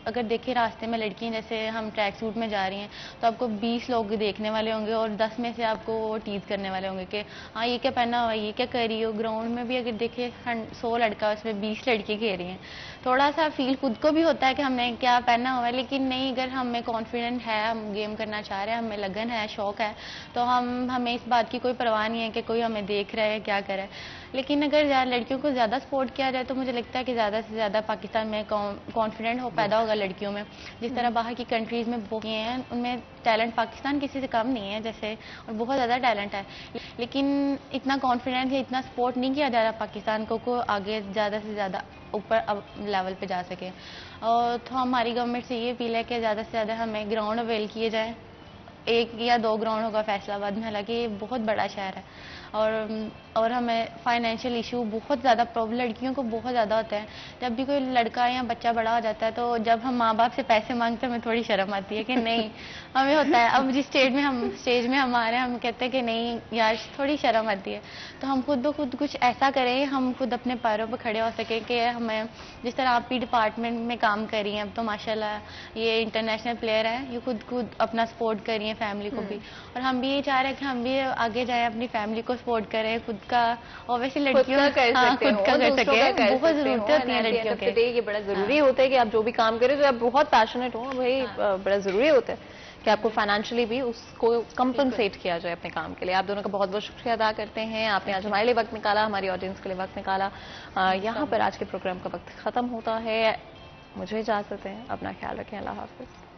[SPEAKER 8] اگر دیکھیں راستے میں لڑکیاں جیسے ہم ٹریک سوٹ میں جا رہی ہیں تو آپ کو 20 لوگ دیکھنے والے ہوں گے اور 10 میں سے آپ کو وہ ٹیز کرنے والے ہوں گے کہ ہاں یہ کیا پہنا ہوا ہے, یہ کیا کر رہی ہو. گراؤنڈ میں بھی اگر دیکھیں 100 لڑکا اس میں 20 لڑکی کھیل رہی ہیں. تھوڑا سا فیل خود کو بھی ہوتا ہے کہ ہم نے کیا پہنا ہوا ہے, لیکن نہیں, اگر ہمیں کانفیڈنٹ ہے, ہم گیم کرنا چاہ رہے ہیں, ہمیں لگن ہے, شوق ہے, تو ہمیں اس بات کی کوئی پرواہ نہیں ہے کہ کوئی ہمیں دیکھ رہا ہے کیا کر رہا ہے. لیکن اگر لڑکیوں کو زیادہ سپورٹ کیا جائے تو مجھے لگتا ہے کہ زیادہ سے زیادہ پاکستان میں کانفیڈنٹ پیدا ہوگا لڑکیوں میں. جس طرح باہر کی کنٹریز میں بہت ہیں, ان میں ٹیلنٹ پاکستان کسی سے کم نہیں ہے جیسے, اور بہت زیادہ ٹیلنٹ ہے, لیکن اتنا کانفیڈنٹ یا اتنا سپورٹ نہیں کیا جا رہا پاکستان کو آگے زیادہ سے زیادہ اوپر لیول پہ جا سکے. اور تو ہماری گورنمنٹ سے یہ اپیل ہے کہ زیادہ سے زیادہ ہمیں گراؤنڈ اویل کیے جائیں. 1 یا 2 گراؤنڈ ہوگا فیصل آباد میں, حالانکہ یہ بہت بڑا شہر ہے. اور ہمیں فائنینشیل ایشو بہت زیادہ لڑکیوں کو بہت زیادہ ہوتا ہے. جب بھی کوئی لڑکا یا بچہ بڑا ہو جاتا ہے تو جب ہم ماں باپ سے پیسے مانگتے ہیں ہمیں تھوڑی شرم آتی ہے کہ نہیں, ہمیں ہوتا ہے اب جس اسٹیج میں ہم آ رہے ہیں ہم کہتے ہیں کہ نہیں یار تھوڑی شرم آتی ہے. تو ہم خود بخود کچھ ایسا کریں, ہم خود اپنے پیروں پہ کھڑے ہو سکیں کہ ہمیں, جس طرح آپ بھی ڈپارٹمنٹ میں کام کر رہی ہیں, اب تو ماشاءاللہ یہ انٹرنیشنل پلیئر ہیں, یہ خود اپنا سپورٹ کر رہی ہیں فیملی کو بھی, اور ہم بھی یہ چاہ رہے ہیں کہ ہم بھی آگے جائیں, اپنی فیملی کو سپورٹ کریں, خود کا اویسلی لڑکیوں خود کا کر سکیں, بہت ضرورت ہوتی ہے لڑکیوں کے.
[SPEAKER 2] یہ بڑا ضروری ہوتا ہے کہ آپ جو بھی کام کریں, جو آپ بہت پیشنیٹ ہوں بھائی, بڑا ضروری ہوتا ہے کہ آپ کو فائنینشلی بھی اس کو کمپنسیٹ کیا جائے اپنے کام کے لیے. آپ دونوں کا بہت بہت شکریہ ادا کرتے ہیں, آپ نے آج ہمارے لیے وقت نکالا, ہماری آڈینس کے لیے وقت نکالا. یہاں پر آج کے پروگرام کا وقت ختم ہوتا ہے, مجھے اجازت ہے, اپنا خیال رکھیں, اللہ حافظ.